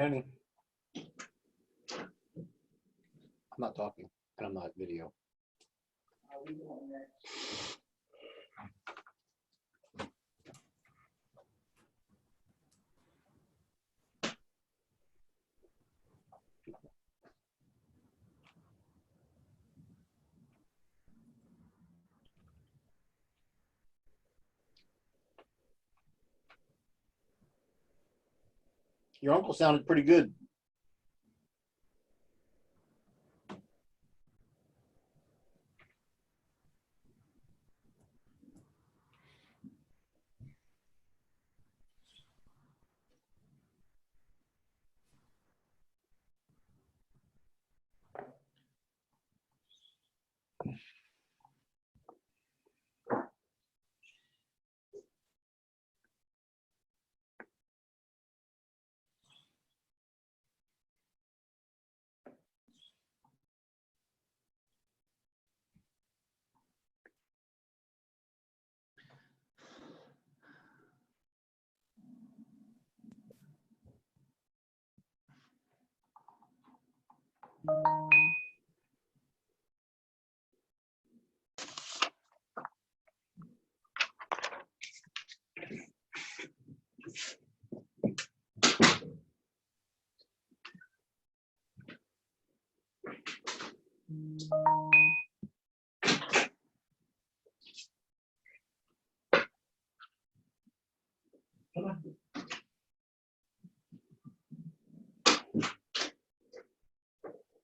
Henny. I'm not talking, and I'm not video. Your uncle sounded pretty good.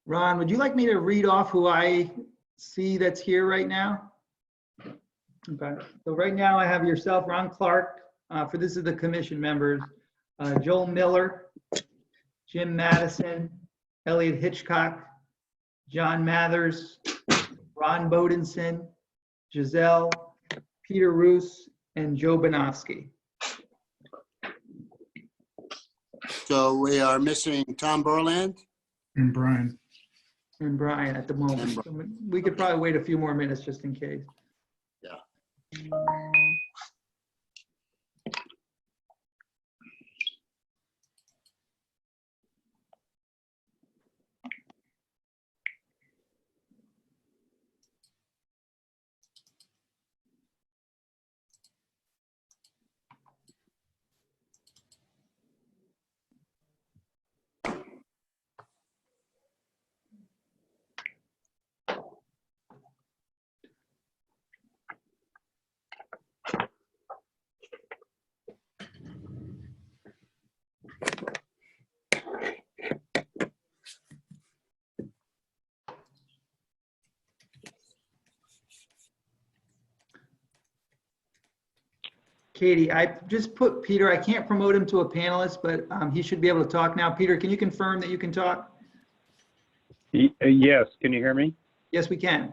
Ron, would you like me to read off who I see that's here right now? Okay, so right now I have yourself, Ron Clark, for this is the commission members, Joel Miller, Jim Madison, Elliot Hitchcock, John Mathers, Ron Bodenson, Giselle, Peter Roos, and Joe Banofsky. So we are missing Tom Burland. And Brian. And Brian at the moment. So we could probably wait a few more minutes just in case. Yeah. Katie, I just put Peter, I can't promote him to a panelist, but he should be able to talk now. Peter, can you confirm that you can talk? Yes, can you hear me? Yes, we can.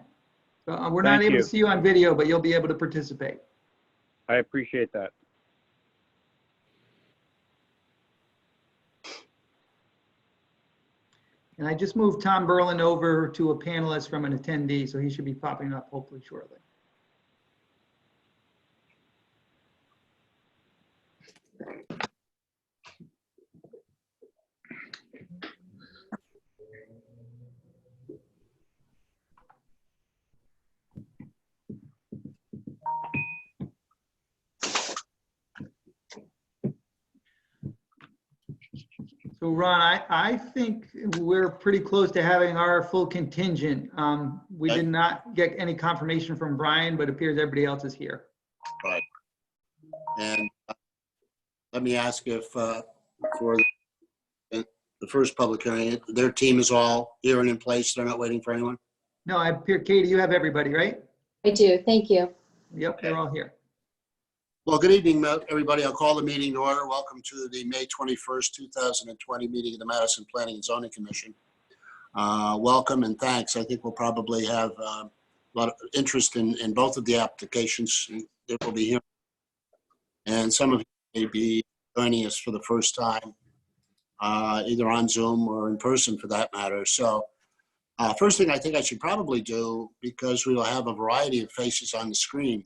We're not Thank able you. to see you on video, but you'll be able to participate. I appreciate that. And I just moved Tom Berlin over to a panelist from an attendee, so he should be popping up hopefully shortly. So Ron, I think we're pretty close to having our full contingent. We did not get any confirmation from Brian, but it appears everybody else is here. Right. And let me ask if for the first public hearing, their team is all here and in place. They're not waiting for anyone? No, Katie, you have everybody, right? I do, thank you. Yep, they're all here. Well, good evening, everybody. I'll call the meeting to order. Welcome to the May 21st, 2020 meeting of the Madison Planning and Zoning Commission. Welcome and thanks. I think we'll probably have a lot of interest in both of the applications that will be here. And some of you may be joining us for the first time, either on Zoom or in person for that matter. So first thing I think I should probably do, because we will have a variety of faces on the screen,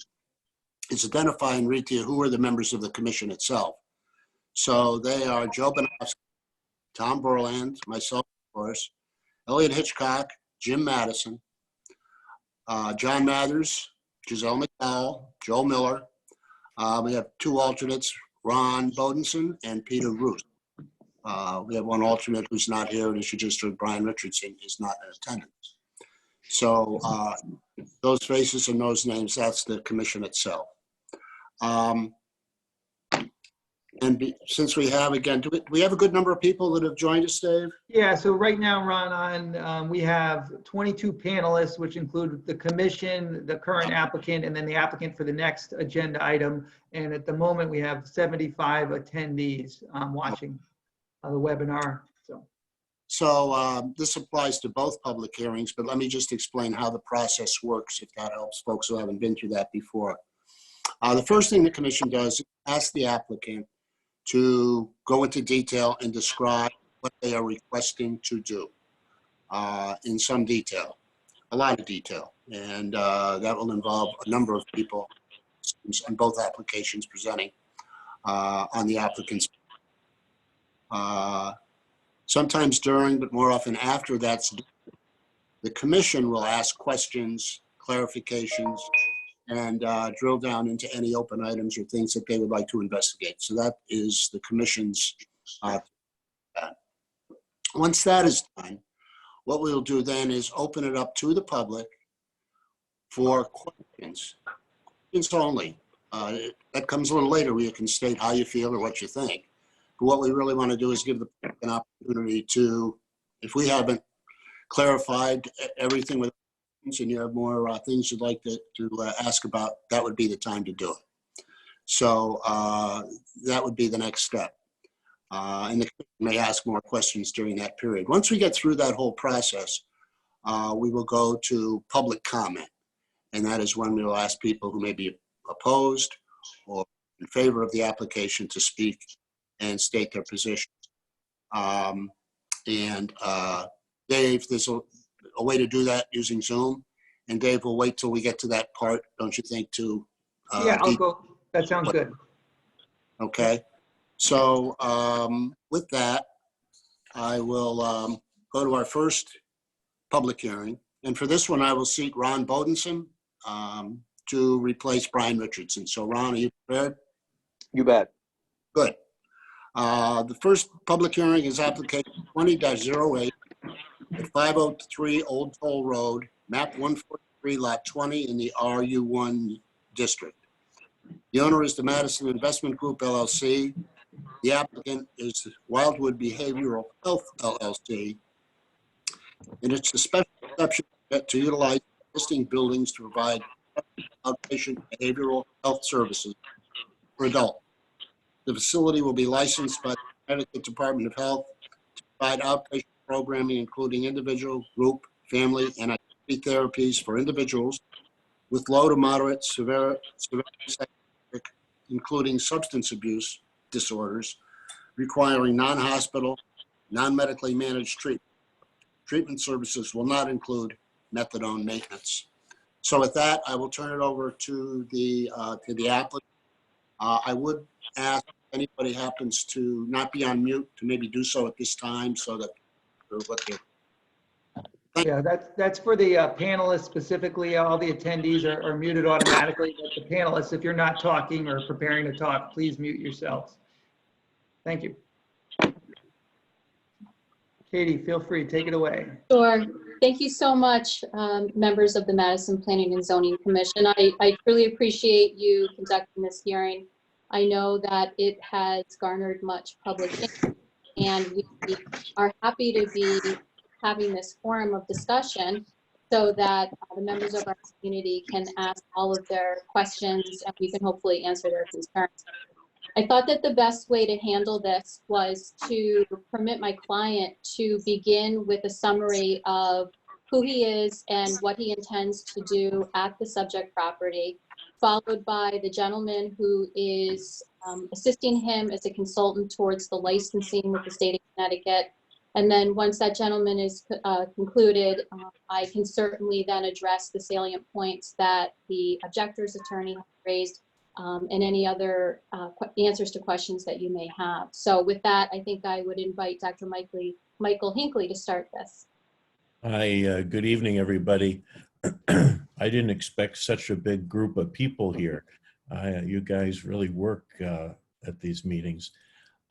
is identify and read to you who are the members of the commission itself. So they are Joe Banofsky, Tom Berland, myself, of course, Elliot Hitchcock, Jim Madison, John Mathers, Giselle McDowell, Joe Miller. We have 2 alternates, Ron Bodenson and Peter Roos. We have 1 alternate who's not here, and as you just heard, Brian Richardson is not in attendance. So those faces and those names, that's the commission itself. Since we have, again, do we have a good number of people that have joined us, Dave? Yeah, so right now, Ron, we have 22 panelists, which include the commission, the current applicant, and then the applicant for the next agenda item. And at the moment, we have 75 attendees watching the webinar. So this applies to both public hearings, but let me just explain how the process works, if that helps folks who haven't been through that before. The first thing the commission does is ask the applicant to go into detail and describe what they are requesting to do in some detail, a lot of detail. And that will involve a number of people on both applications presenting on the applicant's. Sometimes during, but more often after that's done, the commission will ask questions, clarifications, and drill down into any open items or things that they would like to investigate. So that is the commission's. Once that is done, what we'll do then is open it up to the public for questions. Questions only. That comes a little later where you can state how you feel or what you think. But what we really want to do is give the public an opportunity to, if we haven't clarified everything with and you have more things you'd like to ask about, that would be the time to do it. So that would be the next step. And the commission may ask more questions during that period. Once we get through that whole process, we will go to public comment. And that is when we will ask people who may be opposed or in favor of the application to speak and state their position. Dave, there's a way to do that using Zoom. And Dave, we'll wait till we get to that part, don't you think, to Yeah, I'll go. That sounds good. Okay. So with that, I will go to our first public hearing. And for this one, I will seat Ron Bodenson to replace Brian Richardson. So Ron, are you prepared? You bet. Good. The first public hearing is application 20-08 at 503 Old Toll Road, map 143, lot 20 in the RU1 district. The owner is the Madison Investment Group, LLC. The applicant is Wildwood Behavioral Health, LLC. And it's a special exception to utilize existing buildings to provide outpatient behavioral health services for adults. The facility will be licensed by the Connecticut Department of Health to provide outpatient programming, including individual, group, family, and activity therapies for individuals with low to moderate severe psychiatric, including substance abuse disorders, requiring non-hospital, non-medically managed treatment. Treatment services will not include methadone maintenance. So with that, I will turn it over to the applicant. I would ask if anybody happens to not be on mute to maybe do so at this time so that Yeah, that's for the panelists specifically. All the attendees are muted automatically. But the panelists, if you're not talking or preparing to talk, please mute yourselves. Thank you. Katie, feel free, take it away. Sure. Thank you so much, members of the Madison Planning and Zoning Commission. I truly appreciate you conducting this hearing. I know that it has garnered much public interest, and we are happy to be having this forum of discussion so that the members of our community can ask all of their questions and we can hopefully answer their concerns. I thought that the best way to handle this was to permit my client to begin with a summary of who he is and what he intends to do at the subject property, followed by the gentleman who is assisting him as a consultant towards the licensing with the state of Connecticut. And then once that gentleman is concluded, I can certainly then address the salient points that the objector's attorney raised and any other answers to questions that you may have. So with that, I think I would invite Dr. Michael Hinckley to start this. Hi, good evening, everybody. I didn't expect such a big group of people here. You guys really work at these meetings.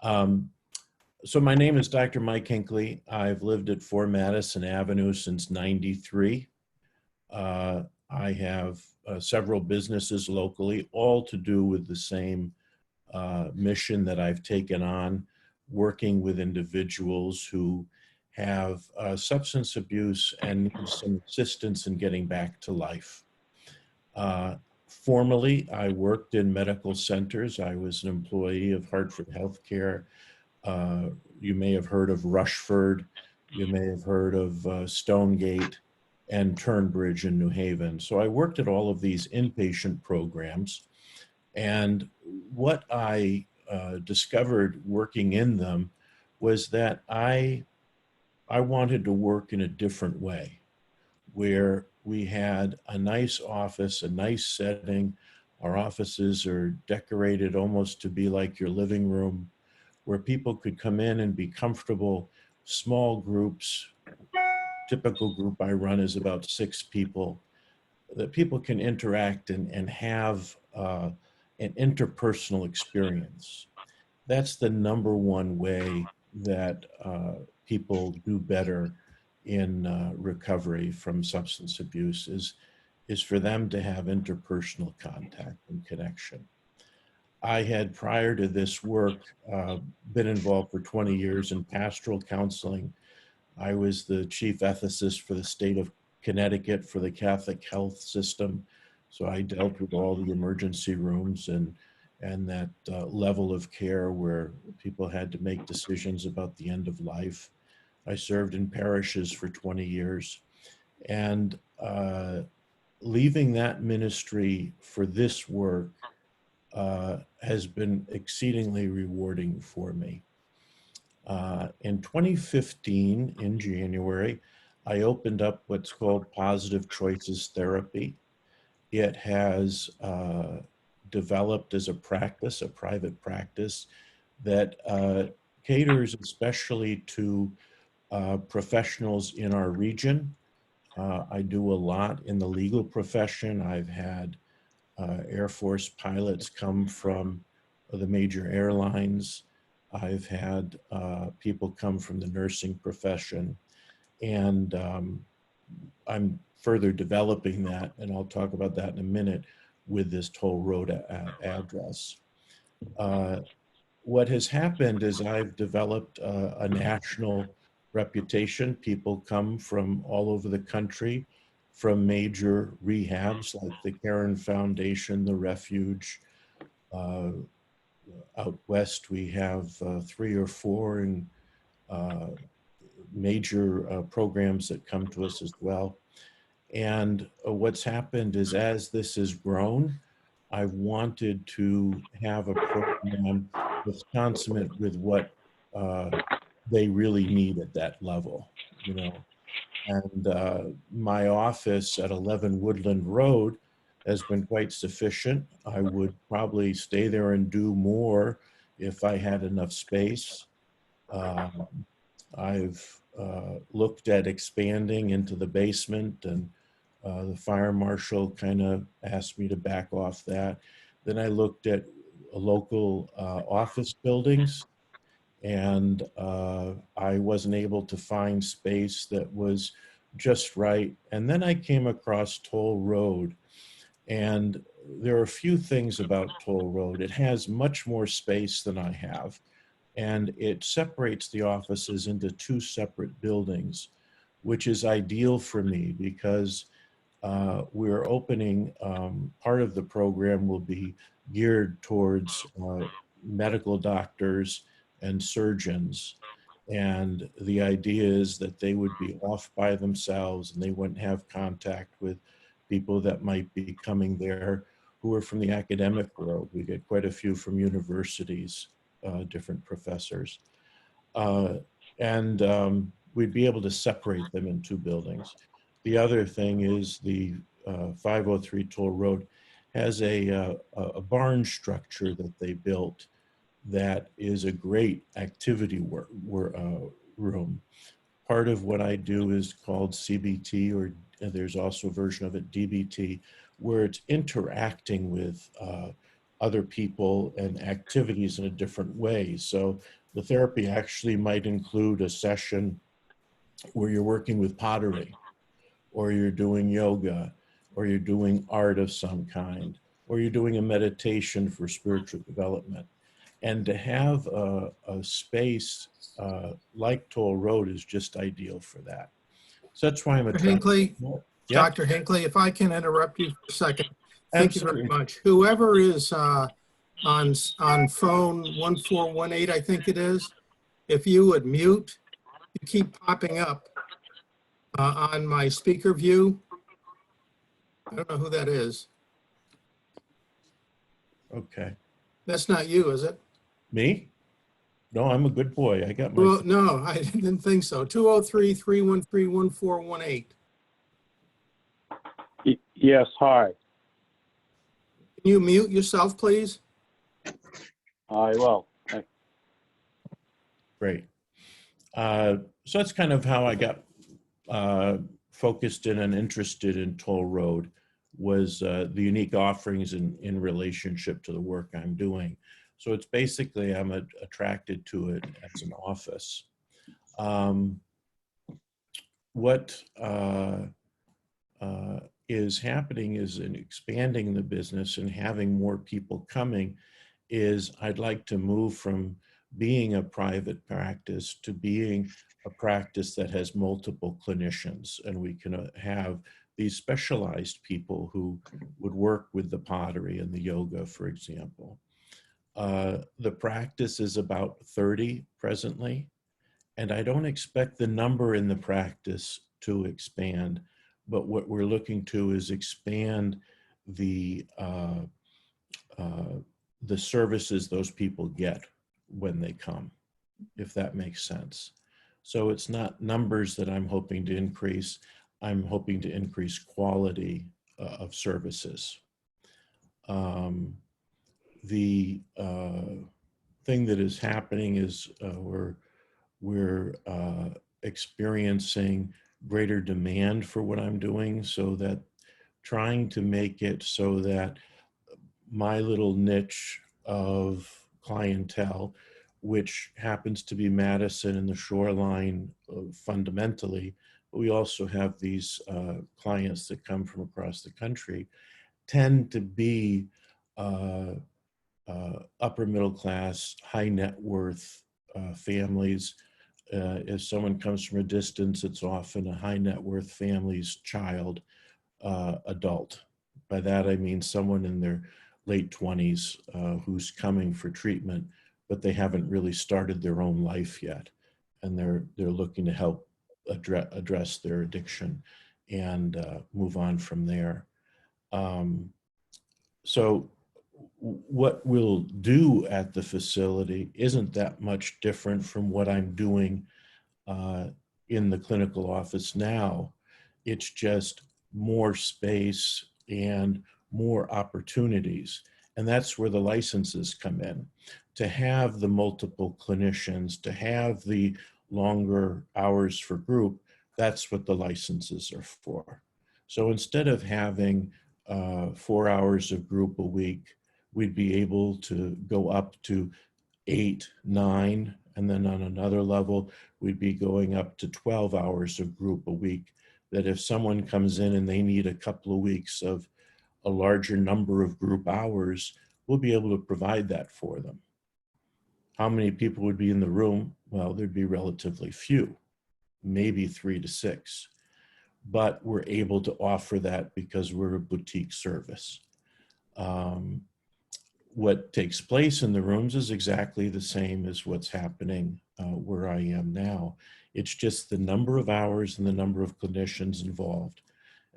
So my name is Dr. Mike Hinckley. I've lived at 4 Madison Avenue since '93. I have several businesses locally, all to do with the same mission that I've taken on, working with individuals who have substance abuse and need some assistance in getting back to life. Formerly, I worked in medical centers. I was an employee of Hartford Healthcare. You may have heard of Rushford. You may have heard of Stonegate and Turnbridge in New Haven. So I worked at all of these inpatient programs. And what I discovered working in them was that I wanted to work in a different way, where we had a nice office, a nice setting. Our offices are decorated almost to be like your living room, where people could come in and be comfortable, small groups. Typical group I run is about 6 people, that people can interact and have an interpersonal experience. That's the number one way that people do better in recovery from substance abuse is for them to have interpersonal contact and connection. I had, prior to this work, been involved for 20 years in pastoral counseling. I was the chief ethicist for the state of Connecticut for the Catholic health system. So I dealt with all the emergency rooms and that level of care where people had to make decisions about the end of life. I served in parishes for 20 years. And leaving that ministry for this work has been exceedingly rewarding for me. In 2015, in January, I opened up what's called Positive Choices Therapy. It has developed as a practice, a private practice that caters especially to professionals in our region. I do a lot in the legal profession. I've had Air Force pilots come from the major airlines. I've had people come from the nursing profession, and I'm further developing that, and I'll talk about that in a minute with this toll road address. What has happened is I've developed a national reputation. People come from all over the country, from major rehabs like the Caron Foundation, the Refuge. Out west, we have 3 or 4 in major programs that come to us as well. And what's happened is, as this has grown, I wanted to have a program that's consummate with what they really need at that level, you know. And my office at 11 Woodland Road has been quite sufficient. I would probably stay there and do more if I had enough space. I've looked at expanding into the basement, and the fire marshal kind of asked me to back off that. Then I looked at local office buildings, and I wasn't able to find space that was just right. And then I came across Toll Road, and there are a few things about Toll Road. It has much more space than I have, and it separates the offices into 2 separate buildings, which is ideal for me because we're opening, part of the program will be geared towards medical doctors and surgeons. And the idea is that they would be off by themselves and they wouldn't have contact with people that might be coming there who are from the academic world. We get quite a few from universities, different professors. And we'd be able to separate them in 2 buildings. The other thing is the 503 Toll Road has a barn structure that they built that is a great activity room. Part of what I do is called CBT, or there's also a version of it, DBT, where it's interacting with other people and activities in a different way. So the therapy actually might include a session where you're working with pottery, or you're doing yoga, or you're doing art of some kind, or you're doing a meditation for spiritual development. And to have a space like Toll Road is just ideal for that. So that's why I'm Dr. attracted. Hinckley, Yeah, Dr. Hinckley, if I can interrupt you for a second. Thank you very absolutely. much. Whoever is on phone 1418, I think it is, if you would mute, you keep popping up on my speaker view. I don't know who that is. Okay. That's not you, is it? Me? No, I'm a good boy. I got my. Well, no, I didn't think so. 203-313-1418. Yes, hi. Can you mute yourself, please? I will. Great. So that's kind of how I got focused in and interested in Toll Road, was the unique offerings in relationship to the work I'm doing. So it's basically, I'm attracted to it as an office. What is happening is in expanding the business and having more people coming is I'd like to move from being a private practice to being a practice that has multiple clinicians, and we can have these specialized people who would work with the pottery and the yoga, for example. The practice is about 30 presently, and I don't expect the number in the practice to expand, but what we're looking to is expand the services those people get when they come, if that makes sense. So it's not numbers that I'm hoping to increase. I'm hoping to increase quality of services. The thing that is happening is we're experiencing greater demand for what I'm doing, so that trying to make it so that my little niche of clientele, which happens to be Madison and the shoreline fundamentally, but we also have these clients that come from across the country, tend to be upper middle class, high net worth families. If someone comes from a distance, it's often a high net worth family's child, adult. By that I mean someone in their late 20s who's coming for treatment, but they haven't really started their own life yet, and they're looking to help address their addiction and move on from there. So what we'll do at the facility isn't that much different from what I'm doing in the clinical office now. It's just more space and more opportunities. And that's where the licenses come in. To have the multiple clinicians, to have the longer hours for group, that's what the licenses are for. So instead of having 4 hours of group a week, we'd be able to go up to 8, 9, and then on another level, we'd be going up to 12 hours of group a week. That if someone comes in and they need a couple of weeks of a larger number of group hours, we'll be able to provide that for them. How many people would be in the room? Well, there'd be relatively few, maybe 3 to 6. But we're able to offer that because we're a boutique service. What takes place in the rooms is exactly the same as what's happening where I am now. It's just the number of hours and the number of clinicians involved.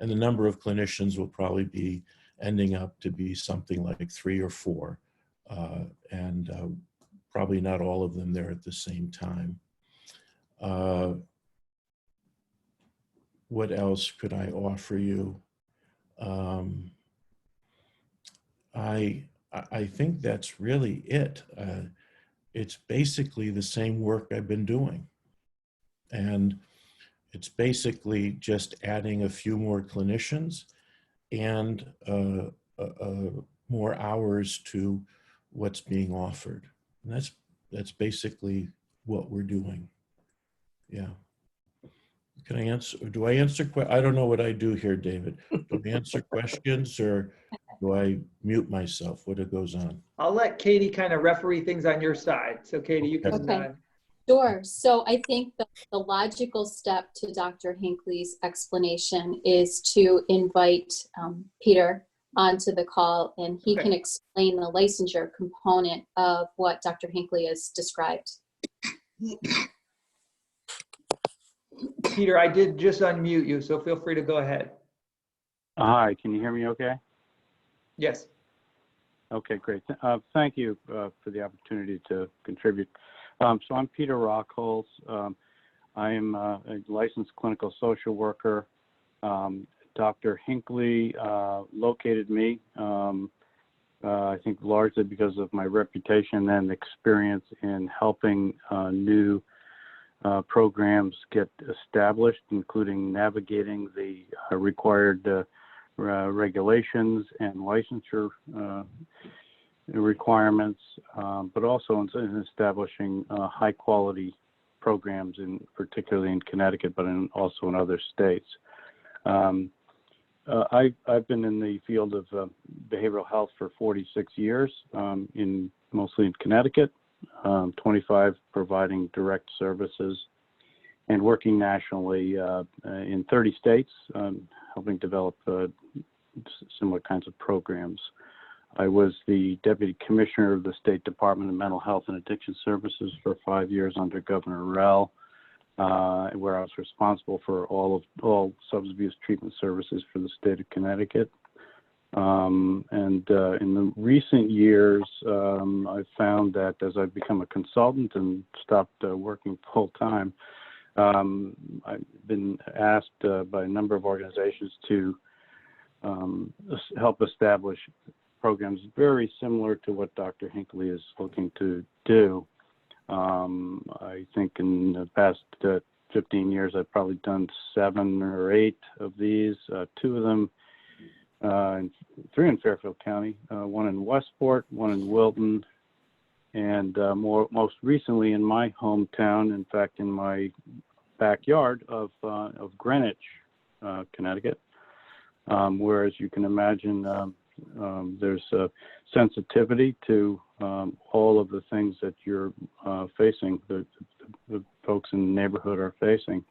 And the number of clinicians will probably be ending up to be something like 3 or 4, and probably not all of them there at the same time. What else could I offer you? I think that's really it. It's basically the same work I've been doing. And it's basically just adding a few more clinicians and more hours to what's being offered. And that's basically what we're doing. Yeah. Can I answer? Do I answer? I don't know what I do here, David. Do I answer questions or do I mute myself? What goes on? I'll let Katie kind of referee things on your side. So Katie, you can. Okay. Sure. So I think the logical step to Dr. Hinckley's explanation is to invite Peter onto the call, and he can explain the licensure component of what Dr. Hinckley has described. Peter, I did just unmute you, so feel free to go ahead. Hi, can you hear me okay? Yes. Okay, great. Thank you for the opportunity to contribute. So I'm Peter Rockholz. I am a licensed clinical social worker. Dr. Hinckley located me, I think largely because of my reputation and experience in helping new programs get established, including navigating the required regulations and licensure requirements, but also in establishing high quality programs, particularly in Connecticut, but also in other states. I've been in the field of behavioral health for 46 years, mostly in Connecticut, 25 providing direct services, and working nationally in 30 states, helping develop similar kinds of programs. I was the Deputy Commissioner of the State Department of Mental Health and Addiction Services for 5 years under Governor Rell, where I was responsible for all substance abuse treatment services for the state of Connecticut. And in the recent years, I've found that as I've become a consultant and stopped working full time, I've been asked by a number of organizations to help establish programs very similar to what Dr. Hinckley is looking to do. I think in the past 15 years, I've probably done 7 or 8 of these, 2 of them, 3 in Fairfield County, 1 in Westport, 1 in Wilton, and most recently in my hometown, in fact, in my backyard of Greenwich, Connecticut, where, as you can imagine, there's a sensitivity to all of the things that you're facing, the folks in the neighborhood are facing.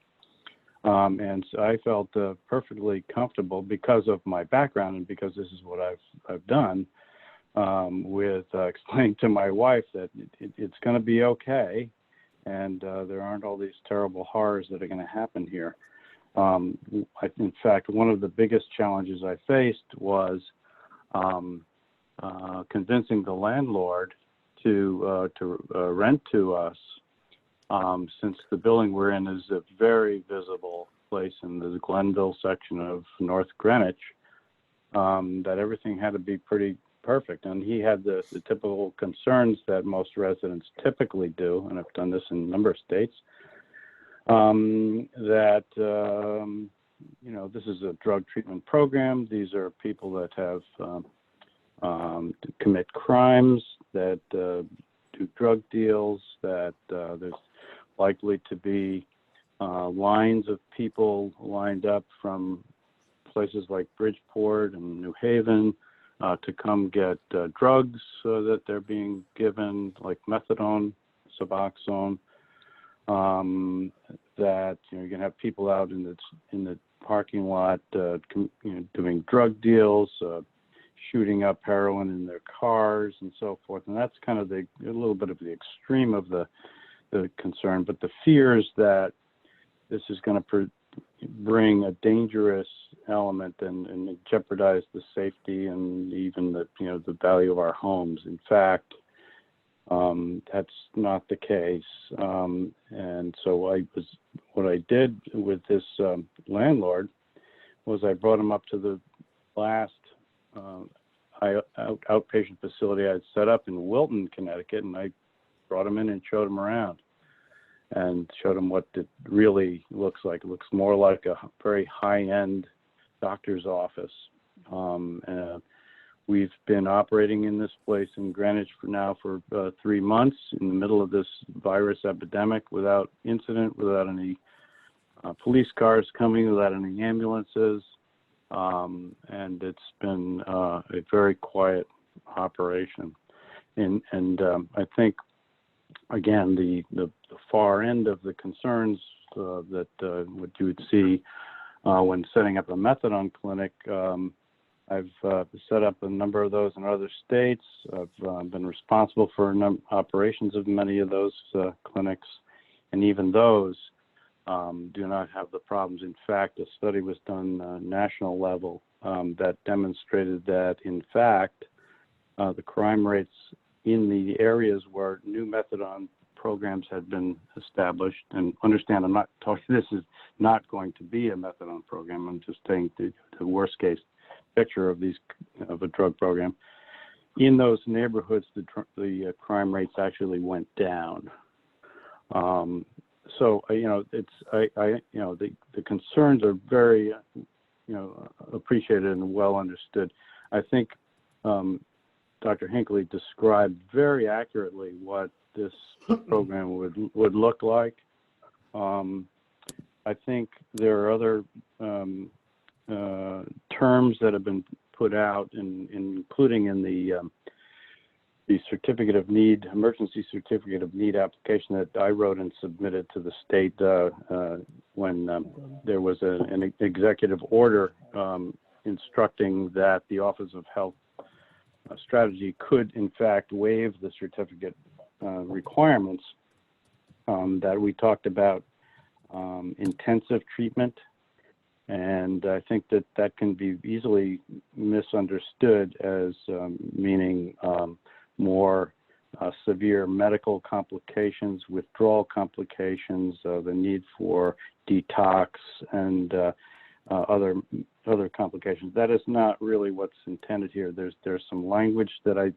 And so I felt perfectly comfortable because of my background and because this is what I've done, with explaining to my wife that it's going to be okay, and there aren't all these terrible horrors that are going to happen here. In fact, one of the biggest challenges I faced was convincing the landlord to rent to us, since the building we're in is a very visible place in the Glenville section of North Greenwich, that everything had to be pretty perfect. And he had the typical concerns that most residents typically do, and I've done this in a number of states, that this is a drug treatment program. These are people that have commit crimes, that do drug deals, that there's likely to be lines of people lined up from places like Bridgeport and New Haven to come get drugs that they're being given, like methadone, Suboxone. That you're gonna have people out in the parking lot, doing drug deals, shooting up heroin in their cars, and so forth. And that's kind of a little bit of the extreme of the concern. But the fears that this is going to bring a dangerous element and jeopardize the safety and even the value of our homes. In fact, that's not the case. And so what I did with this landlord was I brought him up to the last outpatient facility I'd set up in Wilton, Connecticut, and I brought him in and showed him around and showed him what it really looks like. It looks more like a very high-end doctor's office. We've been operating in this place in Greenwich for 3 months in the middle of this virus epidemic without incident, without any police cars coming, without any ambulances. And it's been a very quiet operation. And I think, again, the far end of the concerns that what you would see when setting up a methadone clinic, I've set up a number of those in other states. I've been responsible for operations of many of those clinics, and even those do not have the problems. In fact, a study was done national level that demonstrated that, in fact, the crime rates in the areas where new methadone programs had been established, and understand, I'm not talking, this is not going to be a methadone program. I'm just saying the worst case picture of a drug program. In those neighborhoods, the crime rates actually went down. So the concerns are very appreciated and well understood. I think Dr. Hinckley described very accurately what this program would look like. I think there are other terms that have been put out, including in the certificate of need, emergency certificate of need application that I wrote and submitted to the state when there was an executive order instructing that the Office of Health Strategy could, in fact, waive the certificate requirements that we talked about intensive treatment. And I think that can be easily misunderstood as meaning more severe medical complications, withdrawal complications, the need for detox, and other complications. That is not really what's intended here. There's some language that I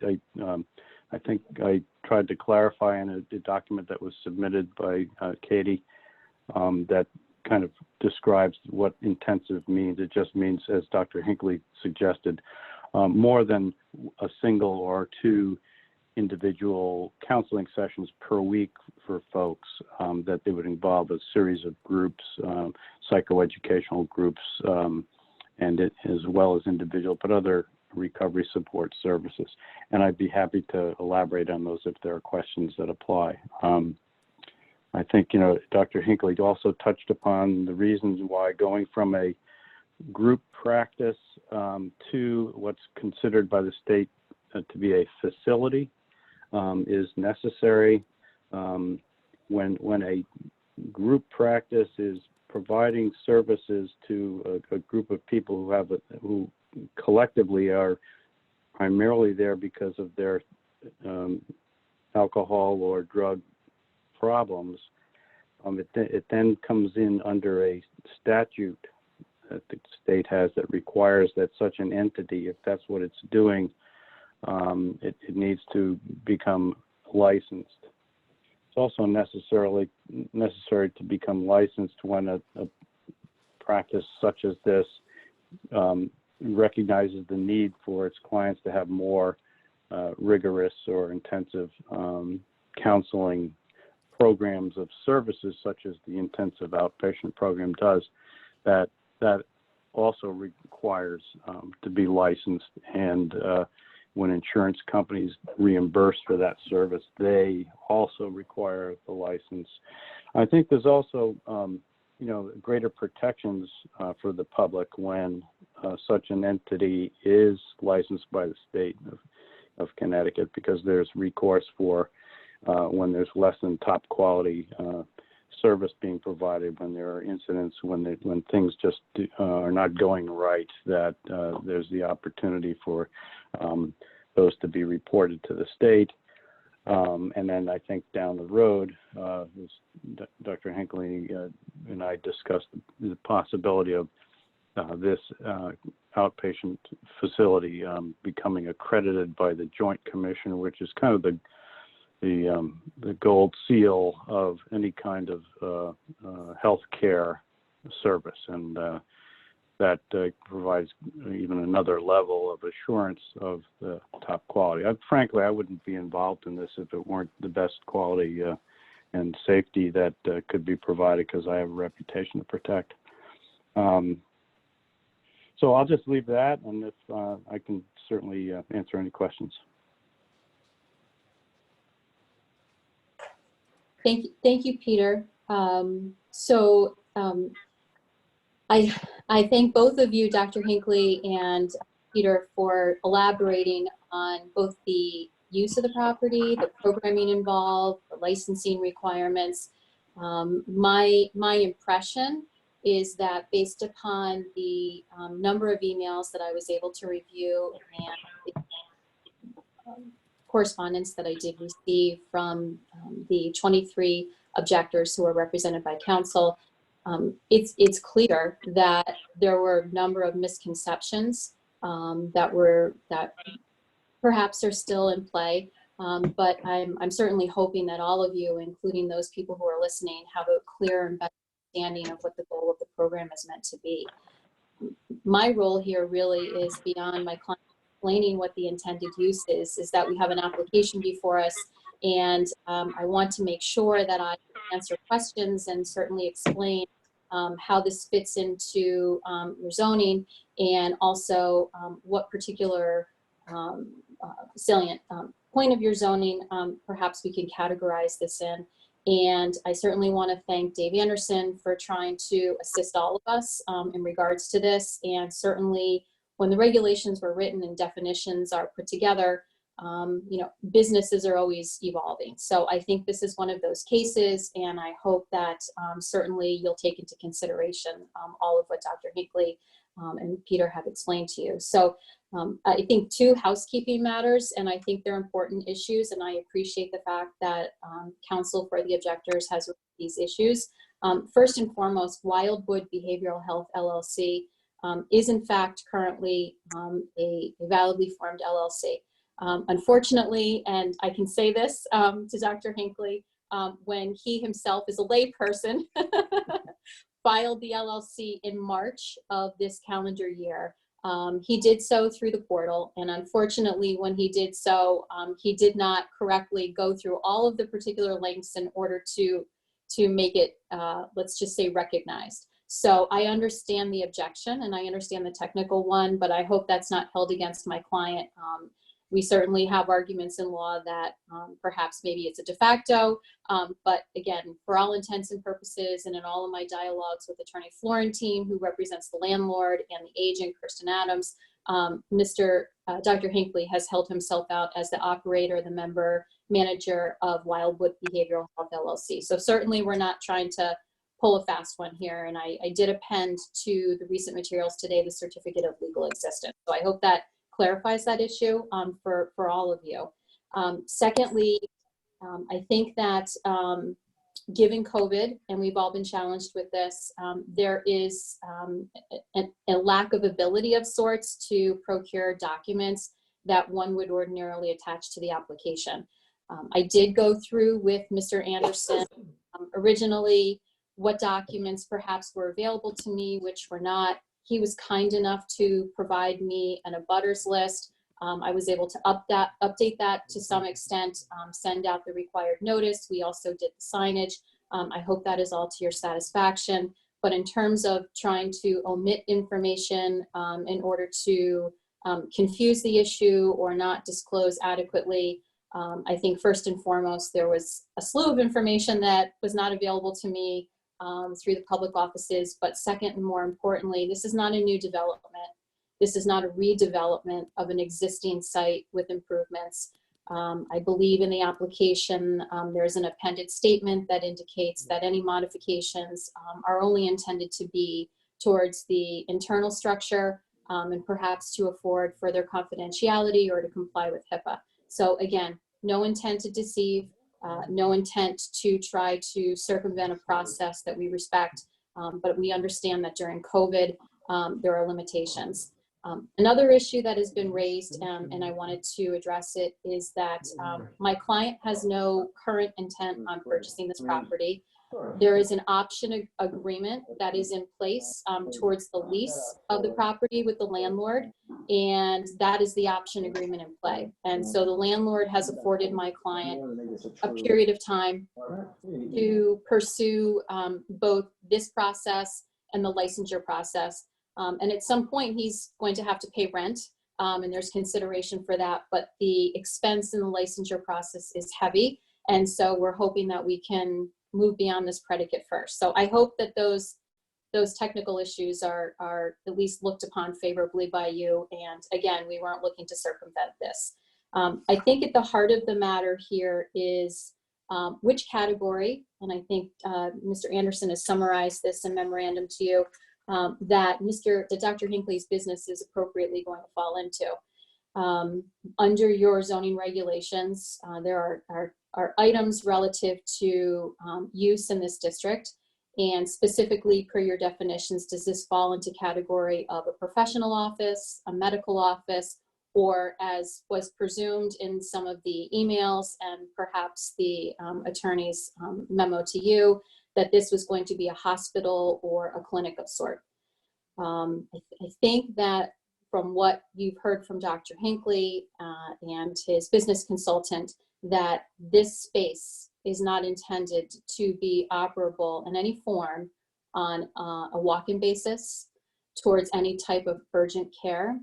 think I tried to clarify in a document that was submitted by Katie that kind of describes what intensive means. It just means, as Dr. Hinckley suggested, more than a single or two individual counseling sessions per week for folks, that they would involve a series of groups, psychoeducational groups, and as well as individual, but other recovery support services. And I'd be happy to elaborate on those if there are questions that apply. I think, Dr. Hinckley also touched upon the reasons why going from a group practice to what's considered by the state to be a facility is necessary. When a group practice is providing services to a group of people who collectively are primarily there because of their alcohol or drug problems, it then comes in under a statute that the state has that requires that such an entity, if that's what it's doing, it needs to become licensed. It's also necessary to become licensed when a practice such as this recognizes the need for its clients to have more rigorous or intensive counseling programs of services, such as the intensive outpatient program does. That also requires to be licensed, and when insurance companies reimburse for that service, they also require the license. I think there's also greater protections for the public when such an entity is licensed by the state of Connecticut, because there's recourse for when there's less than top quality service being provided, when there are incidents, when things just are not going right, that there's the opportunity for those to be reported to the state. And then I think down the road, Dr. Hinckley and I discussed the possibility of this outpatient facility becoming accredited by the Joint Commission, which is kind of the gold seal of any kind of health care service, and that provides even another level of assurance of the top quality. Frankly, I wouldn't be involved in this if it weren't the best quality and safety that could be provided, because I have a reputation to protect. So I'll just leave that, and if I can certainly answer any questions. Thank you, Peter. I thank both of you, Dr. Hinckley and Peter, for elaborating on both the use of the property, the programming involved, the licensing requirements. My impression is that based upon the number of emails that I was able to review and the correspondence that I did receive from the 23 objectors who are represented by counsel, it's clear that there were a number of misconceptions that perhaps are still in play. But I'm certainly hoping that all of you, including those people who are listening, have a clear and better understanding of what the goal of the program is meant to be. My role here really is beyond my client explaining what the intended use is that we have an application before us, and I want to make sure that I answer questions and certainly explain how this fits into your zoning, and also what particular salient point of your zoning perhaps we can categorize this in. And I certainly want to thank Dave Anderson for trying to assist all of us in regards to this. And certainly when the regulations were written and definitions are put together, businesses are always evolving. So I think this is one of those cases, and I hope that certainly you'll take into consideration all of what Dr. Hinckley and Peter have explained to you. So I think two housekeeping matters, and I think they're important issues, and I appreciate the fact that counsel for the objectors has these issues. First and foremost, Wildwood Behavioral Health LLC is in fact currently a validly formed LLC. Unfortunately, and I can say this to Dr. Hinckley, when he himself is a layperson, filed the LLC in March of this calendar year. He did so through the portal, and unfortunately, when he did so, he did not correctly go through all of the particular links in order to make it, let's just say, recognized. So I understand the objection, and I understand the technical one, but I hope that's not held against my client. We certainly have arguments in law that perhaps maybe it's a de facto, but again, for all intents and purposes, and in all of my dialogues with Attorney Florentine, who represents the landlord, and the agent, Kirsten Adams, Dr. Hinckley has held himself out as the operator, the member manager of Wildwood Behavioral Health LLC. So certainly we're not trying to pull a fast one here, and I did append to the recent materials today the certificate of legal existence. So I hope that clarifies that issue for all of you. Secondly, I think that given COVID, and we've all been challenged with this, there is a lack of ability of sorts to procure documents that one would ordinarily attach to the application. I did go through with Mr. Anderson originally what documents perhaps were available to me, which were not. He was kind enough to provide me an abutters list. I was able to update that to some extent, send out the required notice. We also did the signage. I hope that is all to your satisfaction. But in terms of trying to omit information in order to confuse the issue or not disclose adequately, I think first and foremost, there was a slew of information that was not available to me through the public offices. But second and more importantly, this is not a new development. This is not a redevelopment of an existing site with improvements. I believe in the application, there's an appended statement that indicates that any modifications are only intended to be towards the internal structure and perhaps to afford further confidentiality or to comply with HIPAA. So again, no intent to deceive, no intent to try to circumvent a process that we respect, but we understand that during COVID, there are limitations. Another issue that has been raised, and I wanted to address it, is that my client has no current intent on purchasing this property. There is an option agreement that is in place towards the lease of the property with the landlord, and that is the option agreement in play. And so the landlord has afforded my client a period of time to pursue both this process and the licensure process. And at some point, he's going to have to pay rent, and there's consideration for that, but the expense in the licensure process is heavy. And so we're hoping that we can move beyond this predicate first. So I hope that those technical issues are at least looked upon favorably by you. And again, we weren't looking to circumvent this. I think at the heart of the matter here is which category, and I think Mr. Anderson has summarized this in memorandum to you, that Dr. Hinckley's business is appropriately going to fall into. Under your zoning regulations, there are items relative to use in this district, and specifically per your definitions, does this fall into category of a professional office, a medical office, or as was presumed in some of the emails and perhaps the attorney's memo to you, that this was going to be a hospital or a clinic of sort. I think that from what you've heard from Dr. Hinckley and his business consultant, that this space is not intended to be operable in any form on a walk-in basis towards any type of urgent care.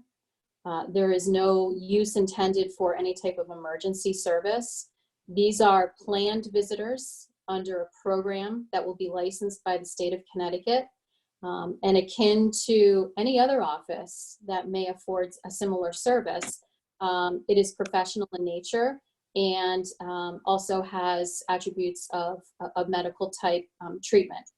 There is no use intended for any type of emergency service. These are planned visitors under a program that will be licensed by the state of Connecticut, and akin to any other office that may afford a similar service. It is professional in nature and also has attributes of medical type treatment.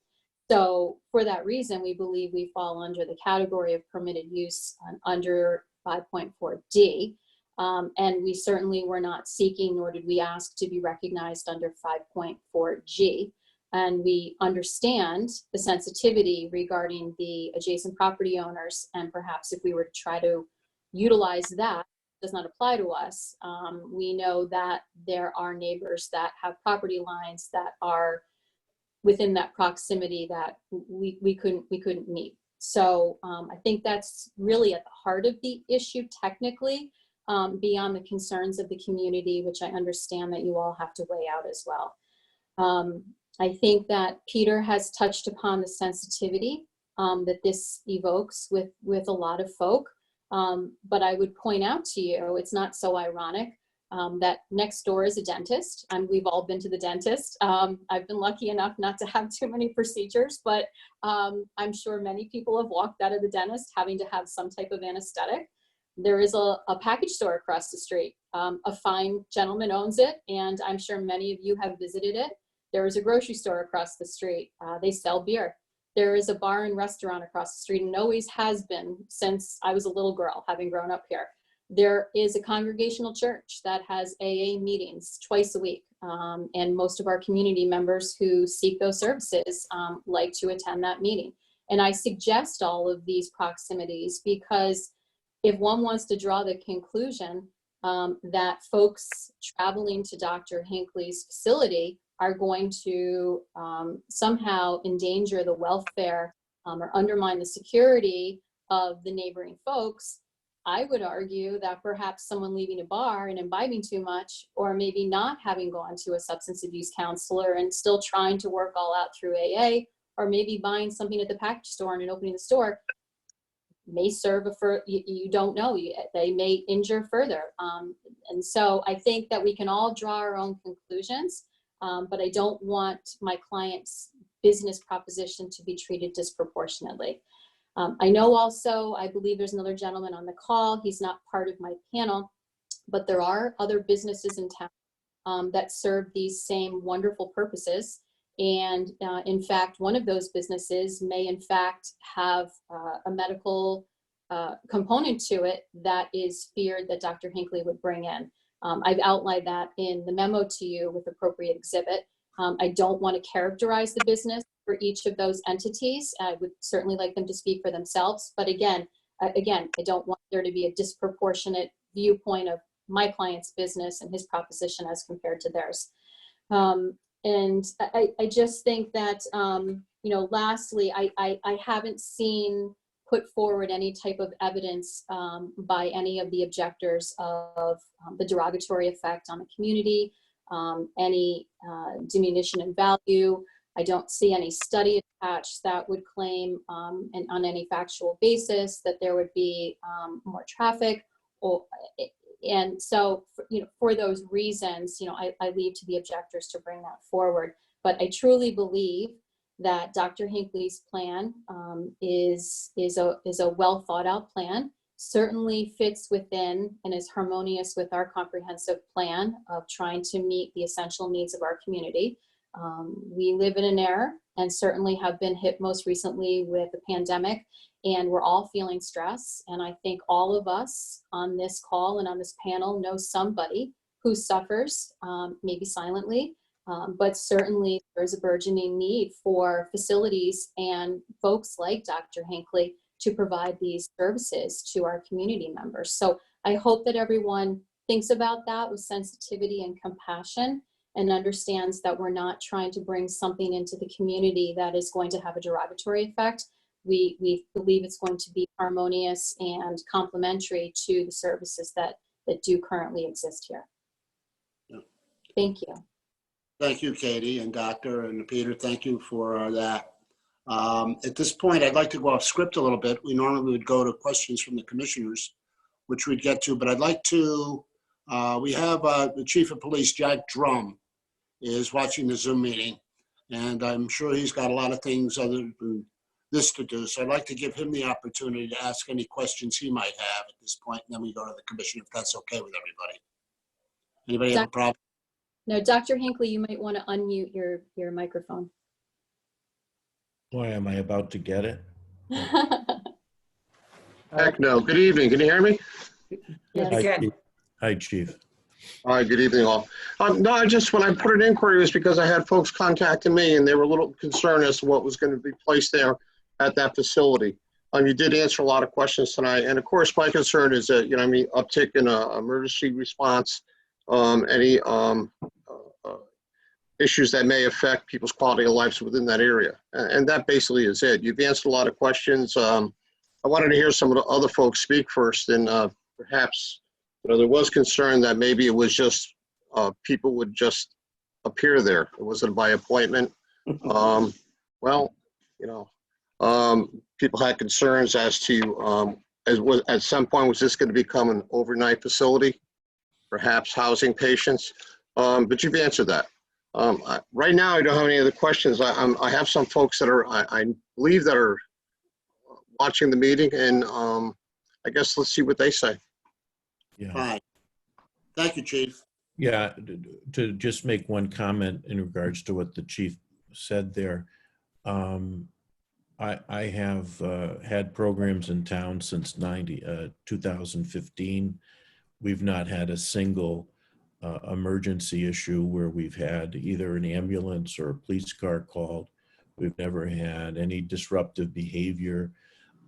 So for that reason, we believe we fall under the category of permitted use under 5.4D. And we certainly were not seeking, nor did we ask to be recognized under 5.4G. And we understand the sensitivity regarding the adjacent property owners, and perhaps if we were to try to utilize that, does not apply to us. We know that there are neighbors that have property lines that are within that proximity that we couldn't meet. So I think that's really at the heart of the issue technically, beyond the concerns of the community, which I understand that you all have to weigh out as well. I think that Peter has touched upon the sensitivity that this evokes with a lot of folk. But I would point out to you, it's not so ironic that next door is a dentist, and we've all been to the dentist. I've been lucky enough not to have too many procedures, but I'm sure many people have walked out of the dentist having to have some type of anesthetic. There is a package store across the street. A fine gentleman owns it, and I'm sure many of you have visited it. There is a grocery store across the street. They sell beer. There is a bar and restaurant across the street, and always has been since I was a little girl, having grown up here. There is a congregational church that has AA meetings twice a week, and most of our community members who seek those services like to attend that meeting. And I suggest all of these proximities because if one wants to draw the conclusion that folks traveling to Dr. Hinckley's facility are going to somehow endanger the welfare or undermine the security of the neighboring folks, I would argue that perhaps someone leaving a bar and imbibing too much, or maybe not having gone to a substance abuse counselor and still trying to work all out through AA, or maybe buying something at the package store and opening the store, may serve you don't know, they may injure further. And so I think that we can all draw our own conclusions, but I don't want my client's business proposition to be treated disproportionately. I know also, I believe there's another gentleman on the call. He's not part of my panel, but there are other businesses in town that serve these same wonderful purposes. And in fact, one of those businesses may in fact have a medical component to it that is feared that Dr. Hinckley would bring in. I've outlined that in the memo to you with appropriate exhibit. I don't want to characterize the business for each of those entities. I would certainly like them to speak for themselves. But again, I don't want there to be a disproportionate viewpoint of my client's business and his proposition as compared to theirs. And I just think that, you know, lastly, I haven't seen put forward any type of evidence by any of the objectors of the derogatory effect on the community, any diminution in value. I don't see any study attached that would claim and on any factual basis that there would be more traffic. And so, you know, for those reasons, you know, I leave to the objectors to bring that forward. But I truly believe that Dr. Hinckley's plan is a well thought out plan, certainly fits within and is harmonious with our comprehensive plan of trying to meet the essential needs of our community. We live in an era and certainly have been hit most recently with the pandemic, and we're all feeling stress. And I think all of us on this call and on this panel know somebody who suffers, maybe silently, but certainly there's a burgeoning need for facilities and folks like Dr. Hinckley to provide these services to our community members. So I hope that everyone thinks about that with sensitivity and compassion and understands that we're not trying to bring something into the community that is going to have a derogatory effect. We believe it's going to be harmonious and complementary to the services that do currently exist here. Yeah. Thank you. Thank you, Katie and Dr. and Peter. Thank you for that. At this point, I'd like to go off script a little bit. We normally would go to questions from the commissioners, which we'd get to, but I'd like to, we have the Chief of Police, Jack Drum, is watching the Zoom meeting, and I'm sure he's got a lot of things other than this to do. So I'd like to give him the opportunity to ask any questions he might have at this point, and then we go to the commission if that's okay with everybody. Anybody have a problem? No, Dr. Hinckley, you might want to unmute your microphone. Boy, am I about to get it? Heck no. Good evening. Can you hear me? Yes, Hi, you can. Chief. Hi, Chief. All right. Good evening, all. No, I just, when I put an inquiry, was because I had folks contacting me and they were a little concerned as to what was going to be placed there at that facility. You did answer a lot of questions tonight. And of course, my concern is that, you know, I mean, uptick in emergency response, any issues that may affect people's quality of lives within that area. And that basically is it. You've answered a lot of questions. I wanted to hear some of the other folks speak first, and perhaps, you know, there was concern that maybe it was just people would just appear there. It wasn't by appointment. Well, you know, people had concerns as to, at some point, was this going to become an overnight facility, perhaps housing patients? But you've answered that. Right now, I don't have any other questions. I have some folks that are, I believe, that are watching the meeting, and I guess let's see what they say. Yeah. Fine. Thank you, Chief. Yeah, to just make one comment in regards to what the chief said there. I have had programs in town since 2015. We've not had a single emergency issue where we've had either an ambulance or a police car called. We've never had any disruptive behavior.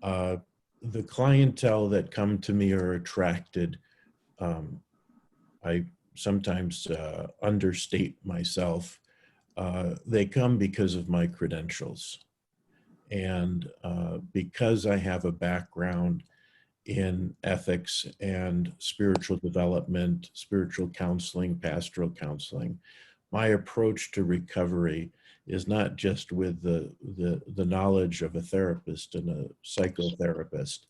The clientele that come to me are attracted. I sometimes understate myself. They come because of my credentials. And because I have a background in ethics and spiritual development, spiritual counseling, pastoral counseling, my approach to recovery is not just with the knowledge of a therapist and a psychotherapist,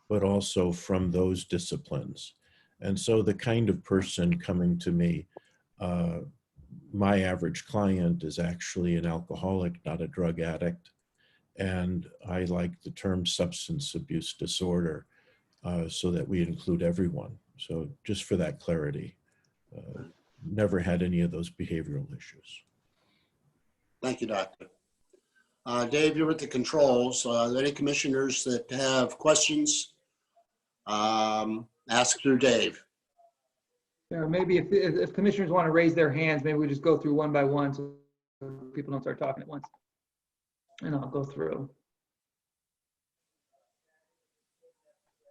but also from those disciplines. And so the kind of person coming to me, my average client is actually an alcoholic, not a drug addict. And I like the term substance abuse disorder so that we include everyone. So just for that clarity, never had any of those behavioral issues. Thank you, Doctor. Dave, you're at the controls. Are there any commissioners that have questions? Ask through Dave. Yeah, maybe if commissioners want to raise their hands, maybe we just go through one by one so people don't start talking at once. and I'll go through.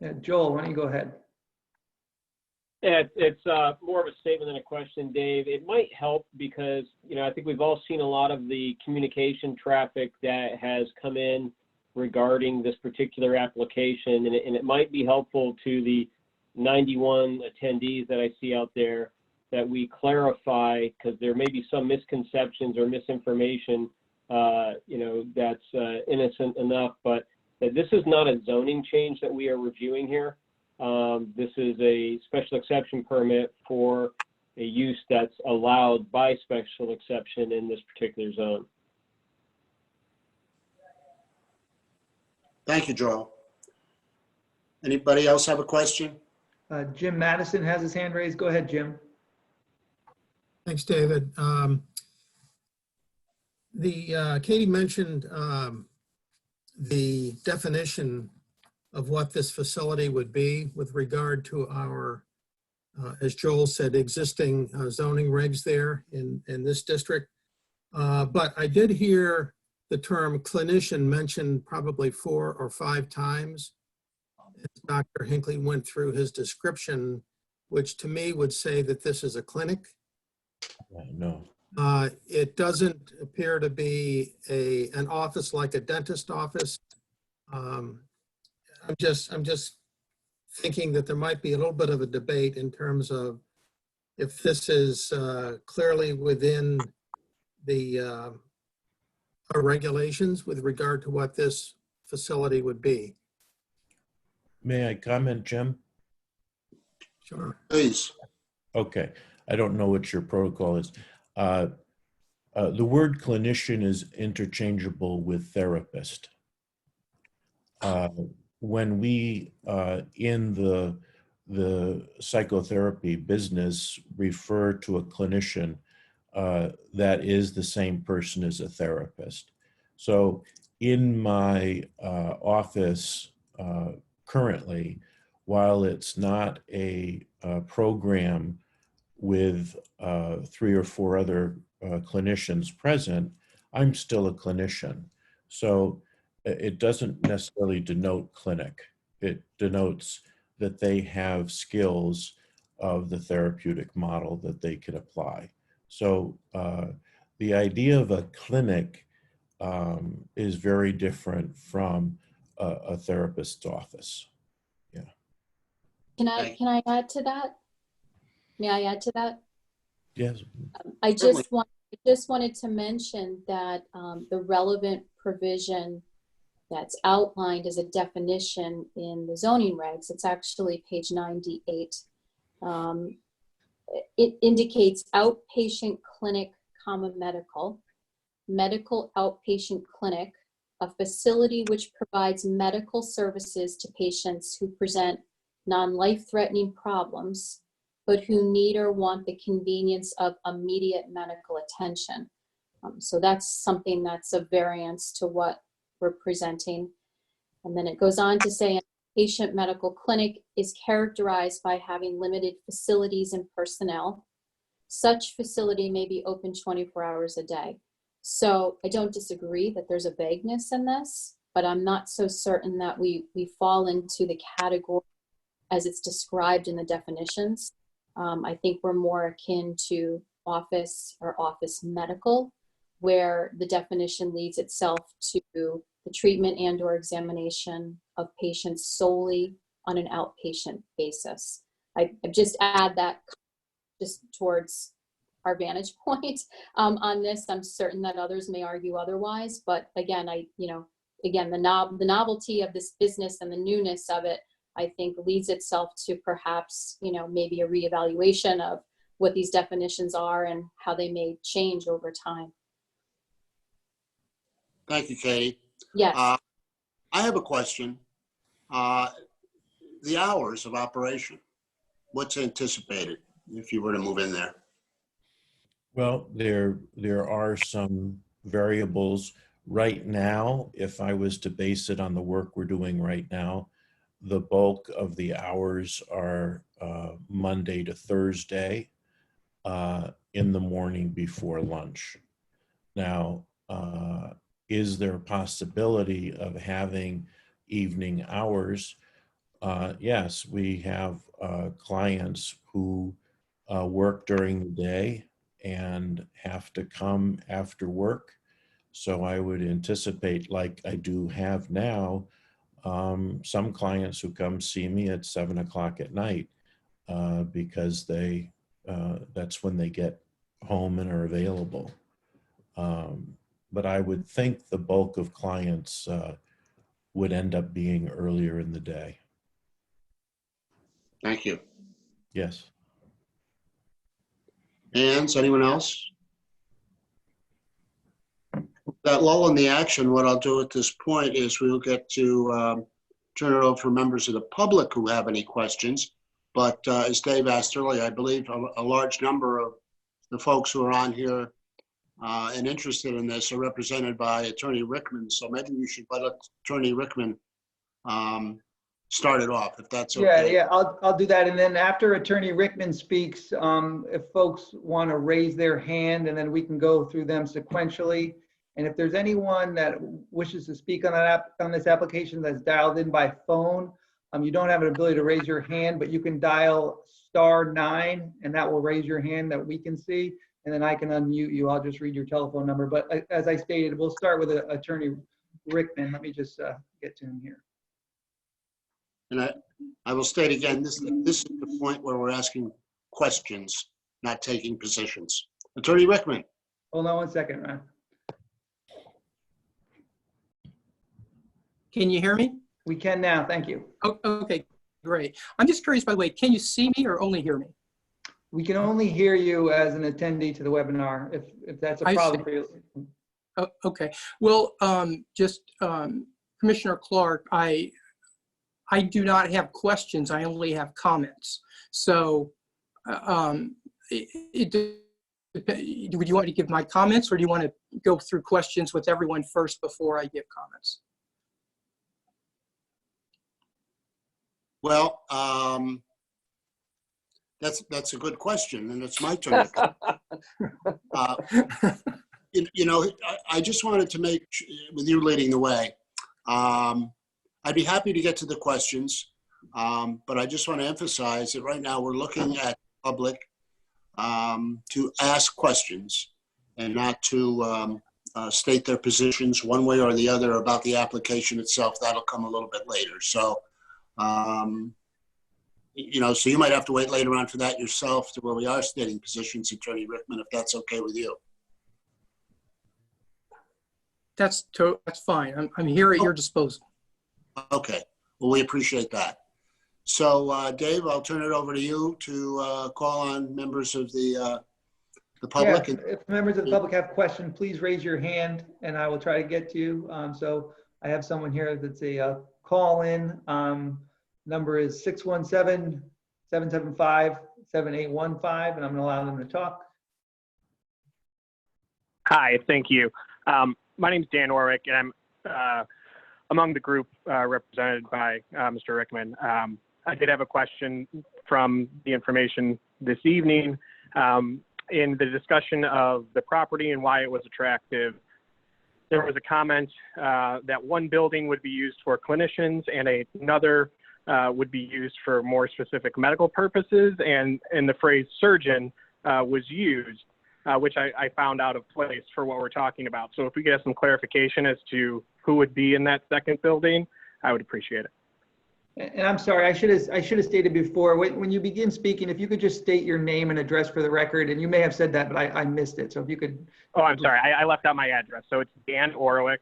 Yeah, Joel, why don't you go ahead? Yeah, it's more of a statement than a question, Dave. It might help because, I think we've all seen a lot of the communication traffic that has come in regarding this particular application, and it might be helpful to the 91 attendees that I see out there that we clarify, because there may be some misconceptions or misinformation, that's innocent enough, but that this is not a zoning change that we are reviewing here. This is a special exception permit for a use that's allowed by special exception in this particular zone. Thank you, Joel. Anybody else have a question? Jim Madison has his hand raised. Go ahead, Jim. Thanks, David. Katie mentioned the definition of what this facility would be with regard to our, as Joel said, existing zoning regs there in this district. But I did hear the term clinician mentioned probably 4 or 5 times. Dr. Hinckley went through his description, which to me would say that this is a clinic. No. It doesn't appear to be an office like a dentist office. I'm just thinking that there might be a little bit of a debate in terms of if this is clearly within the our regulations with regard to what this facility would be. May I comment, Jim? Sure. Please. Okay. I don't know what your protocol is. The word clinician is interchangeable with therapist. When we, in the psychotherapy business, refer to a clinician, that is the same person as a therapist. So in my office currently, while it's not a program with 3 or 4 other clinicians present, I'm still a clinician. So it doesn't necessarily denote clinic. It denotes that they have skills of the therapeutic model that they can apply. So the idea of a clinic is very different from a therapist's office. Yeah. Can I add to that? May I add to that? Yes. I Certainly. just wanted to mention that the relevant provision that's outlined as a definition in the zoning regs, it's actually page 98. It indicates outpatient clinic, medical outpatient clinic, a facility which provides medical services to patients who present non-life-threatening problems, but who need or want the convenience of immediate medical attention. So that's something that's a variance to what we're presenting. And then it goes on to say, an patient medical clinic is characterized by having limited facilities and personnel. Such facility may be open 24 hours a day. So I don't disagree that there's a vagueness in this, but I'm not so certain that we fall into the category as it's described in the definitions. I think we're more akin to office or office medical, where the definition leads itself to the treatment and or examination of patients solely on an outpatient basis. I just add that just towards our vantage point on this. I'm certain that others may argue otherwise, but again, the novelty of this business and the newness of it, I think, leads itself to perhaps, maybe a reevaluation of what these definitions are and how they may change over time. Thank you, Katie. Yes. I have a question. The hours of operation, what's anticipated if you were to move in there? Well, there are some variables right now. If I was to base it on the work we're doing right now, the bulk of the hours are Monday to Thursday in the morning before lunch. Now, is there a possibility of having evening hours? Yes, we have clients who work during the day and have to come after work. So I would anticipate, like I do have now, some clients who come see me at 7 o'clock at night because that's when they get home and are available. But I would think the bulk of clients would end up being earlier in the day. Thank you. Yes. Hands, anyone else? That lull in the action, what I'll do at this point is we'll get to turn it over for members of the public who have any questions. But as Dave asked earlier, I believe a large number of the folks who are on here and interested in this are represented by Attorney Rickman. So maybe we should let Attorney Rickman start it off, if that's okay. Yeah, I'll do that. And then after Attorney Rickman speaks, if folks want to raise their hand, and then we can go through them sequentially. And if there's anyone that wishes to speak on this application that's dialed in by phone, you don't have an ability to raise your hand, but you can dial *9, and that will raise your hand that we can see. And then I can unmute you. I'll just read your telephone number. But as I stated, we'll start with Attorney Rickman. Let me just get to him here. And I will state again, this is the point where we're asking questions, not taking positions. Attorney Rickman. Hold on one second, Ron. Can you hear me? We can now, thank you. Oh, okay, great. I'm just curious, by the way, can you see me or only hear me? We can only hear you as an attendee to the webinar, if that's a I problem see. for you. Oh, okay. Well, Commissioner Clark, I do not have questions. I only have comments. So would you want me to give my comments, or do you want to go through questions with everyone first before I give comments? Well, that's a good question, and it's my turn. I just wanted to make, with you leading the way, I'd be happy to get to the questions, but I just want to emphasize that right now we're looking at public to ask questions and not to state their positions one way or the other about the application itself. That'll come a little bit later. So, so you might have to wait later on for that yourself to where we are stating positions, Attorney Rickman, if that's okay with you. That's fine. I'm here at your disposal. Okay. Well, we appreciate that. So, Dave, I'll turn it over to you to call on members of the public. Yeah, if members of the public have questions, please raise your hand and I will try to get to you. So I have someone here that's a call in. Number is 617-775-7815, and I'm going to allow them to talk. Hi, thank you. My name is Dan Orwick, and I'm among the group represented by Mr. Rickman. I did have a question from the information this evening. In the discussion of the property and why it was attractive, there was a comment that one building would be used for clinicians and another would be used for more specific medical purposes, and the phrase surgeon was used, which I found out of place for what we're talking about. So if we could have some clarification as to who would be in that second building, I would appreciate it. And I'm sorry, I should have stated before, when you begin speaking, if you could just state your name and address for the record, and you may have said that, but I missed it. So if you could. Oh, I'm sorry. I left out my address. So it's Dan Orwick,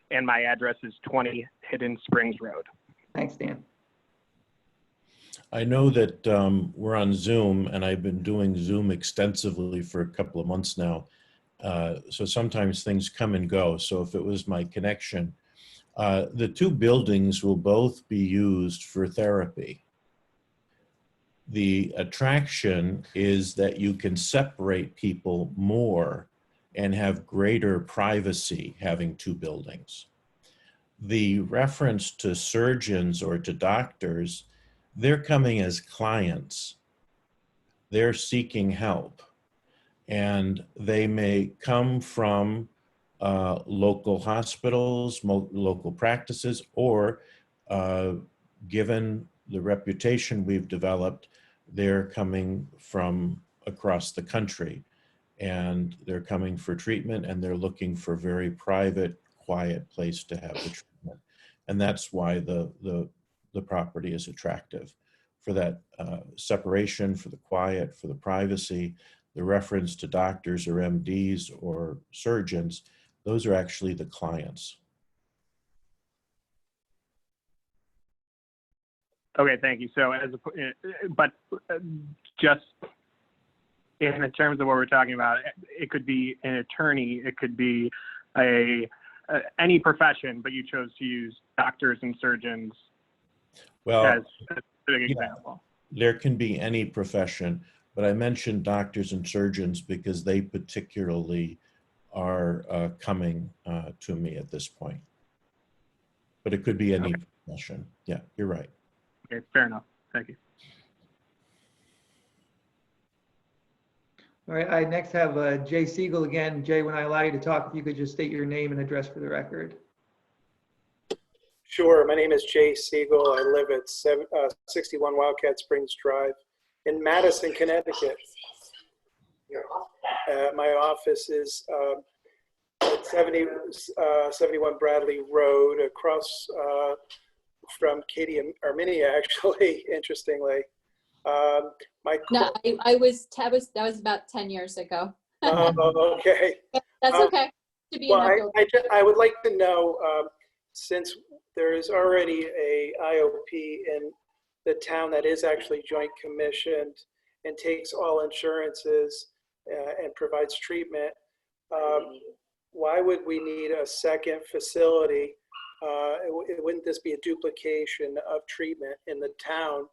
and my address is 20 Hidden Springs Road. Thanks, Dan. I know that we're on Zoom, and I've been doing Zoom extensively for a couple of months now. So sometimes things come and go. So if it was my connection, the two buildings will both be used for therapy. The attraction is that you can separate people more and have greater privacy having two buildings. The reference to surgeons or to doctors, they're coming as clients. They're seeking help. And they may come from local hospitals, local practices, or given the reputation we've developed, they're coming from across the country, and they're coming for treatment, and they're looking for a very private, quiet place to have the treatment. And that's why the property is attractive, for that separation, for the quiet, for the privacy. The reference to doctors or MDs or surgeons, those are actually the clients. Okay, thank you. So, but just in terms of what we're talking about, it could be an attorney, it could be any profession, but you chose to use doctors and surgeons as a specific example. There can be any profession, but I mentioned doctors and surgeons because they particularly are coming to me at this point. But it could be any profession. Yeah, you're right. Okay, fair enough. Thank you. All right, I next have Jay Siegel again. Jay, when I allow you to talk, if you could just state your name and address for the record. Sure. My name is Jay Siegel. I live at 61 Wildcat Springs Drive in Madison, Connecticut. My office is at 71 Bradley Road, across from Katie and Arminia, actually, interestingly. No, that was about 10 years ago. Oh, okay. That's okay. To be Well, I would like to know, since there is already a IOP in the town that is actually joint commissioned and takes all insurances and provides treatment, why would we need a second facility? Wouldn't this be a duplication of treatment in the town?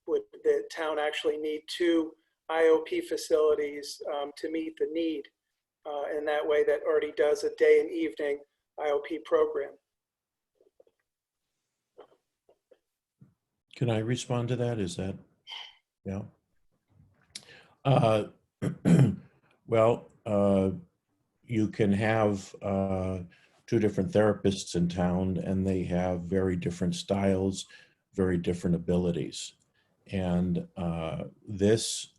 Would the town actually need 2 IOP facilities to meet the need in that way that already does a day and evening IOP program? Can I respond to that? Is that, yeah? Well, you can have 2 different therapists in town, and they have very different styles, very different abilities. And this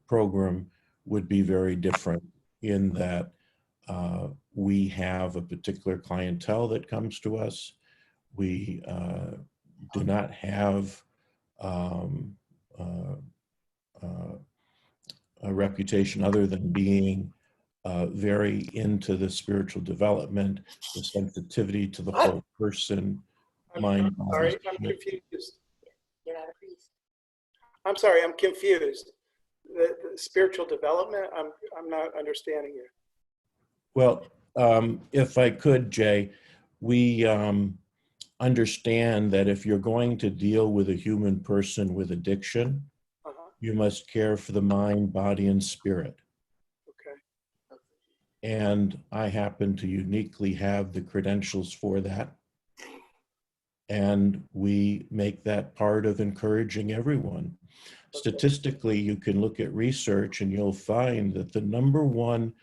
program would be very different in that we have a particular clientele that comes to us. We do not have a reputation other than being very into the spiritual development, the sensitivity to the whole person, mind. Sorry, I'm confused. You're not a priest. I'm sorry, I'm confused. The spiritual development, I'm not understanding you. Well, if I could, Jay, we understand that if you're going to deal with a human person with addiction, you must care for the mind, body, and spirit. Okay. And I happen to uniquely have the credentials for that. And we make that part of encouraging everyone. Statistically, you can look at research and you'll find that the #1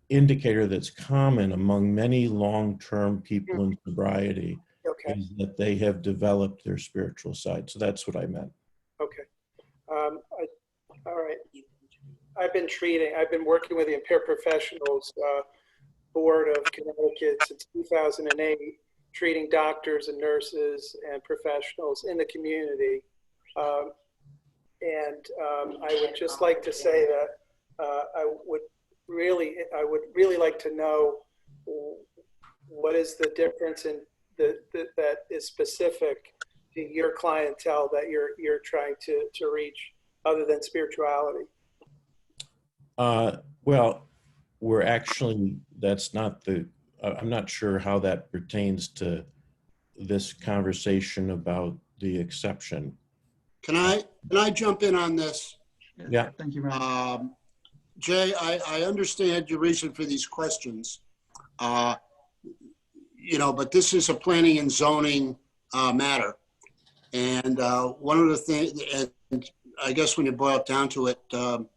indicator that's common among many long-term people in sobriety is that they have developed their spiritual side. So that's what I meant. Okay. All right. I've been working with the Impaired Professionals Board of Connecticut since 2008, treating doctors and nurses and professionals in the community. I would just like to say that I would really like to know what is the difference in that is specific to your clientele that you're trying to reach, other than spirituality. Well, we're actually, that's not the, I'm not sure how that pertains to this conversation about the exception. Can I jump in on this? Yeah. Thank you, Ron. Jay, I understand your reason for these questions, but this is a planning and zoning matter. And one of the things, and I guess when you boil it down to it, the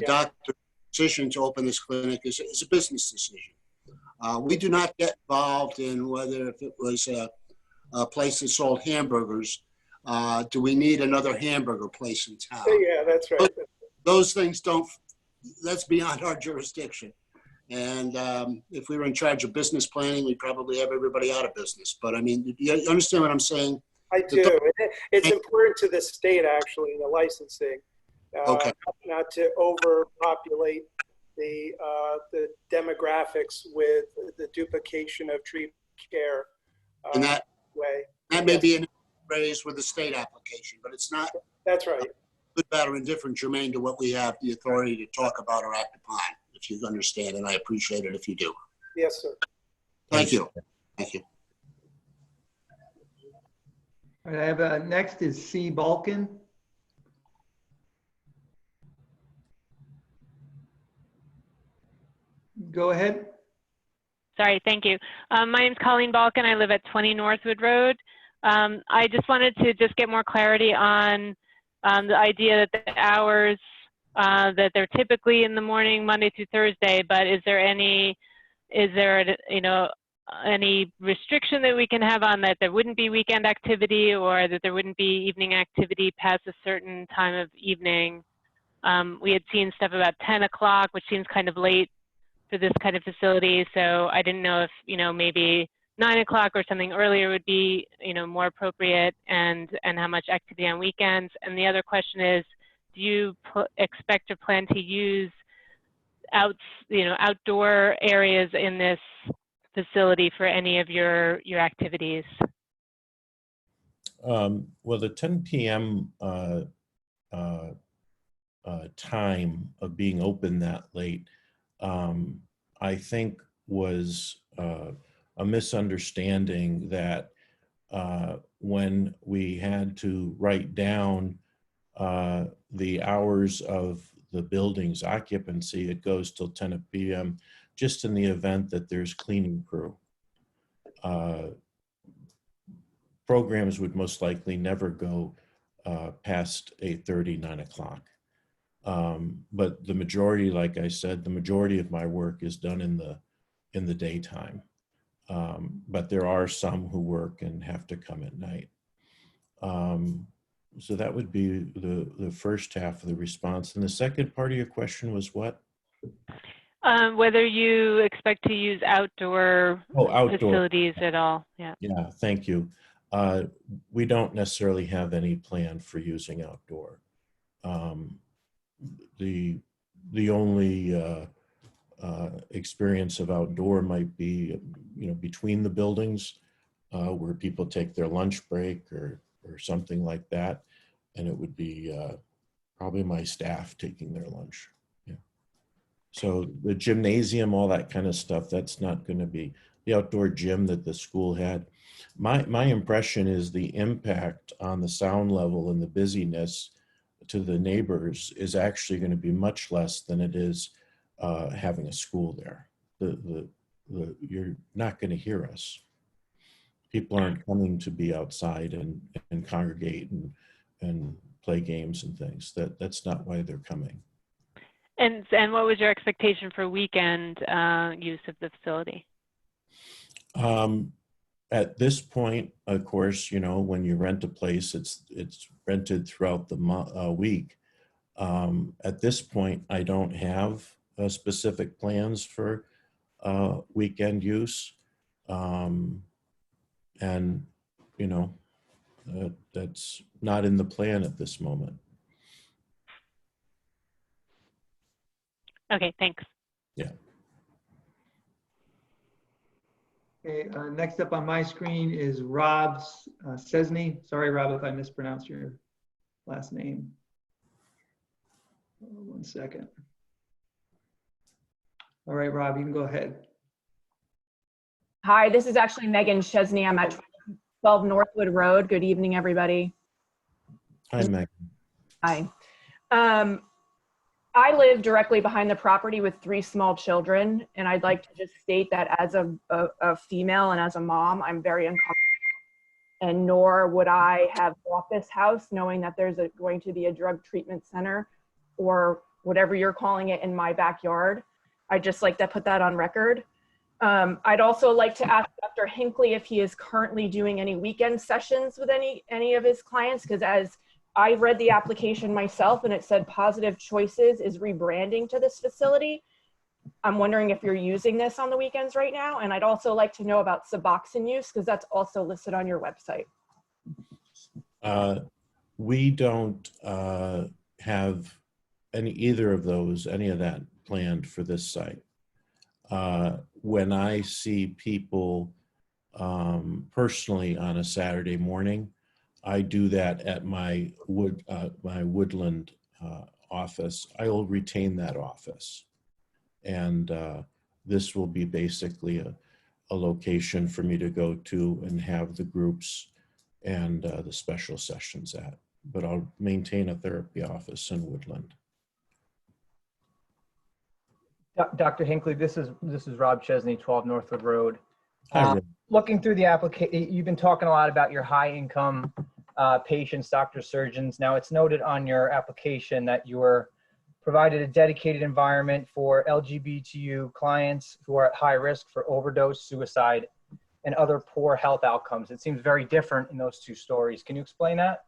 doctor decision to open this clinic is a business decision. We do not get involved in whether if it was a place that sold hamburgers, do we need another hamburger place in town? Yeah, that's right. Those things don't, that's beyond our jurisdiction. And if we were in charge of business planning, we'd probably have everybody out of business. But I mean, you understand what I'm saying? I do. It's important to the state, actually, the licensing, Okay. not to overpopulate the demographics with the duplication of treatment care. And that way. That may be an raised with the state application, but it's not That's right. good, bad, or indifferent germane to what we have the authority to talk about or act upon, if you understand, and I appreciate it if you do. Yes, sir. Thank you. Thank you. All right, I have next is C. Balkin. Go ahead. Sorry, thank you. My name's Colleen Balkin. I live at 20 Northwood Road. I just wanted to just get more clarity on the idea that the hours that they're typically in the morning, Monday through Thursday, but is there any restriction that we can have on that there wouldn't be weekend activity or that there wouldn't be evening activity past a certain time of evening? We had seen stuff about 10 o'clock, which seems kind of late for this kind of facility. So I didn't know if, maybe 9 o'clock or something earlier would be, more appropriate, and how much activity on weekends. And the other question is, do you expect or plan to use outdoor areas in this facility for any of your activities? Well, the 10 p.m. Time of being open that late, I think was a misunderstanding that when we had to write down the hours of the building's occupancy, it goes till 10 p.m. just in the event that there's cleaning crew. Programs would most likely never go past 8:30, 9 o'clock. But the majority, like I said, the majority of my work is done in the daytime. But there are some who work and have to come at night. So that would be the first half of the response. And the second part of your question was what? Whether you expect to use outdoor facilities at all. Yeah. Yeah, thank you. We don't necessarily have any plan for using outdoor. The only experience of outdoor might be, between the buildings where people take their lunch break or something like that. And it would be probably my staff taking their lunch. Yeah. So the gymnasium, all that kind of stuff, that's not going to be the outdoor gym that the school had. My impression is the impact on the sound level and the busyness to the neighbors is actually going to be much less than it is having a school there. You're not going to hear us. People aren't coming to be outside and congregate and play games and things. That's not why they're coming. And what was your expectation for weekend use of the facility? At this point, of course, when you rent a place, it's rented throughout the week. At this point, I don't have specific plans for weekend use. And, that's not in the plan at this moment. Okay, thanks. Yeah. Okay, next up on my screen is Rob Cesny. Sorry, Rob, if I mispronounced your last name. 1 second. All right, Rob, you can go ahead. Hi, this is actually Megan Chesney. I'm at 12 Northwood Road. Good evening, everybody. Hi, Megan. Hi. I live directly behind the property with 3 small children, and I'd like to just state that as a female and as a mom, I'm very uncomfortable, and nor would I have bought this house knowing that there's going to be a drug treatment center or whatever you're calling it, in my backyard. I'd just like to put that on record. I'd also like to ask Dr. Hinckley if he is currently doing any weekend sessions with any of his clients, because as I read the application myself and it said Positive Choices is rebranding to this facility. I'm wondering if you're using this on the weekends right now. And I'd also like to know about Suboxone use, because that's also listed on your website. We don't have either of that planned for this site. When I see people personally on a Saturday morning, I do that at my Woodland office. I will retain that office. And this will be basically a location for me to go to and have the groups and the special sessions at. But I'll maintain a therapy office in Woodland. Dr. Hinckley, this is Rob Chesney, 12 Northwood Road. Hi, Rob. Looking through the application, you've been talking a lot about your high income patients, doctors, surgeons. Now it's noted on your application that you were provided a dedicated environment for LGBTQ clients who are at high risk for overdose, suicide, and other poor health outcomes. It seems very different in those two stories. Can you explain that?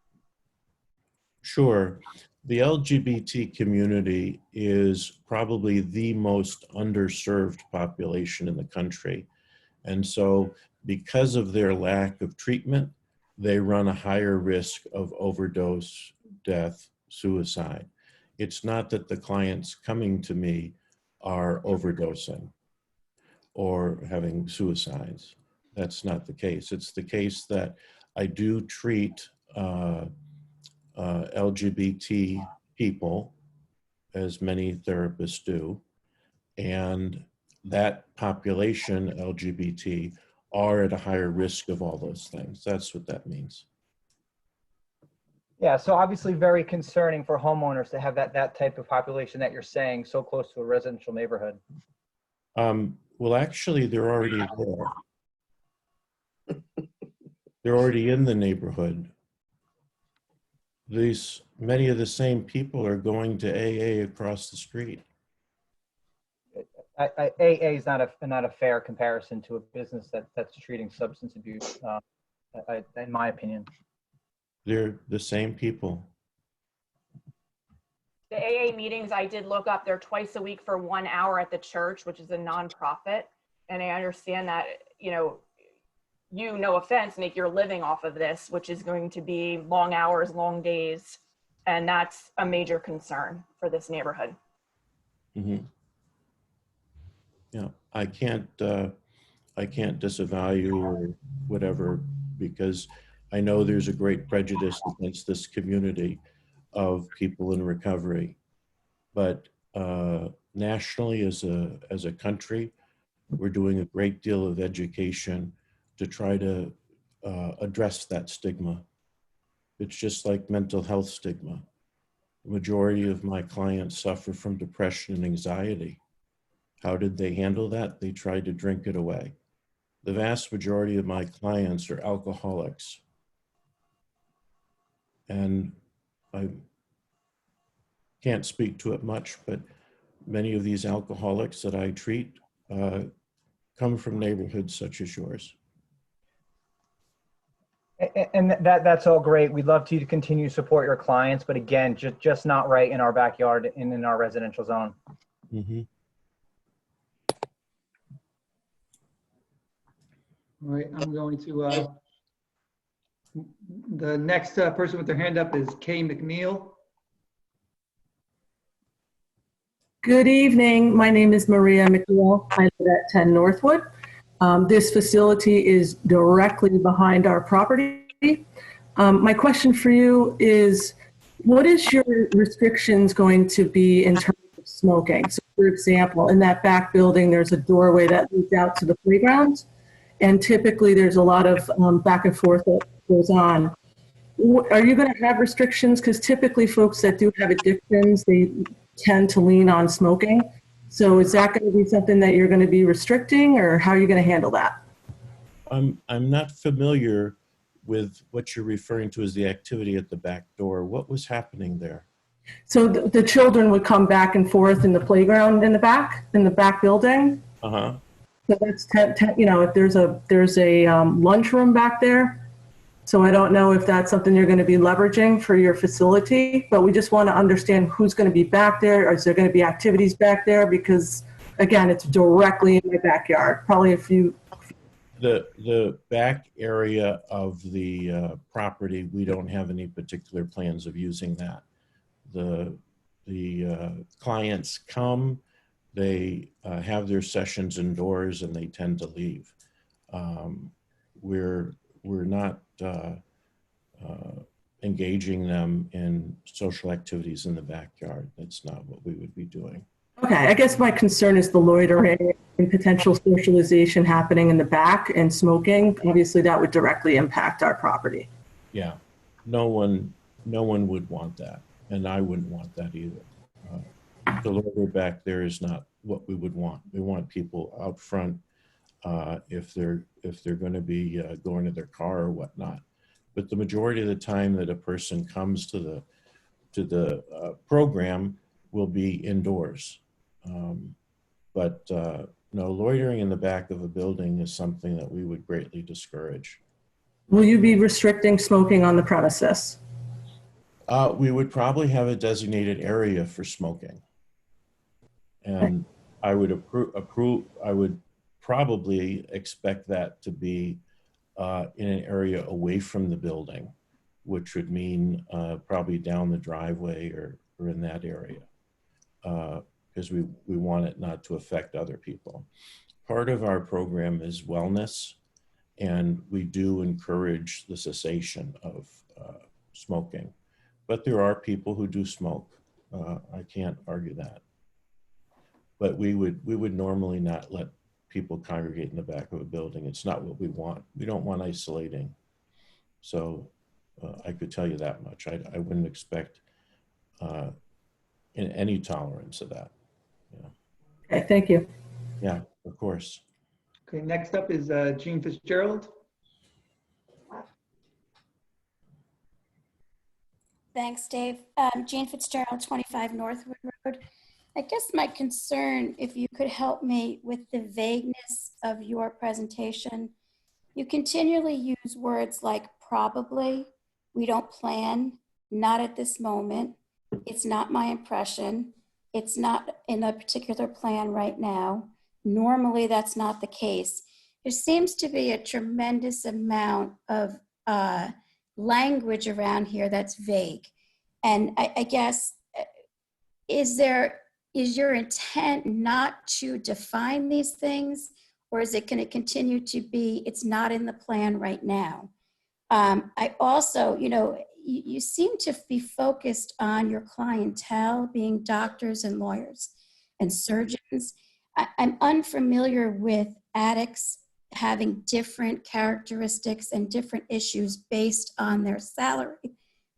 Sure. The LGBT community is probably the most underserved population in the country. And so because of their lack of treatment, they run a higher risk of overdose, death, suicide. It's not that the clients coming to me are overdosing or having suicides. That's not the case. It's the case that I do treat LGBT people, as many therapists do, and that population, LGBT, are at a higher risk of all those things. That's what that means. Yeah, so obviously very concerning for homeowners to have that type of population that you're saying so close to a residential neighborhood. Well, actually, they're already there. They're already in the neighborhood. Many of the same people are going to AA across the street. AA is not a fair comparison to a business that's treating substance abuse, in my opinion. They're the same people. The AA meetings I did look up, they're twice a week for 1 hour at the church, which is a nonprofit. And I understand that, no offense, make your living off of this, which is going to be long hours, long days. And that's a major concern for this neighborhood. Mm-hmm. Yeah, I can't disavow or whatever, because I know there's a great prejudice against this community of people in recovery. But nationally, as a country, we're doing a great deal of education to try to address that stigma. It's just like mental health stigma. The majority of my clients suffer from depression and anxiety. How did they handle that? They tried to drink it away. The vast majority of my clients are alcoholics. And I can't speak to it much, but many of these alcoholics that I treat come from neighborhoods such as yours. And that's all great. We'd love to continue to support your clients, but again, just not right in our backyard and in our residential zone. Mm-hmm. All right, I'm going to, the next person with their hand up is Kay McNeil. Good evening. My name is Maria McNeil. I live at 10 Northwood. This facility is directly behind our property. My question for you is, what is your restrictions going to be in terms of smoking? So for example, in that back building, there's a doorway that leads out to the playground. And typically there's a lot of back and forth that goes on. Are you going to have restrictions? Because typically folks that do have addictions, they tend to lean on smoking. So is that going to be something that you're going to be restricting, or how are you going to handle that? I'm not familiar with what you're referring to as the activity at the back door. What was happening there? So the children would come back and forth in the playground in the back building. Uh-huh. So that's, if there's a lunchroom back there. So I don't know if that's something you're going to be leveraging for your facility, but we just want to understand who's going to be back there. Or is there going to be activities back there? Because again, it's directly in my backyard. Probably a few. The back area of the property, we don't have any particular plans of using that. The clients come, they have their sessions indoors, and they tend to leave. We're not engaging them in social activities in the backyard. That's not what we would be doing. Okay, I guess my concern is the loitering and potential socialization happening in the back and smoking. Obviously, that would directly impact our property. Yeah, no one would want that, and I wouldn't want that either. The loiter back there is not what we would want. We want people out front if they're going to be going to their car or whatnot. But the majority of the time that a person comes to the program will be indoors. But no, loitering in the back of a building is something that we would greatly discourage. Will you be restricting smoking on the premises? We would probably have a designated area for smoking. And I would I would probably expect that to be in an area away from the building, which would mean probably down the driveway or in that area, because we want it not to affect other people. Part of our program is wellness, and we do encourage the cessation of smoking. But there are people who do smoke. I can't argue that. But we would normally not let people congregate in the back of a building. It's not what we want. We don't want isolating. So I could tell you that much. I wouldn't expect any tolerance of that. Yeah. Okay, thank you. Yeah, of course. Okay, next up is Jean Fitzgerald. Thanks, Dave. Jean Fitzgerald, 25 Northwood Road. I guess my concern, if you could help me with the vagueness of your presentation, you continually use words like probably, we don't plan, not at this moment, it's not my impression, it's not in a particular plan right now. Normally, that's not the case. There seems to be a tremendous amount of language around here that's vague. And I guess, is your intent not to define these things, or is it going to continue to be, it's not in the plan right now? I also, you seem to be focused on your clientele being doctors and lawyers and surgeons. I'm unfamiliar with addicts having different characteristics and different issues based on their salary,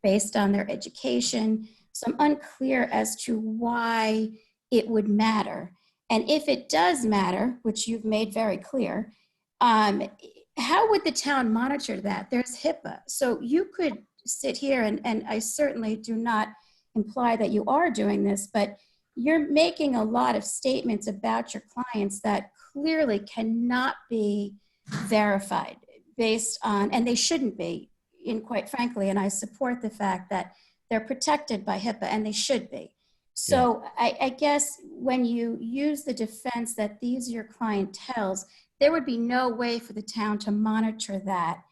based on their education. So I'm unclear as to why it would matter. And if it does matter, which you've made very clear, how would the town monitor that? There's HIPAA. So you could sit here, and I certainly do not imply that you are doing this, but you're making a lot of statements about your clients that clearly cannot be verified based on, and they shouldn't be, and quite frankly, and I support the fact that they're protected by HIPAA, and they should be. So yeah. I guess when you use the defense that these are your clientels, there would be no way for the town to monitor that,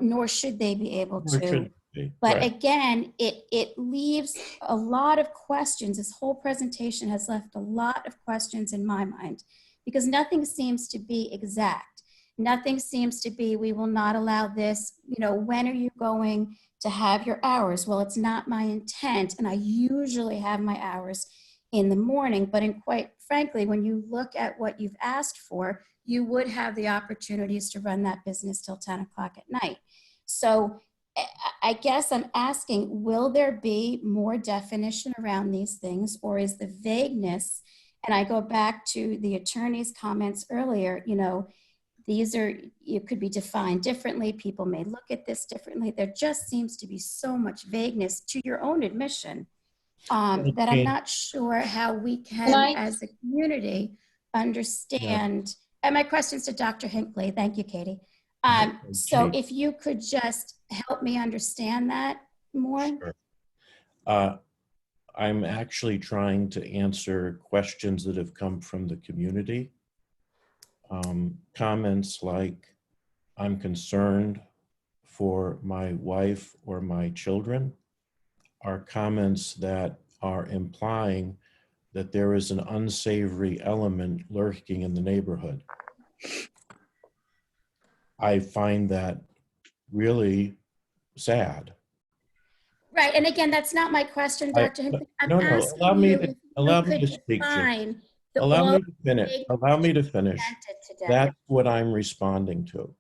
nor should they be able to. But right. Again, it leaves a lot of questions. This whole presentation has left a lot of questions in my mind, because nothing seems to be exact. Nothing seems to be, we will not allow this, when are you going to have your hours? Well, it's not my intent, and I usually have my hours in the morning, but quite frankly, when you look at what you've asked for, you would have the opportunities to run that business till 10 o'clock at night. So I guess I'm asking, will there be more definition around these things, or is the vagueness, and I go back to the attorney's comments earlier, these are, it could be defined differently. People may look at this differently. There just seems to be so much vagueness, to your own admission, that I'm not sure how we can, as a community, understand. And my question's to Dr. Hinckley. Thank you, Katie. So if you could just help me understand that more. Sure. I'm actually trying to answer questions that have come from the community. Comments like, I'm concerned for my wife or my children, are comments that are implying that there is an unsavory element lurking in the neighborhood. I find that really sad. Right, and again, that's not my question, Dr. Hinckley. I'm asking allow me you to, if allow you me could to speak, Jim. define the Allow me all to finish. big Allow me to finish. presented today. That's what I'm responding to,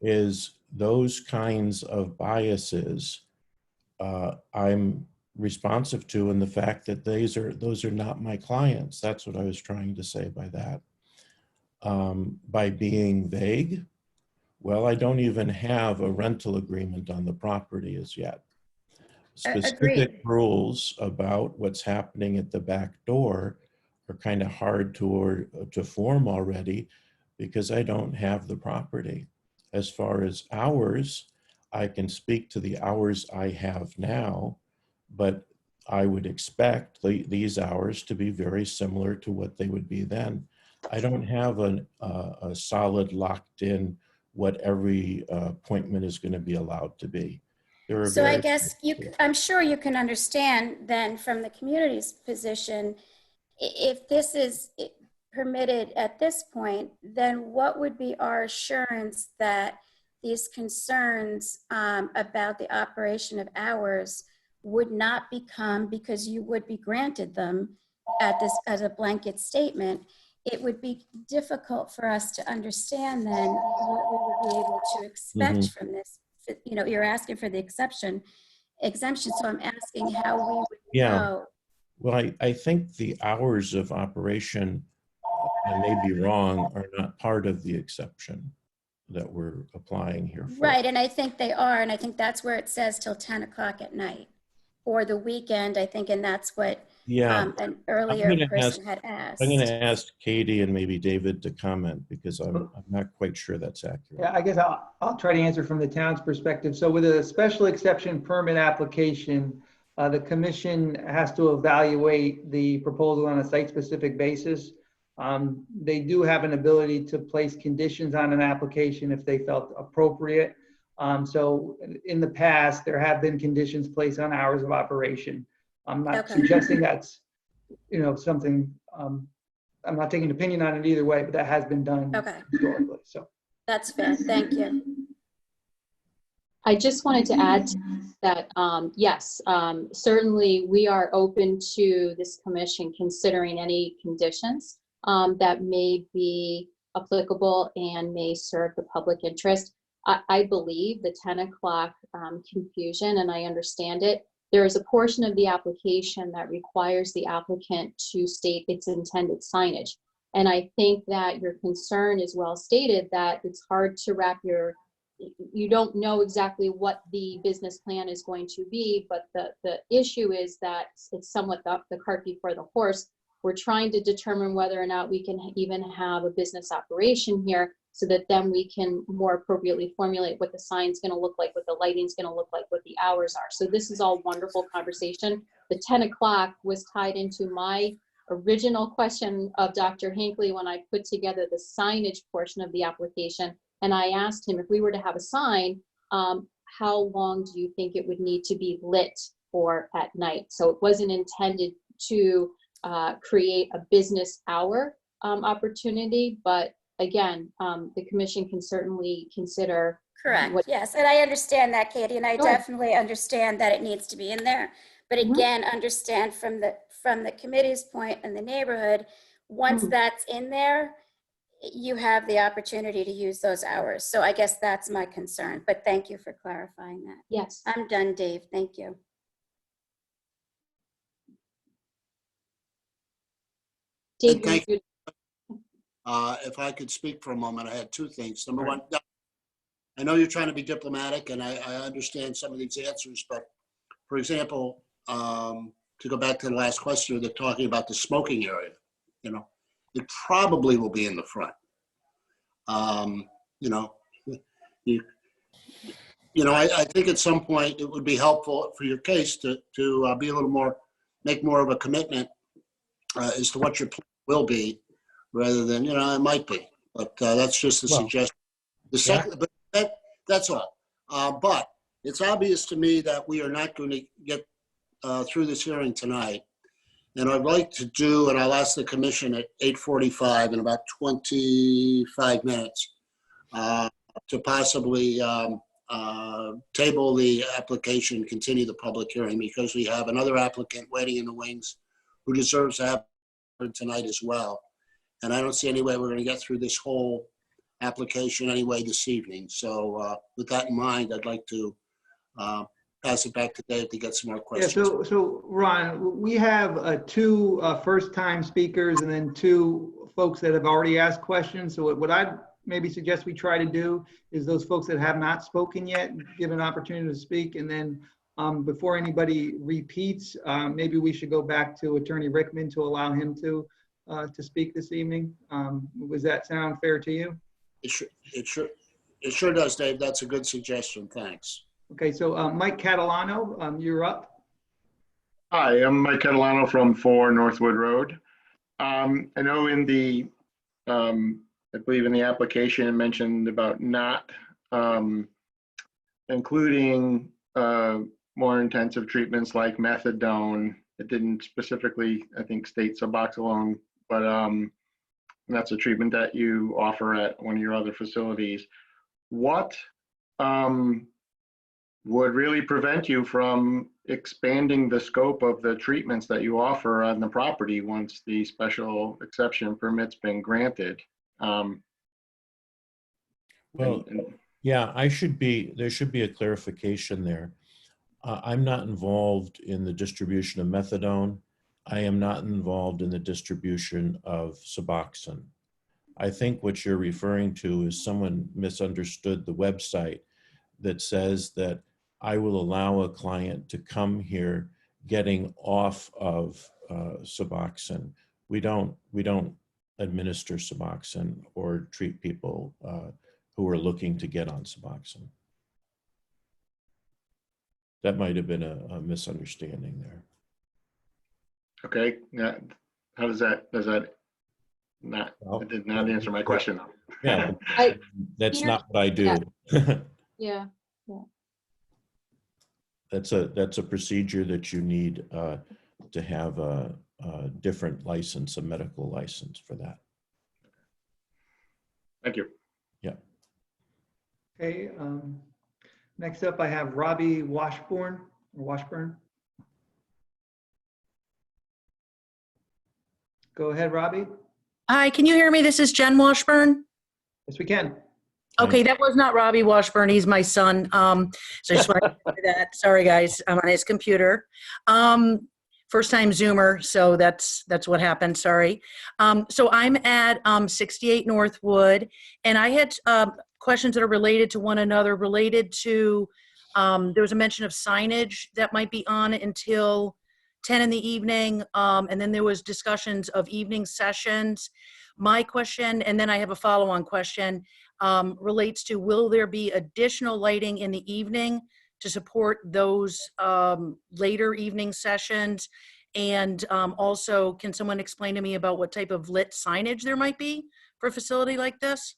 is those kinds of biases I'm responsive to, and the fact that those are not my clients. That's what I was trying to say by that. By being vague, well, I don't even have a rental agreement on the property as yet. Specific rules about what's happening at the back door are kind of hard to form already because I don't have the property. As far as hours, I can speak to the hours I have now, but I would expect these hours to be very similar to what they would be then. I don't have a solid locked in what every appointment is going to be allowed to be. So I guess I'm sure you can understand then from the community's position, if this is permitted at this point, then what would be our assurance that these concerns about the operation of hours would not become, because you would be granted them at this as a blanket statement, it would be difficult for us to understand then what we would be able to expect from this. You know, you're asking for the exemption, so I'm asking how we would know. Well, I think the hours of operation, I may be wrong, are not part of the exception that we're applying here for. Right, and I think they are, and I think that's where it says till 10 o'clock at night, or the weekend, I think, and that's what an earlier person had asked. I'm going to ask Katie and maybe David to comment because I'm not quite sure that's accurate. Yeah, I guess I'll try to answer from the town's perspective. So with a special exception permit application, the commission has to evaluate the proposal on a site-specific basis. They do have an ability to place conditions on an application if they felt appropriate. So in the past, there have been conditions placed on hours of operation. I'm not suggesting that's, something, I'm not taking an opinion on it either way, but that has been done historically. So that's fair. Thank you. I just wanted to add to that, yes, certainly we are open to this commission considering any conditions that may be applicable and may serve the public interest. I believe the 10 o'clock confusion, and I understand it. There is a portion of the application that requires the applicant to state its intended signage. And I think that your concern is well stated, that it's hard to you don't know exactly what the business plan is going to be, but the issue is that it's somewhat the cart before the horse. We're trying to determine whether or not we can even have a business operation here so that then we can more appropriately formulate what the sign's going to look like, what the lighting's going to look like, what the hours are. So this is all wonderful conversation. The 10 o'clock was tied into my original question of Dr. Hinckley when I put together the signage portion of the application. And I asked him, if we were to have a sign, how long do you think it would need to be lit for at night? So it wasn't intended to create a business hour opportunity, but again, the commission can certainly consider. Correct. Yes, and I understand that, Katie, and I definitely understand that it needs to be in there. But again, understand from the committee's point and the neighborhood, once that's in there, you have the opportunity to use those hours. So I guess that's my concern. But thank you for clarifying that. Yes, I'm done, Dave. Thank you. Dave, thank you. If I could speak for a moment, I had two things. Number one, I know you're trying to be diplomatic, and I understand some of these answers, but for example, to go back to the last question, they're talking about the smoking area, you know, it probably will be in the front. You know, I think at some point it would be helpful for your case to be a little more, make more of a commitment as to what your plan will be, rather than, you know, it might be. But that's just a suggestion. The second, but that's all. But it's obvious to me that we are not going to get through this hearing tonight. And I'd like to do, and I'll ask the commission at 8:45 in about 25 minutes to possibly table the application, continue the public hearing, because we have another applicant waiting in the wings who deserves to have tonight as well. And I don't see any way we're going to get through this whole application anyway this evening. So with that in mind, I'd like to pass it back to Dave to get some more questions. Yeah, so Ron, we have two first-time speakers and then two folks that have already asked questions. So what I'd maybe suggest we try to do is those folks that have not spoken yet, give an opportunity to speak. And then before anybody repeats, maybe we should go back to Attorney Rickman to allow him to speak this evening. Does that sound fair to you? It sure does, Dave. That's a good suggestion. Thanks. Okay, so Mike Catalano, you're up. Hi, I'm Mike Catalano from 4 Northwood Road. I know in the, I believe in the application it mentioned about not including more intensive treatments like methadone. It didn't specifically, I think, state Suboxone, but that's a treatment that you offer at one of your other facilities. What would really prevent you from expanding the scope of the treatments that you offer on the property once the special exception permit's been granted? Well, yeah, there should be a clarification there. I'm not involved in the distribution of methadone. I am not involved in the distribution of Suboxone. I think what you're referring to is someone misunderstood the website that says that I will allow a client to come here getting off of Suboxone. We don't administer Suboxone or treat people who are looking to get on Suboxone. That might have been a misunderstanding there. Okay, yeah. How does that not, it did not answer my question. Yeah, that's not what I do. Yeah. That's a procedure that you need to have a different license, a medical license for that. Thank you. Yeah. Okay, next up I have Robbie Washburn. Go ahead, Robbie. Hi, can you hear me? This is Jen Washburn. Yes, we can. Okay, that was not Robbie Washburn. He's my son. So I just want to say that. Sorry, guys. I'm on his computer. First time Zoomer, so that's what happened. Sorry. So I'm at 68 Northwood, and I had questions that are related to one another, related to, there was a mention of signage that might be on until 10 in the evening, and then there was discussions of evening sessions. My question, and then I have a follow-on question, relates to, will there be additional lighting in the evening to support those later evening sessions? And also, can someone explain to me about what type of lit signage there might be for a facility like this?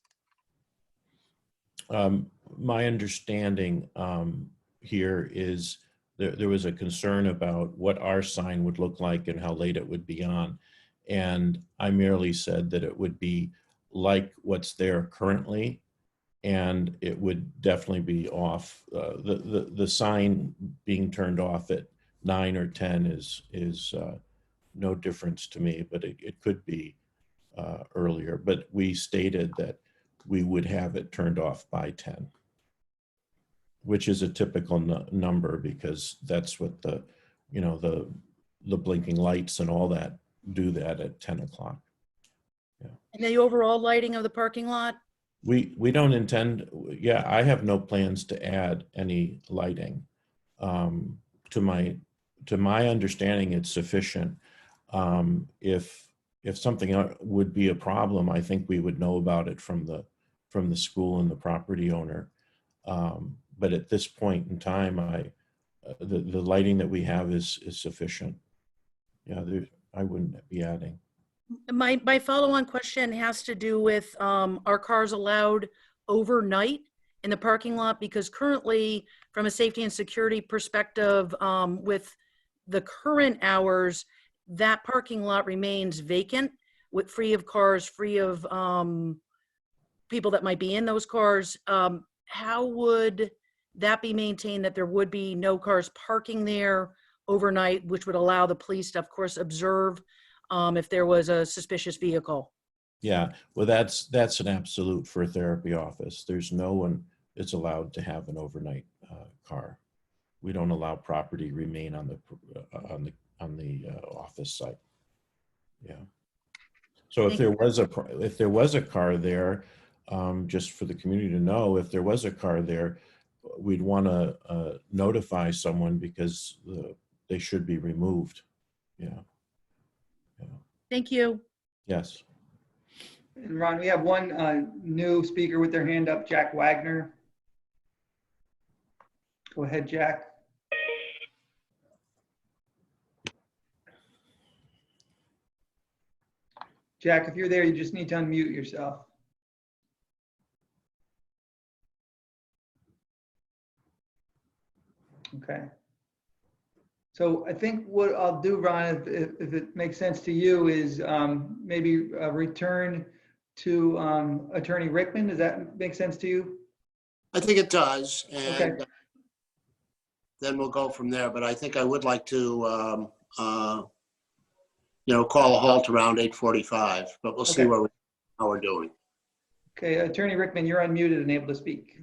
My understanding here is there was a concern about what our sign would look like and how late it would be on. And I merely said that it would be like what's there currently, and it would definitely be off. The sign being turned off at 9 or 10 is no difference to me, but it could be earlier. But we stated that we would have it turned off by 10, which is a typical number, because that's what the blinking lights and all that do that at 10 o'clock. Yeah. And the overall lighting of the parking lot? We don't intend, I have no plans to add any lighting to my to my understanding, it's sufficient. If something would be a problem, I think we would know about it from the school and the property owner. But at this point in time, the lighting that we have is sufficient. Yeah, I wouldn't be adding. My follow-on question has to do with, are cars allowed overnight in the parking lot? Because currently, from a safety and security perspective, with the current hours, that parking lot remains vacant, free of cars, free of people that might be in those cars. How would that be maintained, that there would be no cars parking there overnight, which would allow the police to, of course, observe if there was a suspicious vehicle? Yeah, well, that's an absolute for a therapy office. There's no one that's allowed to have an overnight car. We don't allow property remain on the office site. Yeah. So if there was a car there, just for the community to know, if there was a car there, we'd want to notify someone because they should be removed. Yeah. Thank you. Yes. And Ron, we have one new speaker with their hand up, Jack Wagner. Go ahead, Jack. Jack, if you're there, you just need to unmute yourself. Okay. So I think what I'll do, Ron, if it makes sense to you, is maybe return to Attorney Rickman. Does that make sense to you? I think it does, and Okay. then we'll go from there. But I think I would like to, call a halt around 8:45. But we'll see Okay. how we're doing. Okay, Attorney Rickman, you're unmuted and able to speak.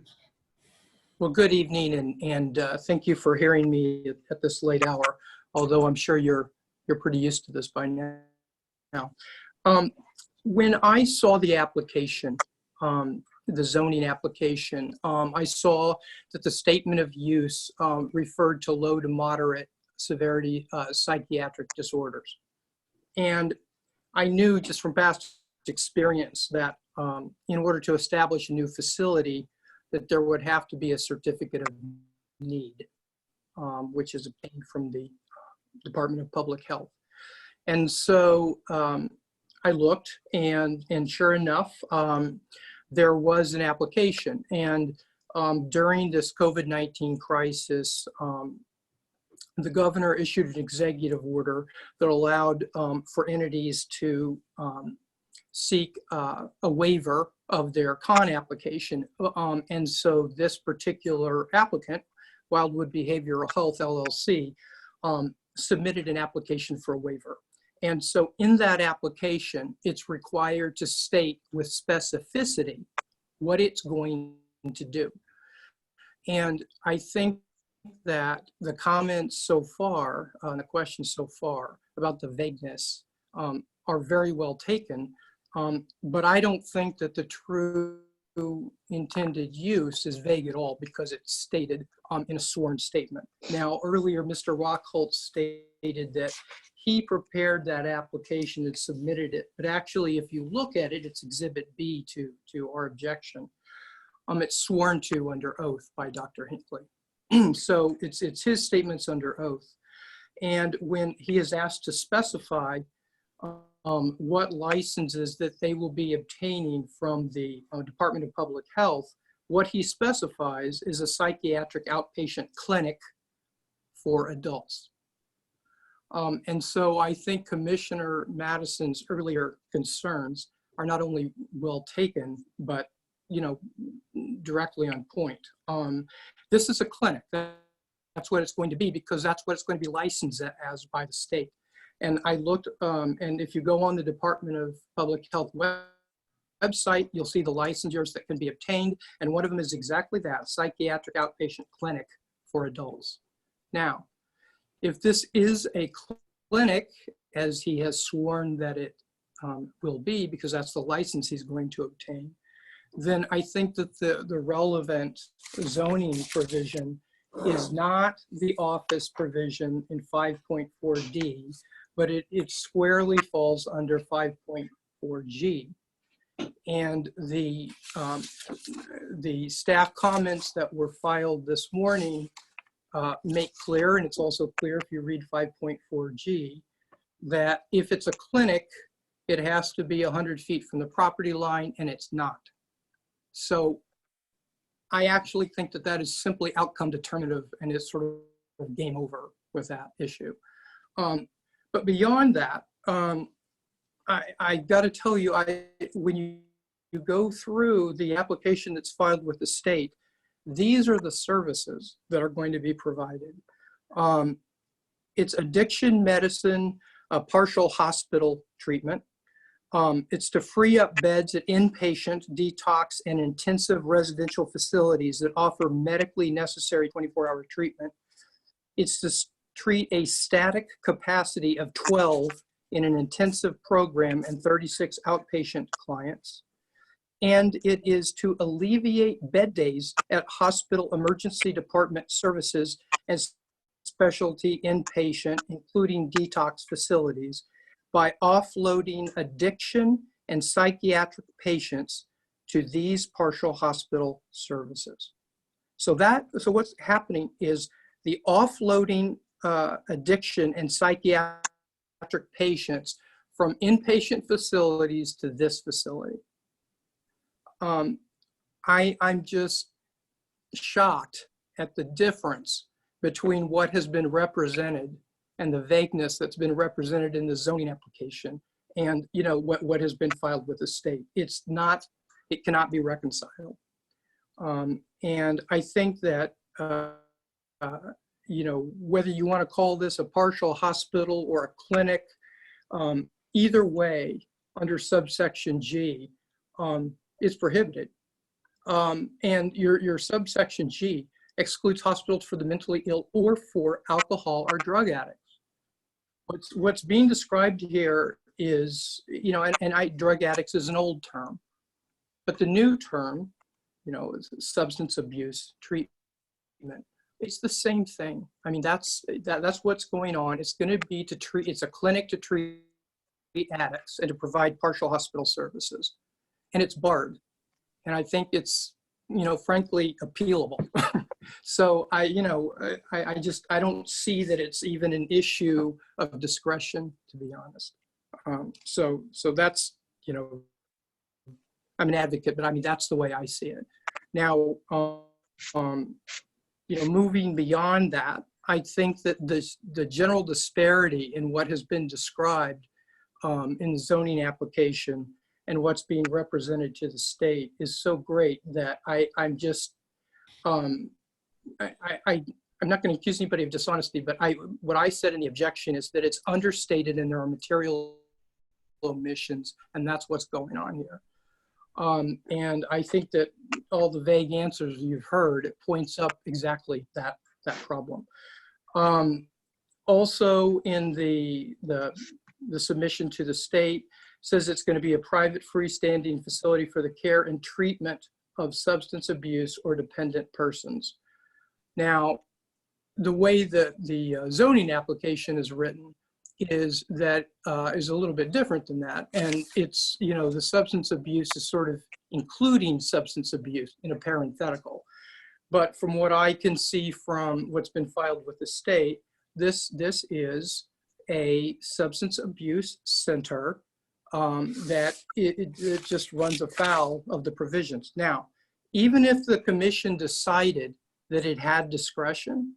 Well, good evening, and thank you for hearing me at this late hour, although I'm sure you're pretty used to this by now. When I saw the application, the zoning application, I saw that the statement of use referred to low to moderate severity psychiatric disorders. And I knew just from past experience that in order to establish a new facility, that there would have to be a certificate of need, which is obtained from the Department of Public Health. And so I looked, and sure enough, there was an application. And during this COVID-19 crisis, the governor issued an executive order that allowed for entities to seek a waiver of their con application. And so this particular applicant, Wildwood Behavioral Health LLC, submitted an application for a waiver. And so in that application, it's required to state with specificity what it's going to do. And I think that the comments so far, the questions so far about the vagueness are very well taken. But I don't think that the true intended use is vague at all because it's stated in a sworn statement. Now, earlier, Mr. Rockholt stated that he prepared that application and submitted it. But actually, if you look at it, it's Exhibit B to our objection. It's sworn to under oath by Dr. Hinckley. So it's his statements under oath. And when he is asked to specify what licenses that they will be obtaining from the Department of Public Health, what he specifies is a psychiatric outpatient clinic for adults. And so I think Commissioner Madison's earlier concerns are not only well taken, but directly on point. This is a clinic. That's what it's going to be because that's what it's going to be licensed as by the state. And I looked, and if you go on the Department of Public Health website, you'll see the licensures that can be obtained. And one of them is exactly that, psychiatric outpatient clinic for adults. Now, if this is a clinic, as he has sworn that it will be, because that's the license he's going to obtain, then I think that the relevant zoning provision is not the office provision in 5.4D, but it squarely falls under 5.4G. And the staff comments that were filed this morning make clear, and it's also clear if you read 5.4G, that if it's a clinic, it has to be 100 feet from the property line, and it's not. So I actually think that that is simply outcome determinative, and it's sort of game over with that issue. But beyond that, I got to tell you, when you go through the application that's filed with the state, these are the services that are going to be provided. It's addiction medicine, partial hospital treatment. It's to free up beds at inpatient, detox, and intensive residential facilities that offer medically necessary 24-hour treatment. It's to treat a static capacity of 12 in an intensive program and 36 outpatient clients. And it is to alleviate bed days at hospital emergency department services and specialty inpatient, including detox facilities, by offloading addiction and psychiatric patients to these partial hospital services. So what's happening is the offloading addiction and psychiatric patients from inpatient facilities to this facility. I'm just shocked at the difference between what has been represented and the vagueness that's been represented in the zoning application and what has been filed with the state. It cannot be reconciled. And I think that whether you want to call this a partial hospital or a clinic, either way, under subsection G, is prohibited. And your subsection G excludes hospitals for the mentally ill or for alcohol or drug addicts. What's being described here is, drug addicts is an old term, but the new term, is substance abuse treatment. It's the same thing. I mean, that's what's going on. It's going to be it's a clinic to treat addicts and to provide partial hospital services. And it's barred. And I think it's, frankly, appealable. So I don't see that it's even an issue of discretion, to be honest. So that's, I'm an advocate, but I mean, that's the way I see it. Now, moving beyond that, I think that the general disparity in what has been described in the zoning application and what's being represented to the state is so great that I'm just, I'm not going to accuse anybody of dishonesty, but what I said in the objection is that it's understated and there are material omissions, and that's what's going on here. And I think that all the vague answers you've heard, it points up exactly that problem. Also in the submission to the state, says it's going to be a private freestanding facility for the care and treatment of substance abuse or dependent persons. Now, the way that the zoning application is written is that is a little bit different than that. And it's, the substance abuse is sort of including substance abuse in a parenthetical. But from what I can see from what's been filed with the state, this is a substance abuse center that it just runs afoul of the provisions. Now, even if the commission decided that it had discretion,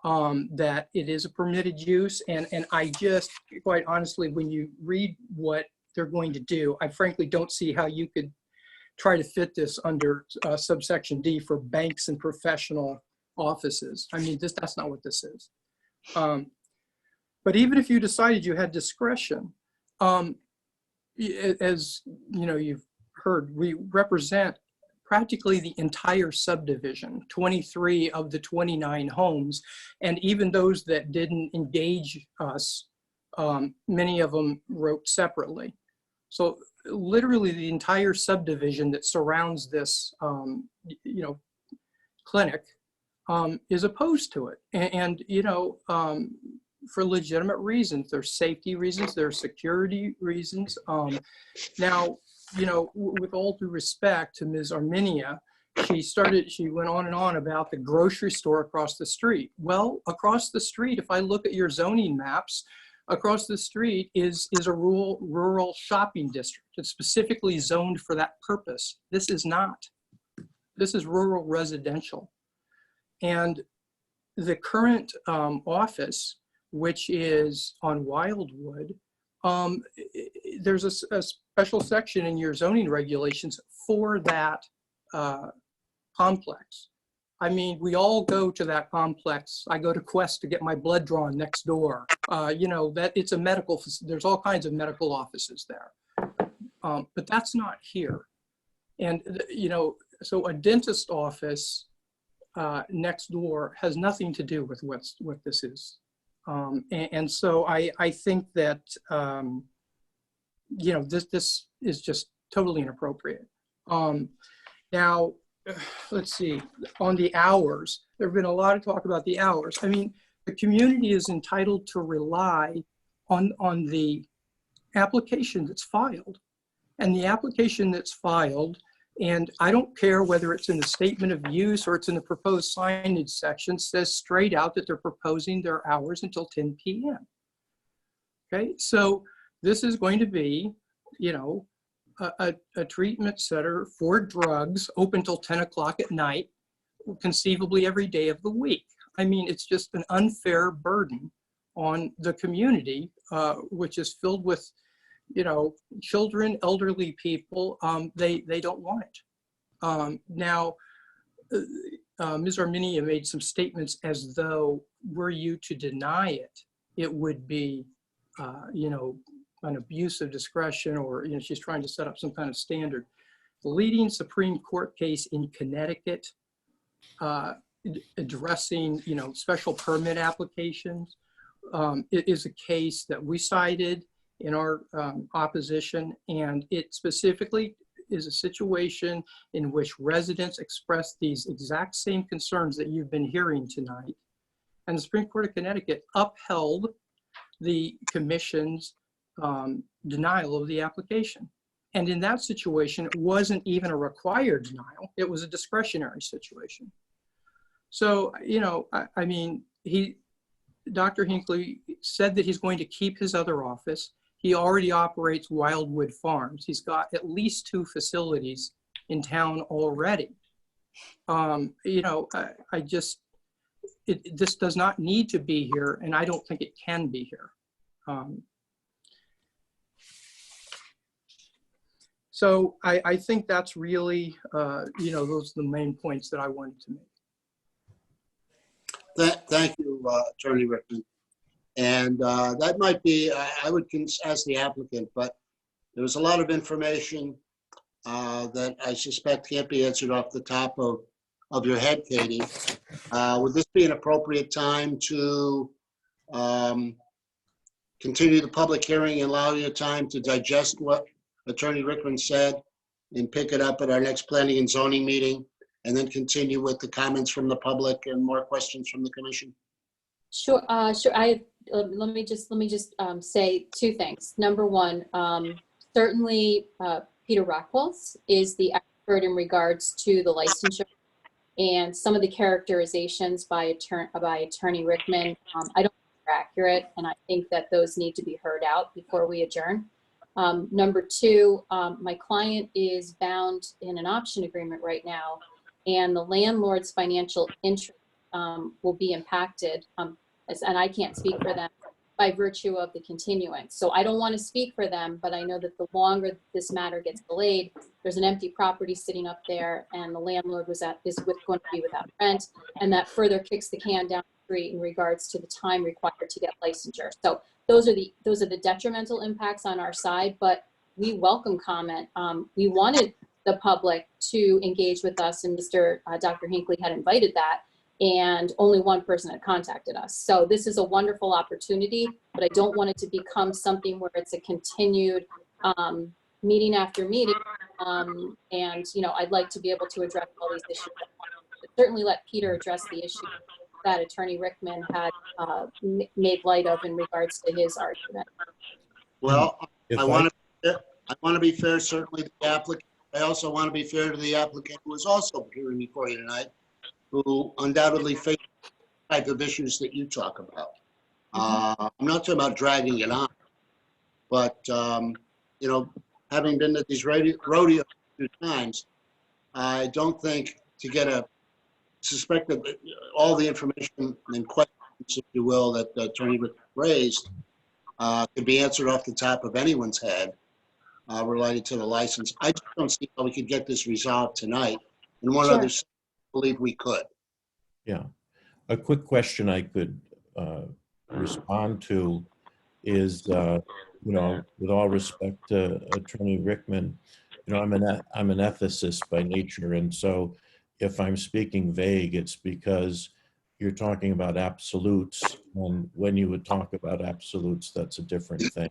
that it is a permitted use, and I just, quite honestly, when you read what they're going to do, I frankly don't see how you could try to fit this under subsection D for banks and professional offices. I mean, that's not what this is. But even if you decided you had discretion, as you've heard, we represent practically the entire subdivision, 23 of the 29 homes, and even those that didn't engage us, many of them wrote separately. So literally the entire subdivision that surrounds this, clinic is opposed to it. And you know, for legitimate reasons. There's safety reasons, there's security reasons. Now, you know, with all due respect to Ms. Arminia, she went on and on about the grocery store across the street. Well, across the street, if I look at your zoning maps, across the street is a rural shopping district. It's specifically zoned for that purpose. This is not. This is rural residential. And the current office, which is on Wildwood, there's a special section in your zoning regulations for that complex. I mean, we all go to that complex. I go to Quest to get my blood drawn next door. You know, that it's a medical, there's all kinds of medical offices there. But that's not here. And, you know, so a dentist office next door has nothing to do with what this is. And so I think that, you know, this is just totally inappropriate. Now, let's see, on the hours, there have been a lot of talk about the hours. I mean, the community is entitled to rely on the application that's filed. And the application that's filed, and I don't care whether it's in the statement of use or it's in the proposed signage section, says straight out that they're proposing their hours until 10 p.m. Okay, so this is going to be, you know, a treatment center for drugs open till 10 o'clock at night, conceivably every day of the week. I mean, it's just an unfair burden on the community, which is filled with, you know, children, elderly people. They don't want it. Now, Ms. Arminia made some statements as though were you to deny it, it would be, you know, an abuse of discretion, or, you know, she's trying to set up some kind of standard. The leading Supreme Court case in Connecticut addressing, you know, special permit applications, it is a case that we cited in our opposition, and it specifically is a situation in which residents express these exact same concerns that you've been hearing tonight. And the Supreme Court of Connecticut upheld the commission's denial of the application. And in that situation, it wasn't even a required denial. It was a discretionary situation. So, you know, I mean, Dr. Hinckley said that he's going to keep his other office. He already operates Wildwood Farms. He's got at least 2 facilities in town already. You know, I just, this does not need to be here, and I don't think it can be here. So I think that's really, you know, those are the main points that I wanted to make. Thank you, Attorney Rickman. And that might be, I would ask the applicant, but there was a lot of information that I suspect can't be answered off the top of your head, Katie. Would this be an appropriate time to continue the public hearing and allow you time to digest what Attorney Rickman said and pick it up at our next planning and zoning meeting, and then continue with the comments from the public and more questions from the commission? Sure. Sure. Let me just say 2 things. Number one, certainly Peter Rockwells is the expert in regards to the licensure, and some of the characterizations by Attorney Rickman, I don't think are accurate, and I think that those need to be heard out before we adjourn. Number 2, my client is bound in an option agreement right now, and the landlord's financial interest will be impacted, and I can't speak for them, by virtue of the continuance. So I don't want to speak for them, but I know that the longer this matter gets delayed, there's an empty property sitting up there, and the landlord is going to be without rent, and that further kicks the can down the street in regards to the time required to get licensure. So those are the detrimental impacts on our side, but we welcome comment. We wanted the public to engage with us, and Dr. Hinckley had invited that, and only one person had contacted us. So this is a wonderful opportunity, but I don't want it to become something where it's a continued meeting after meeting. And, you know, I'd like to be able to address all these issues at certainly let Peter address the issue that Attorney Rickman had made light of in regards to his argument. Well, If I want to be fair, certainly to the applicant. I also want to be fair to the applicant who is also hearing before you tonight, who undoubtedly faces the type of issues that you talk about. I'm not talking about dragging it on, but, you know, having been at these rodeos 2 times, I don't think to get a suspect that all the information and questions, if you will, that Attorney Rick raised could be answered off the top of anyone's head related to the license. I just don't see how we could get this resolved tonight. And one other, I believe we could. Yeah. A quick question I could respond to is, you know, with all respect to Attorney Rickman, you know, I'm an ethicist by nature, and so if I'm speaking vague, it's because you're talking about absolutes, and when you would talk about absolutes, that's a different thing.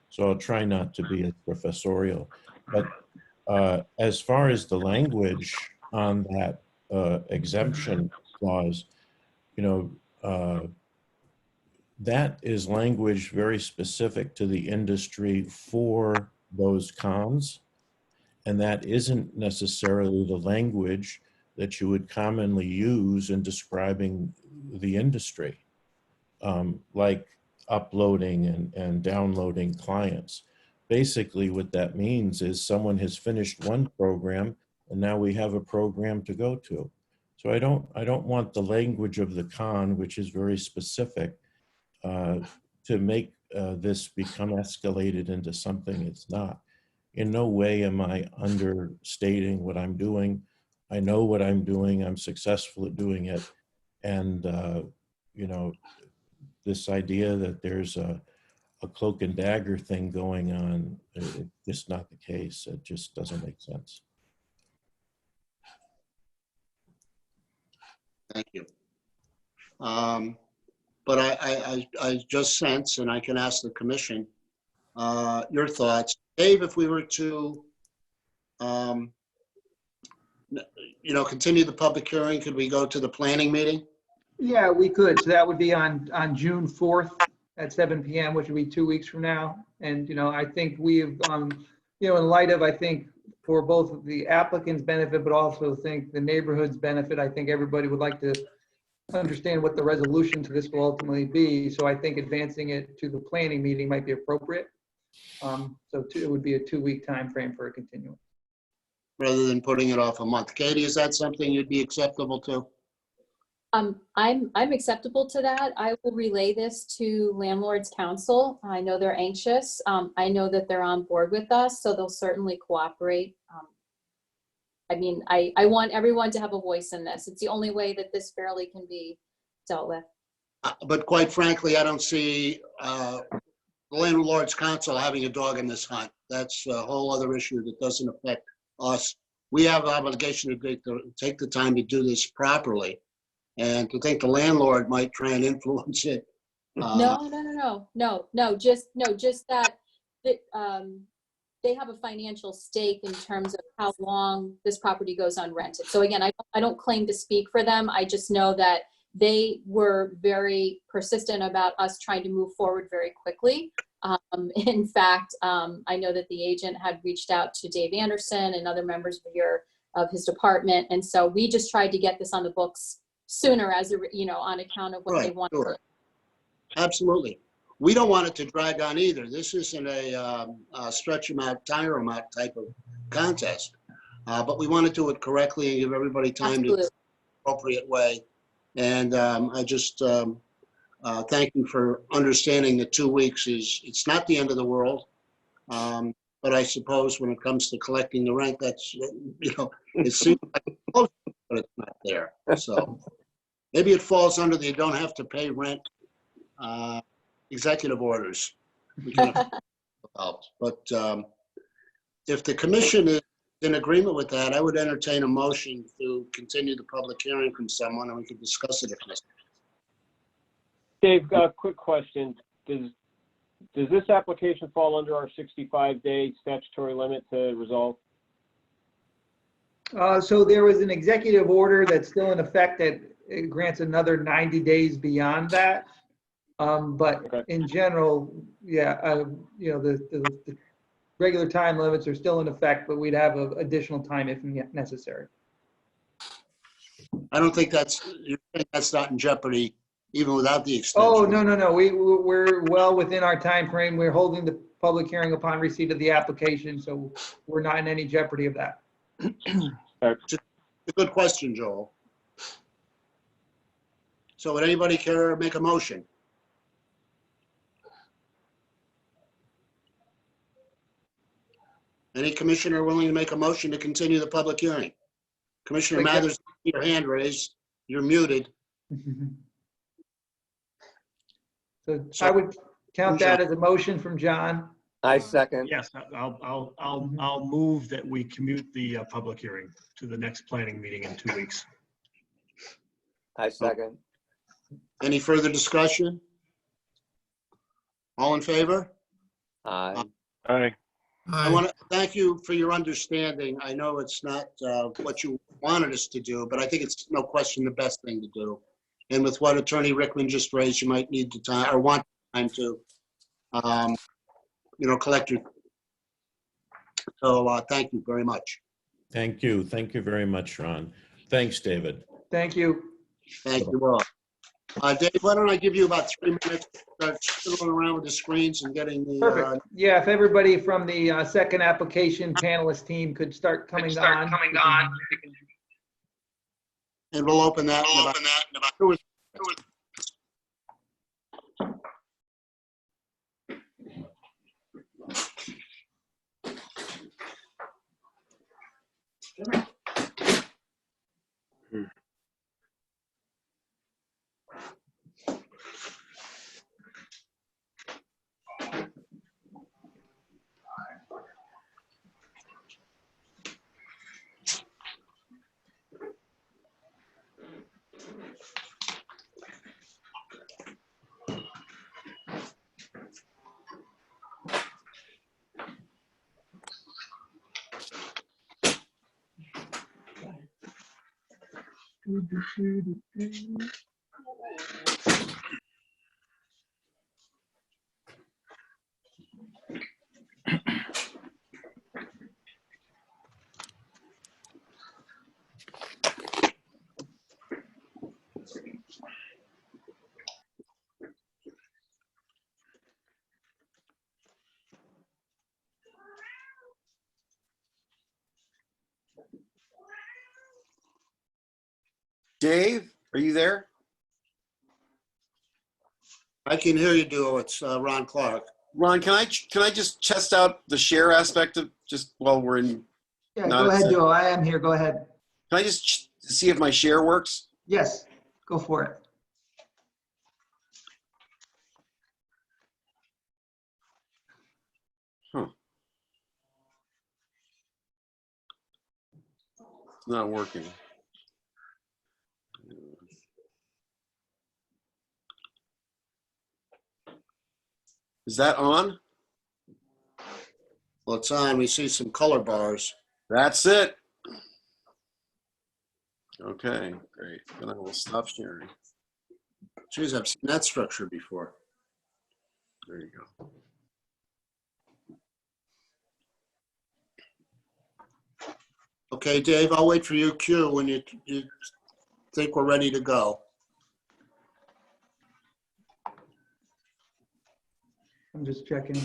So I'll try not to be as professorial. But as far as the language on that exemption clause, you know, that is language very specific to the industry for those cons. And that isn't necessarily the language that you would commonly use in describing the industry, like uploading and downloading clients. Basically, what that means is someone has finished one program and now we have a program to go to. So I don't want the language of the con, which is very specific, to make this become escalated into something it's not. In no way am I understating what I'm doing. I know what I'm doing. I'm successful at doing it. And, you know, this idea that there's a cloak and dagger thing going on, it's just not the case. It just doesn't make sense. Thank you. But I just sense, and I can ask the commission, your thoughts. Dave, if we were to, you know, continue the public hearing, could we go to the planning meeting? Yeah, we could. So that would be on June 4th at 7 p.m., which would be 2 weeks from now. And, you know, I think we've, you know, in light of, I think, for both the applicant's benefit, but also think the neighborhood's benefit, I think everybody would like to understand what the resolution to this will ultimately be. So I think advancing it to the planning meeting might be appropriate. So it would be a 2-week time frame for a continuance. Rather than putting it off a month. Katie, is that something you'd be acceptable to? I'm acceptable to that. I will relay this to Landlords Council. I know they're anxious. I know that they're on board with us, so they'll certainly cooperate. I mean, I want everyone to have a voice in this. It's the only way that this fairly can be dealt with. But quite frankly, I don't see the Landlords Council having a dog in this hunt. That's a whole other issue that doesn't affect us. We have an obligation to take the time to do this properly. And to think the landlord might try and influence it. No, just that they have a financial stake in terms of how long this property goes unrented. So again, I don't claim to speak for them. I just know that they were very persistent about us trying to move forward very quickly. In fact, I know that the agent had reached out to Dave Anderson and other members of his department. And so we just tried to get this on the books sooner, as a, you know, on account of what they want. Sure. Absolutely. We don't want it to drag on either. This isn't a stretch them out, tire them out type of contest. But we want to do it correctly and give everybody time to do it the appropriate way. And I just thank you for understanding that 2 weeks it's not the end of the world. But I suppose when it comes to collecting the rent, that's, you know, it seems like it's close, but it's not there. So maybe it falls under the you don't have to pay rent executive orders. We can help. But if the commission is in agreement with that, I would entertain a motion to continue the public hearing from someone and we can discuss it if necessary. Dave, quick question. Does this application fall under our 65-day statutory limit to resolve? So there was an executive order that's still in effect that it grants another 90 days beyond that. But in general, yeah, you know, the regular time limits are still in effect, but we'd have additional time if necessary. I don't think that's not in jeopardy even without the extension. Oh, no. We're well within our time frame. We're holding the public hearing upon receipt of the application, so we're not in any jeopardy of that. It's a good question, Joel. So would anybody care to make a motion? Any commissioner willing to make a motion to continue the public hearing? Commissioner Mathers, your hand raised. You're muted. So I would count that as a motion from John. I second. Yes, I'll move that we commute the public hearing to the next planning meeting in 2 weeks. I second. Any further discussion? All in favor? Aye. Aye. I want to thank you for your understanding. I know it's not what you wanted us to do, but I think it's no question the best thing to do. And with what Attorney Rickman just raised, you might need the time or want time to, you know, collect your. So thank you very much. Thank you. Thank you very much, Ron. Thanks, David. Thank you. Thank you all. Dave, why don't I give you about 3 minutes to start fiddling around with the screens and getting the. Perfect. Yeah, if everybody from the second application panelist team could start coming on. And we'll open that in about 2 or 3 Dave, are you there? I can hear you, Duo. It's Ron Clark. Ron, can I just test out the share aspect of just while we're in? Yeah, go ahead, Joe. I am here. Go ahead. Can I just see if my share works? Yes, go for it. Huh. It's not working. Is that on? Well, it's on. We see some color bars. That's it. Okay, great. Then I will stop sharing. Geez, I've seen that structure before. There you go. Okay, Dave, I'll wait for you cue when you think we're ready to go. I'm just checking.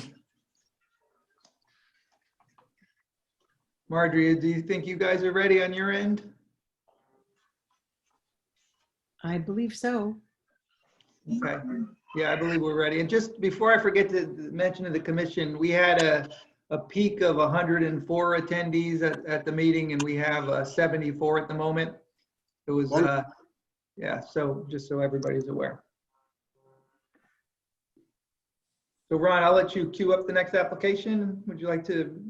Marjorie, do you think you guys are ready on your end? I believe so. Okay. Yeah, I believe we're ready. And just before I forget to mention to the commission, we had a peak of 104 attendees at the meeting, and we have 74 at the moment. It was, yeah, so just so everybody's aware. So Ron, I'll let you queue up the next application. Would you like to?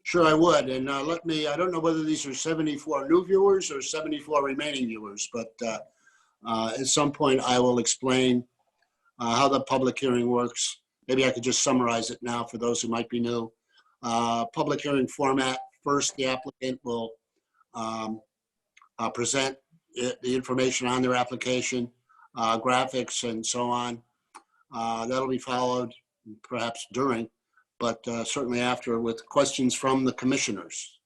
Sure, I would. And let me, I don't know whether these are 74 new viewers or 74 remaining viewers, but at some point I will explain how the public hearing works. Maybe I could just summarize it now for those who might be new. Public hearing format first, the applicant will present the information on their application, graphics and so on. That'll be followed perhaps during, but certainly after, with questions from the commissioners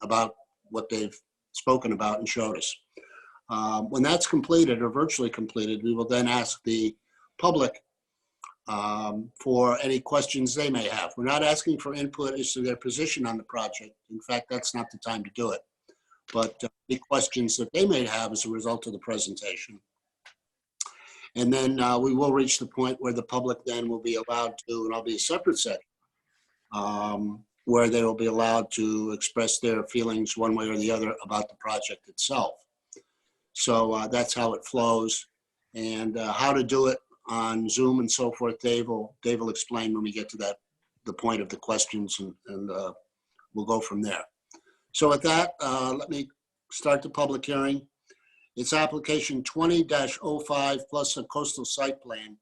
about what they've spoken about and showed us. When that's completed or virtually completed, we will then ask the public for any questions they may have. We're not asking for input as to their position on the project. In fact, that's not the time to do it. But any questions that they may have as a result of the presentation. And then we will reach the point where the public then will be allowed to, and I'll be a separate section, where they will be allowed to express their feelings one way or the other about the project itself. So that's how it flows, and how to do it on Zoom and so forth. Dave will explain when we get to the point of the questions, and we'll go from there. So with that, let me start the public hearing. It's application 20-05 plus a coastal site plan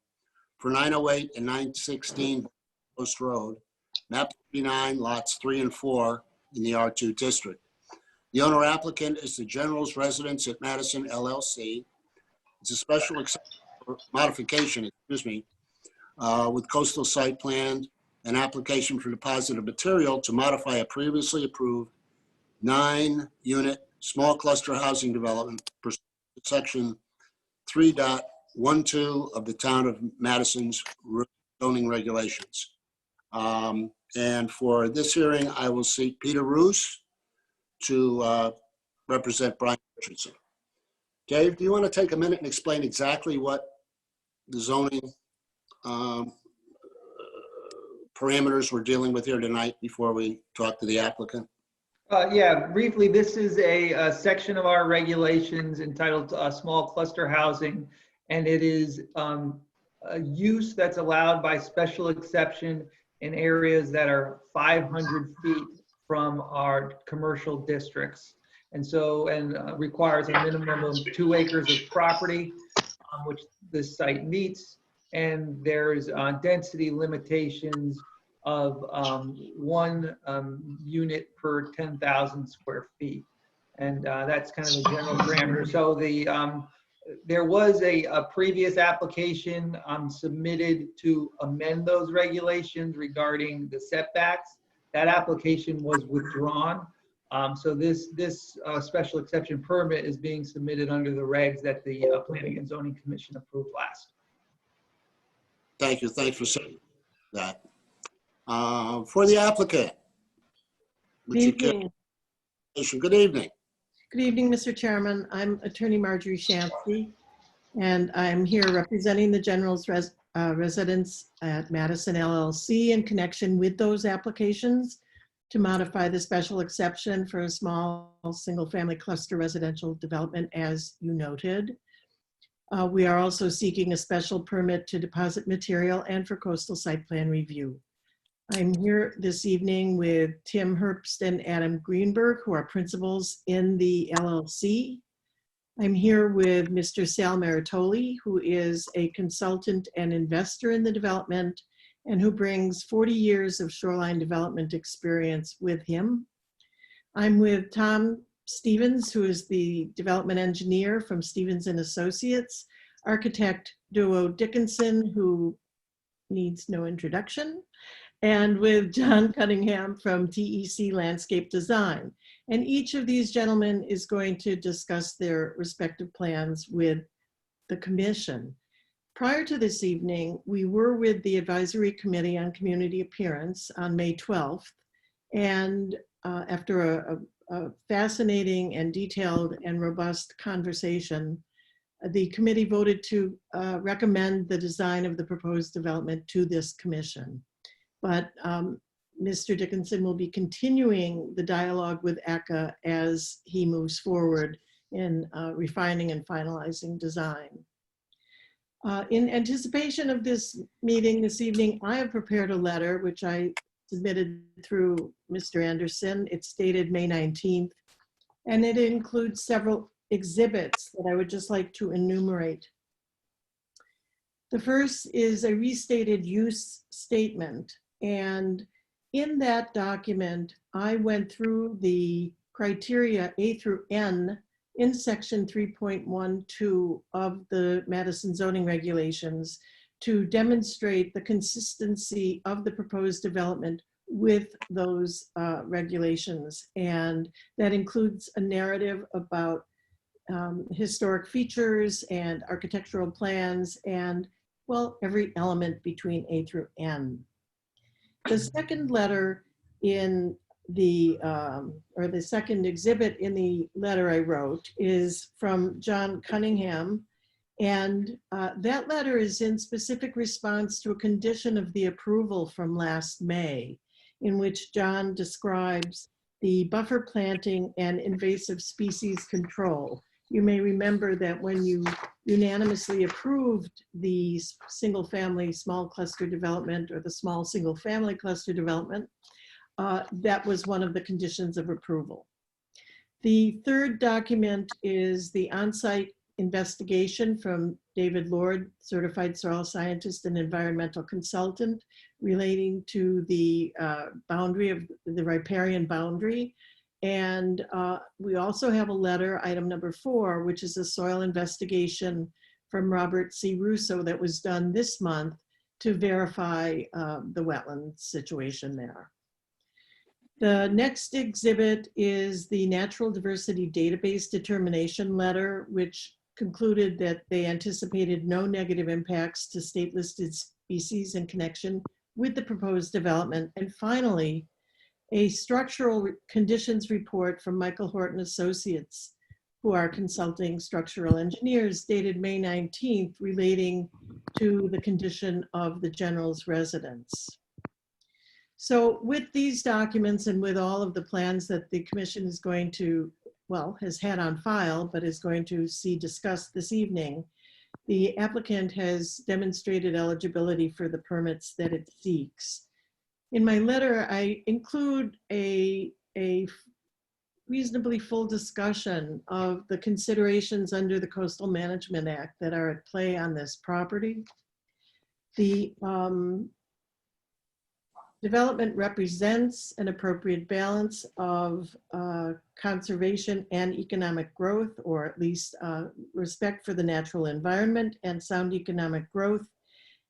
for 908 and 916 Coast Road, map 39, lots 3 and 4 in the R2 district. The owner applicant is the General's Residence at Madison LLC. It's a special modification, with coastal site plan, an application for deposit of material to modify a previously approved 9-unit small cluster housing development pursuant to section 3.12 of the Town of Madison's zoning regulations. And for this hearing, I will seek Peter Roos to represent Brian Richardson. Dave, do you want to take a minute and explain exactly what the zoning parameters we're dealing with here tonight before we talk to the applicant? Yeah, briefly, this is a section of our regulations entitled small cluster housing, and it is a use that's allowed by special exception in areas that are 500 feet from our commercial districts. And so, requires a minimum of 2 acres of property, which this site meets. And there's density limitations of 1 unit per 10,000 square feet. And that's kind of the general parameter. So there was a previous application submitted to amend those regulations regarding the setbacks. That application was withdrawn. So this special exception permit is being submitted under the regs that the Planning and Zoning Commission approved last. Thank you. Thanks for saying that. For the applicant. Good evening. Good evening. Good evening, Mr. Chairman. I'm Attorney Marjorie Shansky, and I'm here representing the General's Residence at Madison LLC in connection with those applications to modify the special exception for a small single-family cluster residential development, as you noted. We are also seeking a special permit to deposit material and for coastal site plan review. I'm here this evening with Tim Herbst and Adam Greenberg, who are principals in the LLC. I'm here with Mr. Sal Maritoli, who is a consultant and investor in the development and who brings 40 years of shoreline development experience with him. I'm with Tom Stevens, who is the development engineer from Stevens and Associates, architect duo Dickinson, who needs no introduction, and with John Cunningham from TEC Landscape Design. And each of these gentlemen is going to discuss their respective plans with the commission. Prior to this evening, we were with the Advisory Committee on Community Appearance on May 12th. And after a fascinating and detailed and robust conversation, the committee voted to recommend the design of the proposed development to this commission. But Mr. Dickinson will be continuing the dialogue with ACCA as he moves forward in refining and finalizing design. In anticipation of this meeting this evening, I have prepared a letter which I submitted through Mr. Anderson. It's dated May 19th, and it includes several exhibits that I would just like to enumerate. The first is a restated use statement, and In that document, I went through the criteria A through N in section 3.12 of the Madison zoning regulations to demonstrate the consistency of the proposed development with those regulations. And that includes a narrative about historic features and architectural plans and, well, every element between A through N. The second letter in the, or the second exhibit in the letter I wrote is from John Cunningham. And that letter is in specific response to a condition of the approval from last May, in which John describes the buffer planting and invasive species control. You may remember that when you unanimously approved the single family small cluster development or the small single family cluster development, that was one of the conditions of approval. The third document is the on-site investigation from David Lord, certified soil scientist and environmental consultant, relating to the boundary of the riparian boundary. And we also have a letter, item number 4, which is a soil investigation from Robert C. Russo that was done this month to verify the wetland situation there. The next exhibit is the Natural Diversity Database Determination Letter, which concluded that they anticipated no negative impacts to state listed species in connection with the proposed development. And finally, a structural conditions report from Michael Horton Associates, who are consulting structural engineers, dated May 19th, relating to the condition of the general's residence. So with these documents and with all of the plans that the commission is going to, well, has had on file, but is going to see discussed this evening, the applicant has demonstrated eligibility for the permits that it seeks. In my letter, I include a reasonably full discussion of the considerations under the Coastal Management Act that are at play on this property. The development represents an appropriate balance of conservation and economic growth, or at least respect for the natural environment and sound economic growth.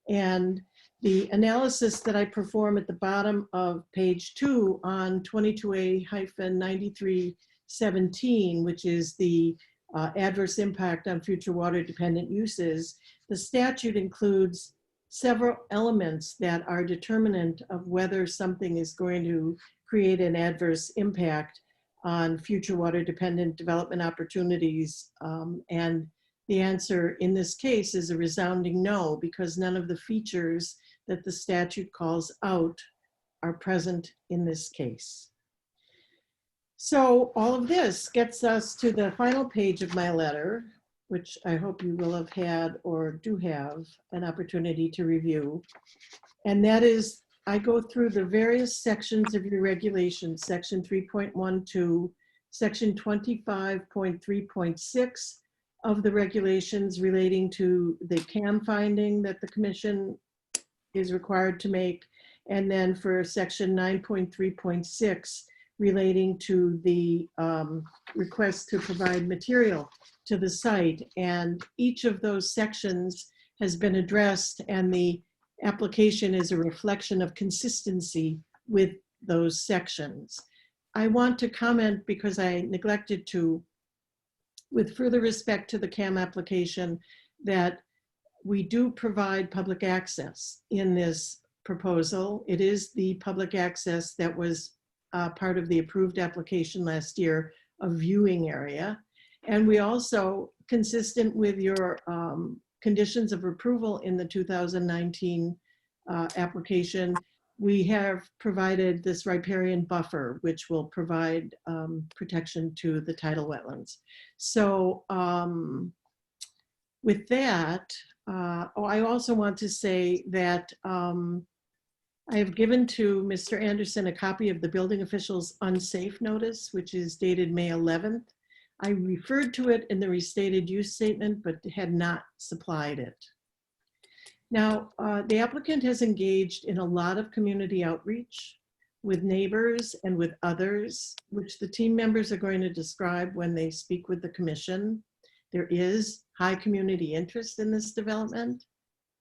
And the analysis that I perform at the bottom of page 2 on 22A-9317, which is the adverse impact on future water dependent uses, the statute includes several elements that are determinant of whether something is going to create an adverse impact on future water dependent development opportunities. And the answer in this case is a resounding no, because none of the features that the statute calls out are present in this case. So all of this gets us to the final page of my letter, which I hope you will have had or do have an opportunity to review. And that is, I go through the various sections of your regulations, section 3.12, section 25.3.6 of the regulations relating to the CAM finding that the commission is required to make, and then for section 9.3.6 relating to the request to provide material to the site. And each of those sections has been addressed, and the application is a reflection of consistency with those sections. I want to comment, because I neglected to, with further respect to the CAM application, that we do provide public access in this proposal. It is the public access that was part of the approved application last year, a viewing area. And we also, consistent with your conditions of approval in the 2019 application, we have provided this riparian buffer, which will provide protection to the tidal wetlands. So with that, I also want to say that I have given to Mr. Anderson a copy of the building official's unsafe notice, which is dated May 11th. I referred to it in the restated use statement, but had not supplied it. Now, the applicant has engaged in a lot of community outreach. with neighbors and with others, which the team members are going to describe when they speak with the commission. There is high community interest in this development,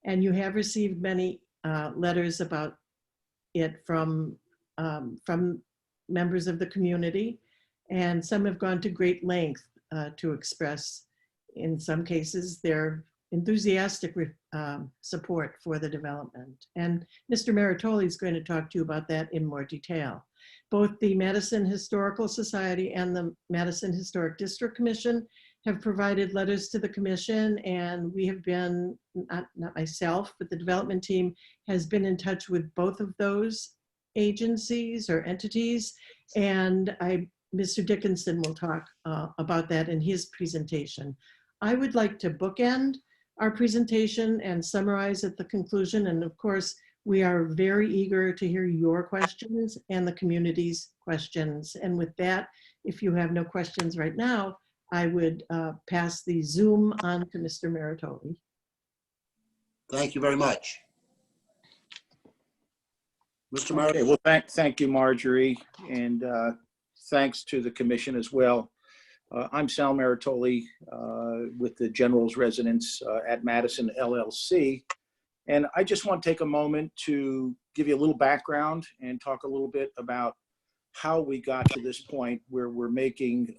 and you have received many letters about it from members of the community, and some have gone to great length to express, in some cases, their enthusiastic support for the development. And Mr. Maritoli is going to talk to you about that in more detail. Both the Madison Historical Society and the Madison Historic District Commission have provided letters to the commission, and we have been, not myself, but the development team has been in touch with both of those agencies or entities, and Mr. Dickinson will talk about that in his presentation. I would like to bookend our presentation and summarize at the conclusion, and of course, we are very eager to hear your questions and the community's questions. And with that, if you have no questions right now, I would pass the Zoom on to Mr. Maritoli. Thank you very much. Mr. Maritoli. Okay, well, thank you, Marjorie, and thanks to the commission as well. I'm Sal Maritoli with the General's Residence at Madison LLC. And I just want to take a moment to give you a little background and talk a little bit about how we got to this point where we're making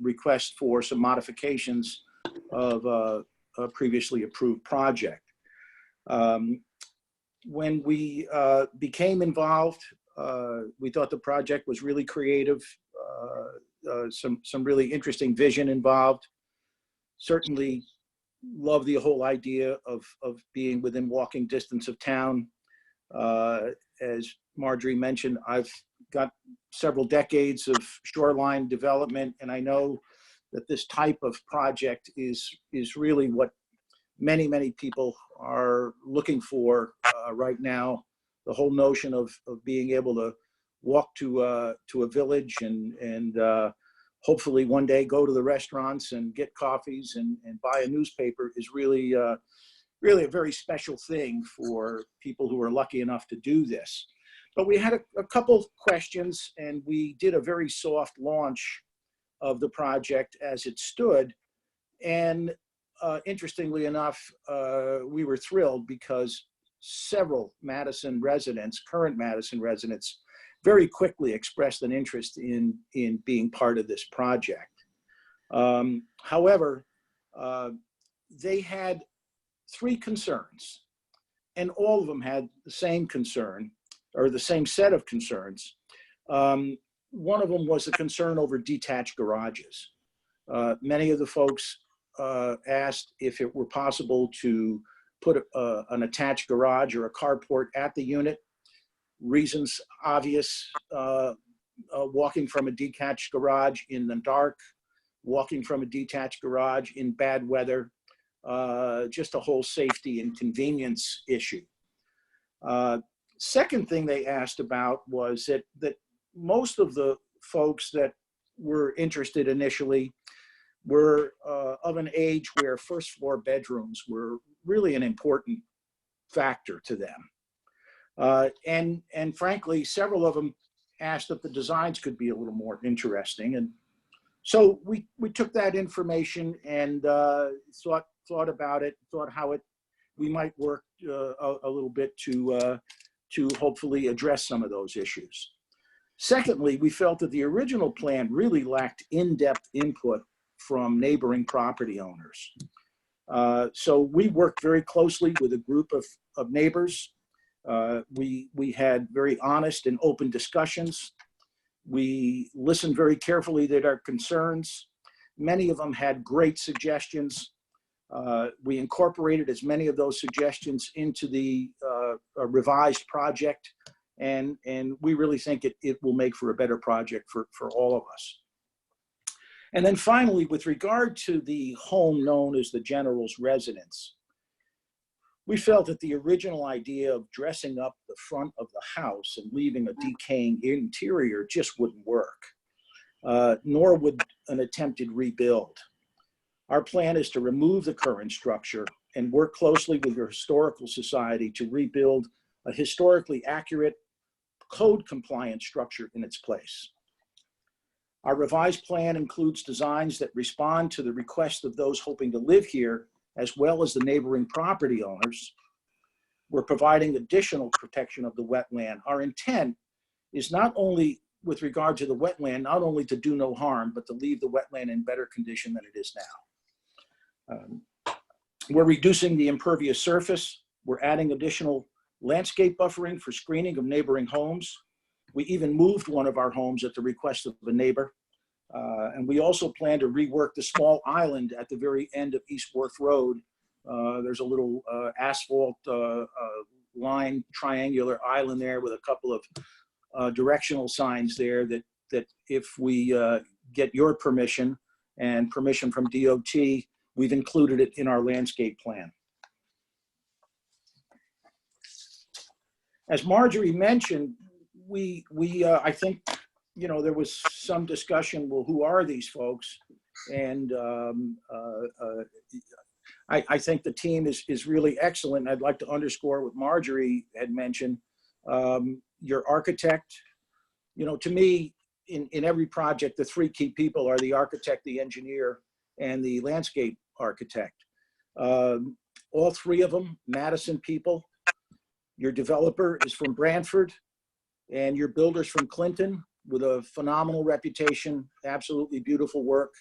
requests for some modifications of a previously approved project. When we became involved, we thought the project was really creative, some really interesting vision involved. Certainly love the whole idea of being within walking distance of town. As Marjorie mentioned, I've got several decades of shoreline development, and I know that this type of project is really what many people are looking for right now. The whole notion of being able to walk to a village and hopefully one day go to the restaurants and get coffees and buy a newspaper is really a very special thing for people who are lucky enough to do this. But we had a couple questions, and we did a very soft launch of the project as it stood. And interestingly enough, we were thrilled because several Madison residents, current Madison residents, very quickly expressed an interest in being part of this project. However, they had three concerns, and all of them had the same concern, or the same set of concerns. One of them was a concern over detached garages. Many of the folks asked if it were possible to put an attached garage or a carport at the unit. Reasons obvious, walking from a detached garage in the dark, walking from a detached garage in bad weather, just a whole safety and convenience issue. Second thing they asked about was that most of the folks that were interested initially were of an age where first floor bedrooms were really an important factor to them. And frankly, several of them asked if the designs could be a little more interesting. And so we took that information and thought about it, thought how we might work a little bit to hopefully address some of those issues. Secondly, we felt that the original plan really lacked in-depth input from neighboring property owners. So we worked very closely with a group of neighbors. We had very honest and open discussions. We listened very carefully to their concerns. Many of them had great suggestions. We incorporated as many of those suggestions into the revised project, and we really think it will make for a better project for all of us. And then finally, with regard to the home known as the General's Residence, we felt that the original idea of dressing up the front of the house and leaving a decaying interior just wouldn't work, nor would an attempted rebuild. Our plan is to remove the current structure and work closely with your historical society to rebuild a historically accurate, code compliant structure in its place. Our revised plan includes designs that respond to the request of those hoping to live here, as well as the neighboring property owners. We're providing additional protection of the wetland. Our intent is not only with regard to the wetland, not only to do no harm, but to leave the wetland in better condition than it is now. We're reducing the impervious surface. We're adding additional landscape buffering for screening of neighboring homes. We even moved one of our homes at the request of a neighbor. And we also plan to rework the small island at the very end of East Worth Road. There's a little asphalt line triangular island there with a couple of directional signs there that if we get your permission and permission from DOT, we've included it in our landscape plan. As Marjorie mentioned, I think, you know, there was some discussion, well, who are these folks? And I think the team is really excellent. I'd like to underscore what Marjorie had mentioned. Your architect, you know, to me, in every project, the three key people are the architect, the engineer, and the landscape architect. All three of them, Madison people. Your developer is from Brantford, and your builder's from Clinton with a phenomenal reputation, absolutely beautiful work.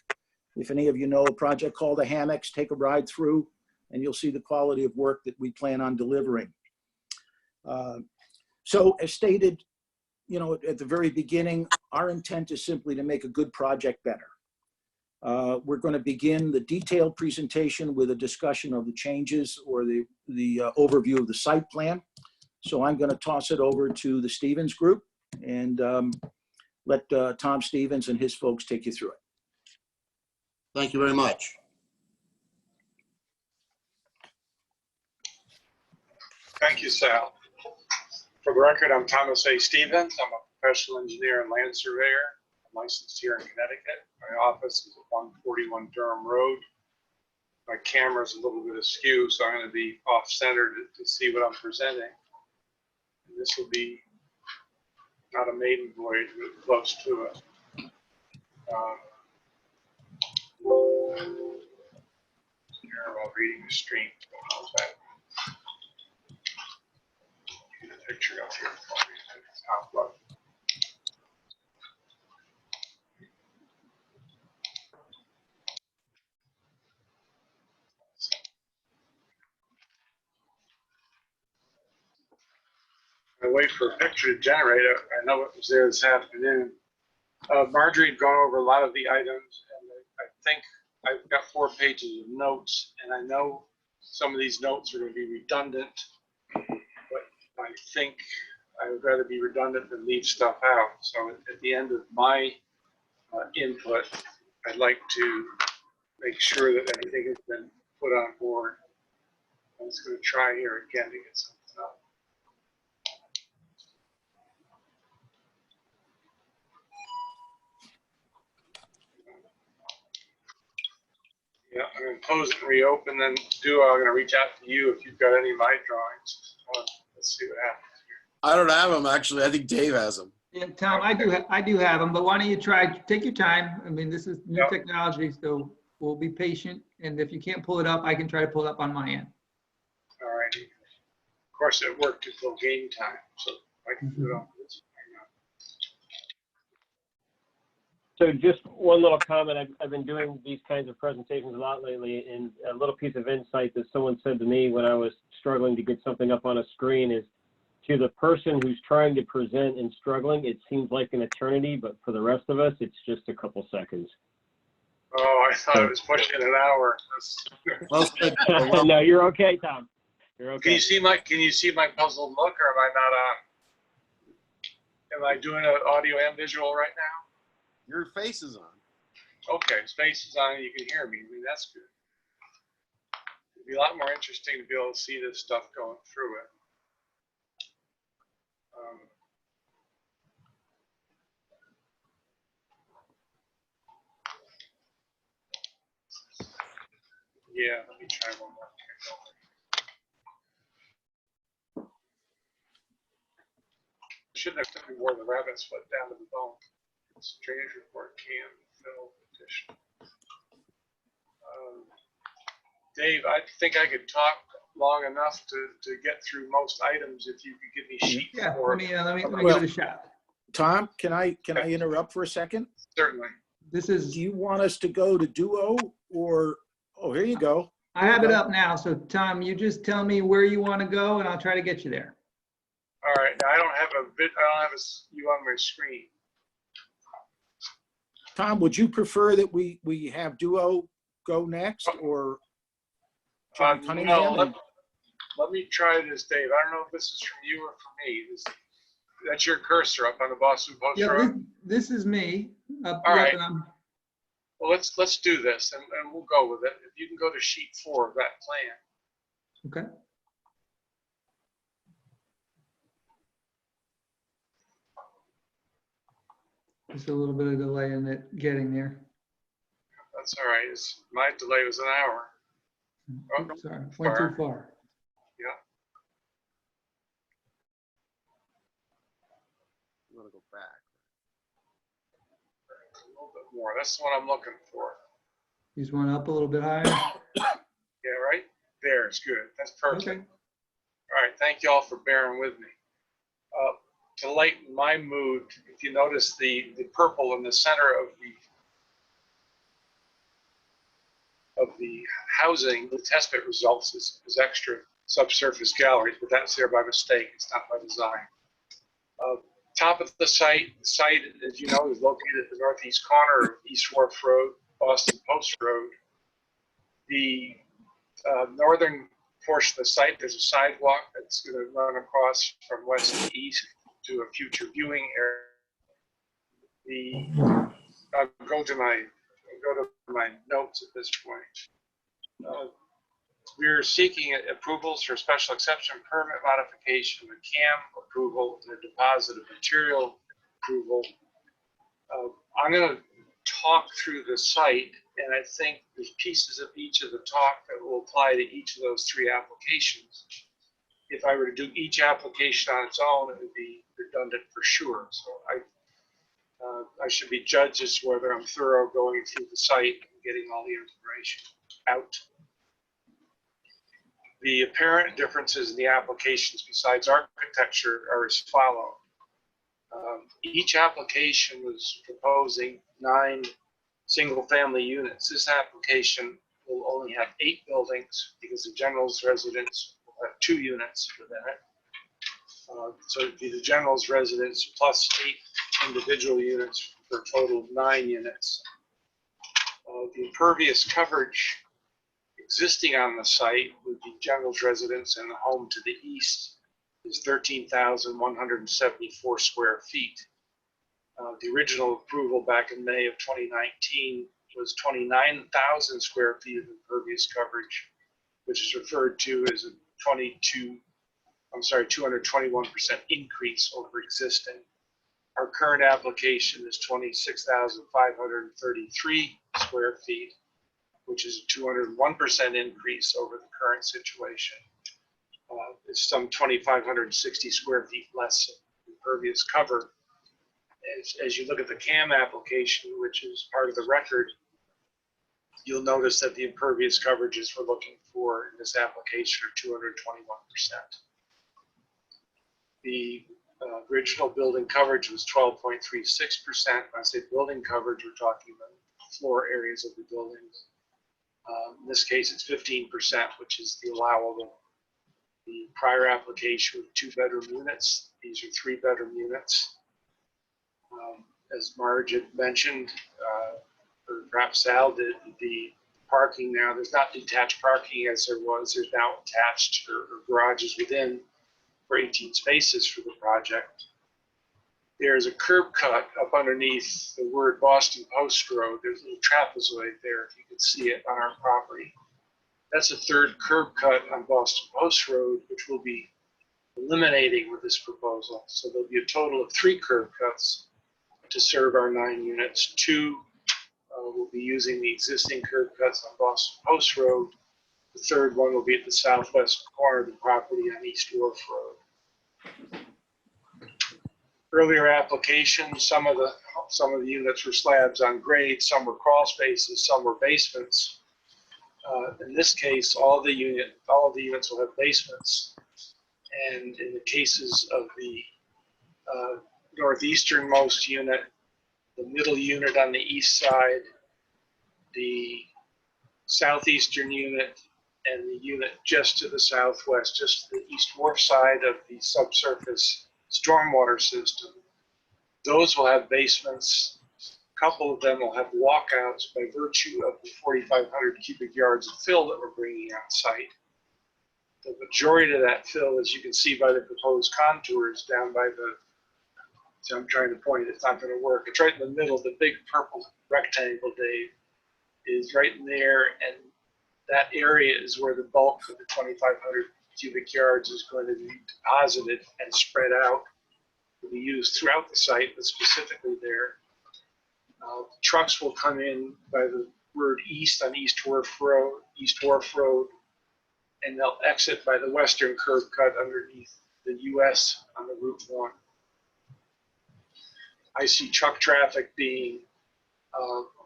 If any of you know a project called The Hammocks, take a ride through and you'll see the quality of work that we plan on delivering. So as stated, you know, at the very beginning, our intent is simply to make a good project better. We're going to begin the detailed presentation with a discussion of the changes or the overview of the site plan. So I'm going to toss it over to the Stevens group and let Tom Stevens and his folks take you through it. Thank you very much. Thank you, Sal. For the record, I'm Thomas A. Stevens. I'm a professional engineer and land surveyor. I'm licensed here in Connecticut. My office is at 141 Durham Road. My camera's a little bit askew, so I'm going to be off-centered to see what I'm presenting. And this will be not a maiden voyage, but close to it. Here while reading the stream. How's that? Get a picture up here for me. Top left. I wait for a picture to generate. I know it was there this afternoon. Marjorie had gone over a lot of the items, and I think I've got 4 pages of notes, and I know some of these notes are going to be redundant, but I think I would rather be redundant than leave stuff out. So at the end of my input, I'd like to make sure that everything has been put on board. I'm just going to try here again to get something up. Yeah, I'm going to close it and reopen, then I'm going to reach out to you if you've got any of my drawings. Let's see what happens here. I don't have them, actually. I think Dave has them. Yeah, Tom, I do have them, but why don't you take your time? I mean, this is new technology, so we'll be patient. And if you can't pull it up, I can try to pull it up on my end. All righty. Of course, it worked until game time, so I can do it on this. So just one little comment. I've been doing these kinds of presentations a lot lately, and a little piece of insight that someone said to me when I was struggling to get something up on a screen is, to the person who's trying to present and struggling, it seems like an eternity, but for the rest of us, it's just a couple seconds. Oh, I thought it was pushing an hour. Well said. No, you're okay, Tom. You're okay. Can you see my puzzled look, or am I not on? Am I doing an audio and visual right now? Your face is on. Okay, space is on and you can hear me. I mean, that's good. It'd be a lot more interesting to be able to see this stuff going through it. Yeah, let me try one more. shouldn't have took me more than the rabbit's foot down to the bone. Drainage report can fill petition. Dave, I think I could talk long enough to get through most items if you could give me sheet Yeah, four. let me Well, give it a shot. Tom, can I interrupt for a second? Certainly. This is. Do you want us to go to Duo or, oh, here you go. I have it up now. So Tom, you just tell me where you want to go and I'll try to get you there. All right. Now I don't have you on my screen. Tom, would you prefer that we have Duo go next or John Cunningham? No, let me try this, Dave. I don't know if this is from you or from me. That's your cursor up on the Boston Post Road? This is me. All right. Well, let's do this and we'll go with it. If you can go to sheet 4 of that plan. Okay. Just a little bit of delay in it getting there. That's all right. My delay was an hour. Oh, sorry, went too far. Yeah. You want to go back? A little bit more. That's the one I'm looking for. He's one up a little bit higher. Yeah, right there. It's good. That's perfect. Okay. All right. Thank you all for bearing with me. To lighten my mood, if you notice the purple in the center of the housing, the test pit results is extra subsurface galleries, but that's there by mistake. It's not by design. Top of the site, as you know, is located at the northeast corner of East Wharf Road, Boston Post Road. The northern portion of the site, there's a sidewalk that's going to run across from west to east to a future viewing area. I'll go to my notes at this point. We're seeking approvals for special exception permit modification, a CAM approval, and a deposit of material approval. I'm going to talk through the site, and I think there's pieces of each of the talk that will apply to each of those 3 applications. If I were to do each application on its own, it would be redundant for sure. So I should be judged as to whether I'm thorough going through the site and getting all the information out. The apparent differences in the applications besides architecture are as follow. Each application was proposing 9 single-family units. This application will only have 8 buildings because the general's residence will have 2 units within it. So it'd be the general's residence plus 8 individual units for a total of 9 units. The impervious coverage existing on the site would be general's residence, and the home to the east is 13,174 square feet. The original approval back in May of 2019 was 29,000 square feet of impervious coverage, which is referred to as a 221% increase over existing. Our current application is 26,533 square feet, which is a 201% increase over the current situation. It's some 2,560 square feet less impervious cover. As you look at the CAM application, which is part of the record, you'll notice that the impervious coverages we're looking for in this application are 221%. The original building coverage was 12.36%. When I say building coverage, we're talking about floor areas of the buildings. In this case, it's 15%, which is the allowable. The prior application with 2-bedroom units, these are 3-bedroom units. As Marge had mentioned, or perhaps Sal did, the parking now, there's not detached parking as there was. There's now attached or garages within for 18 spaces for the project. There's a curb cut up underneath the word Boston Post Road. There's a little trapezoid there, if you can see it, on our property. That's a 3rd curb cut on Boston Post Road, which we'll be eliminating with this proposal. So there'll be a total of 3 curb cuts to serve our 9 units. 2 will be using the existing curb cuts on Boston Post Road. The 3rd one will be at the southwest corner of the property on East Wharf Road. earlier applications, some of the units were slabs on grade, some were crawl spaces, some were basements. In this case, all of the units will have basements. And in the cases of the northeasternmost unit, the middle unit on the east side, the southeastern unit, and the unit just to the southwest, just to the east wharf side of the subsurface stormwater system. Those will have basements. A couple of them will have walkouts by virtue of the 4,500 cubic yards of fill that we're bringing on site. The majority of that fill, as you can see by the proposed contours down by the, so I'm trying to point, it's not going to work. It's right in the middle, the big purple rectangle, Dave, is right in there, and that area is where the bulk of the 2,500 cubic yards is going to be deposited and spread out to be used throughout the site, but specifically there. Trucks will come in by the word east on East Wharf Road, and they'll exit by the western curb cut underneath the US on the Route 1. I see truck traffic being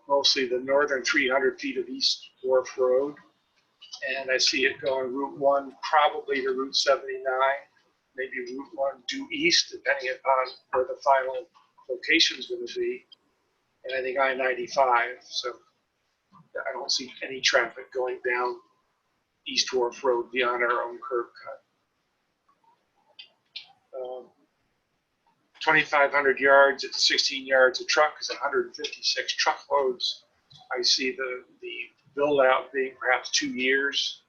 mostly the northern 300 feet of East Wharf Road, and I see it going Route 1 probably to Route 79, maybe Route 1 due east, depending upon where the final location is going to be, and I think I-95. So I don't see any traffic going down East Wharf Road beyond our own curb cut. 2,500 yards at 16 yards a truck is 156 truckloads. I see the build out being perhaps 2 years.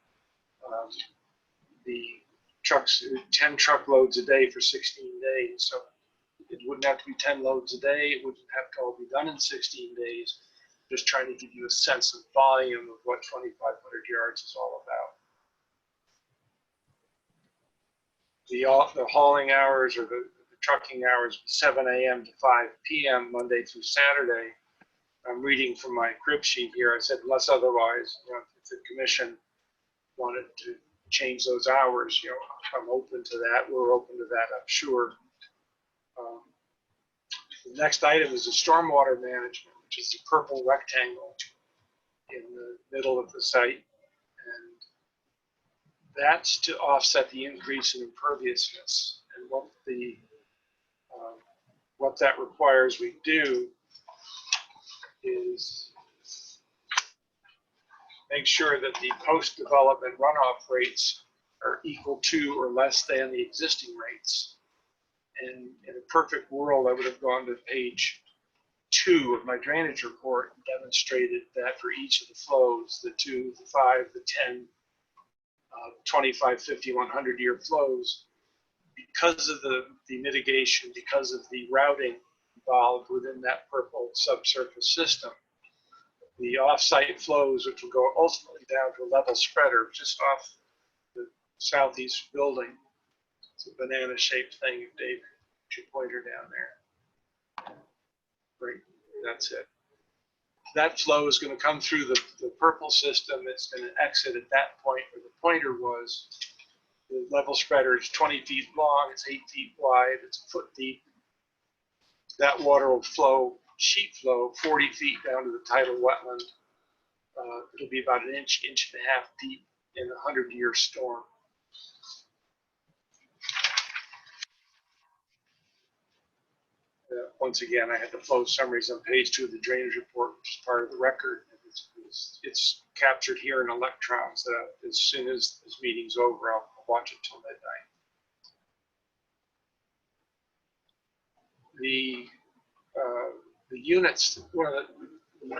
The trucks, 10 truckloads a day for 16 days. So it wouldn't have to be 10 loads a day. It wouldn't have to all be done in 16 days. Just trying to give you a sense of volume of what 2,500 yards is all about. The hauling hours or the trucking hours, 7 a.m. to 5 p.m. Monday through Saturday. I'm reading from my crib sheet here. I said, unless otherwise, if the commission wanted to change those hours, I'm open to that. We're open to that, I'm sure. The next item is the stormwater management, which is the purple rectangle in the middle of the site. And that's to offset the increase in imperviousness. And what that requires we do is make sure that the post-development runoff rates are equal to or less than the existing rates. And in a perfect world, I would have gone to page 2 of my drainage report and demonstrated that for each of the flows, the 2, the 5, the 10, 25, 50, 100-year flows, because of the mitigation, because of the routing involved within that purple subsurface system, the off-site flows, which will go ultimately down to a level spreader just off the southeast building. It's a banana-shaped thing, Dave, put your pointer down there. Great, that's it. That flow is going to come through the purple system. It's going to exit at that point where the pointer was. The level spreader is 20 feet long, it's 8 feet wide, it's a foot deep. That water will flow, sheet flow, 40 feet down to the tidal wetland. It'll be about an inch, inch and a half deep in a 100-year storm. Once again, I had the flow summaries on page 2 of the drainage report, which is part of the record. It's captured here in electrons. As soon as this meeting's over, I'll watch it till midnight. The units, one of the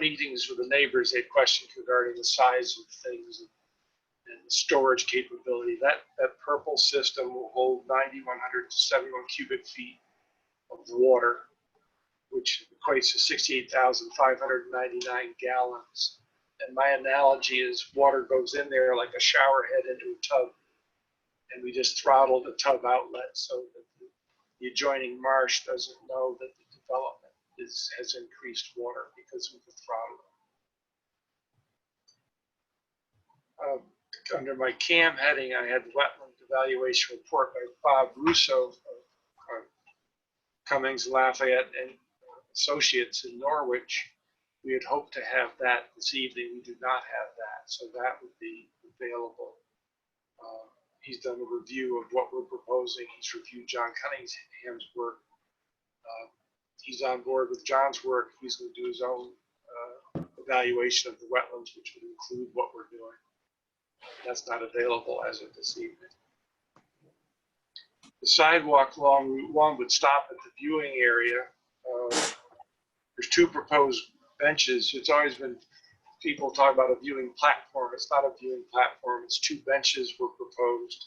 meetings with the neighbors, they had questions regarding the size of things and the storage capability. That purple system will hold 9,100 to 71 cubic feet of water, which equates to 68,599 gallons. And my analogy is water goes in there like a shower head into a tub, and we just throttle the tub outlet so that the adjoining marsh doesn't know that the development has increased water because of the throttle. Under my CAM heading, I had the wetland evaluation report by Bob Russo, Cummings, Lafayette, and Associates in Norwich. We had hoped to have that this evening. We do not have that, so that would be available. He's done a review of what we're proposing. He's reviewed John Cunningham's work. He's on board with John's work. He's going to do his own evaluation of the wetlands, which would include what we're doing. That's not available as of this evening. The sidewalk along Route 1 would stop at the viewing area. There's 2 proposed benches. It's always been, people talk about a viewing platform. It's not a viewing platform. It's 2 benches were proposed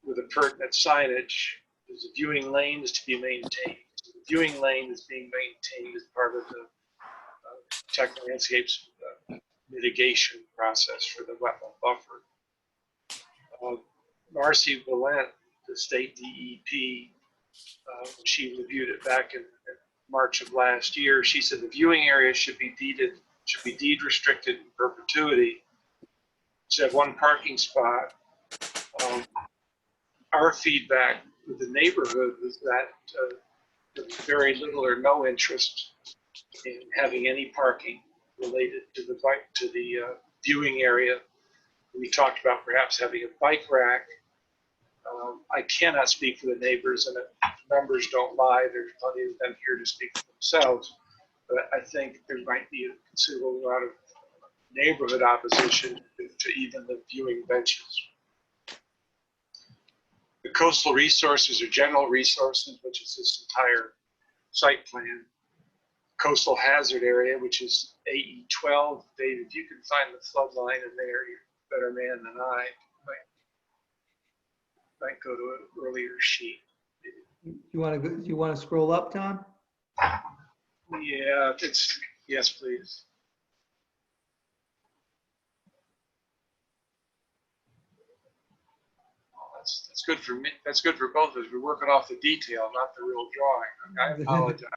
with a pertinent signage. There's a viewing lane is to be maintained. The viewing lane is being maintained as part of the Tech Landscapes mitigation process for the wetland buffer. Marcy Valent, the state DEP, she reviewed it back in March of last year. She said the viewing area should be deed restricted in perpetuity. She had 1 parking spot. Our feedback with the neighborhood was that very little or no interest in having any parking related to the viewing area. We talked about perhaps having a bike rack. I cannot speak for the neighbors, and if members don't lie, there's plenty of them here to speak for themselves. But I think there might be a considerable amount of neighborhood opposition to even the viewing benches. The coastal resources are general resources, which is this entire site plan. Coastal hazard area, which is AE 12. Dave, if you can find the flood line in there, you're a better man than I. Might go to an earlier sheet. You want to scroll up, Tom? Yeah, yes, please. That's good for me. That's good for both of us. We're working off the detail, not the real drawing. I apologize.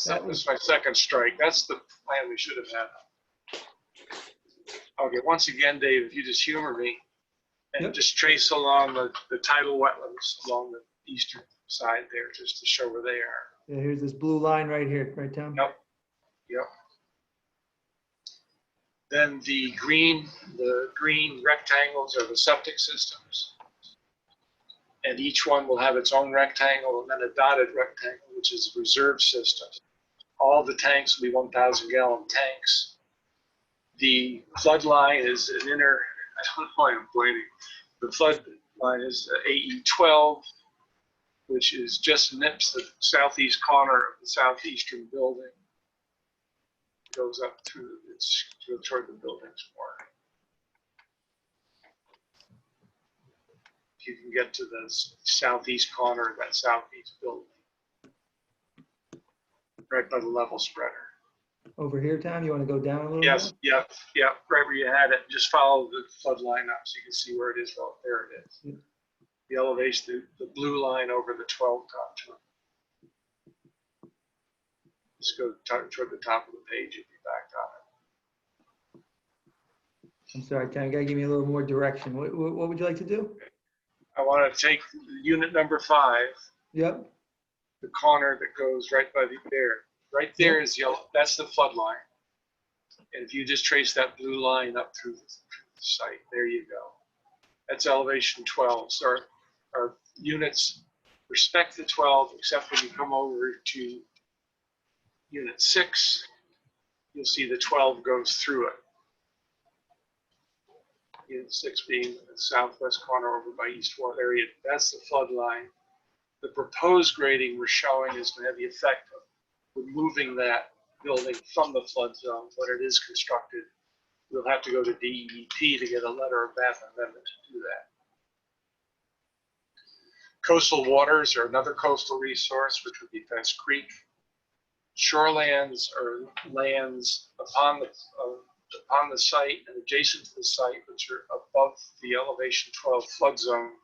That was my second strike. That's the plan we should have had. Okay, once again, Dave, if you just humor me and just trace along the tidal wetlands along the eastern side there, just to show where they are. Yeah, here's this blue line right here, right, Tom? Yep. Yep. Then the green rectangles are the septic systems. And each one will have its own rectangle and then a dotted rectangle, which is a reserve system. All the tanks will be 1,000-gallon tanks. The flood line is an inner, I don't know why I'm blaming. The flood line is AE 12, which is just nips the southeast corner of the southeastern building. It goes up through, it's toward the buildings more. If you can get to the southeast corner of that southeast building, right by the level spreader. Over here, Tom, you want to go down a little Yes, bit? yep, right where you had it. Just follow the flood line up so you can see where it is. Well, there it is. Yeah. The elevation, the blue line over the 12 contour. Just go toward the top of the page if you're back on it. I'm sorry, Tom, you gotta give me a little more direction. What would you like to do? I want to take unit number 5. Yep. The corner that goes right by there. Right there is yellow. That's the flood line. And if you just trace that blue line up through the site, there you go. That's elevation 12. So our units respect the 12, except when you come over to unit 6, you'll see the 12 goes through it. Unit 6 being the southwest corner over by East Ward area. That's the flood line. The proposed grading we're showing is going to have the effect of removing that building from the flood zone when it is constructed. We'll have to go to DEP to get a letter of bath amendment to do that. Coastal waters are another coastal resource, which would be Fence Creek. Shorelands are lands upon the site and adjacent to the site, which are above the elevation 12 flood zone.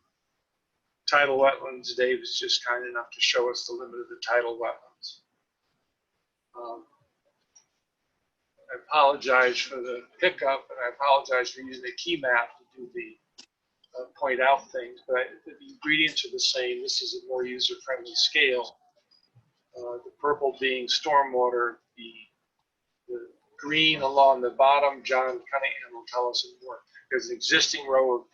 Tidal wetlands, Dave is just kind enough to show us the limit of the tidal wetlands. I apologize for the hiccup, and I apologize for using a key map to do the point out things, but the ingredients are the same. This is a more user-friendly scale. The purple being stormwater, the green along the bottom, John Cunningham will tell us more. There's an existing row of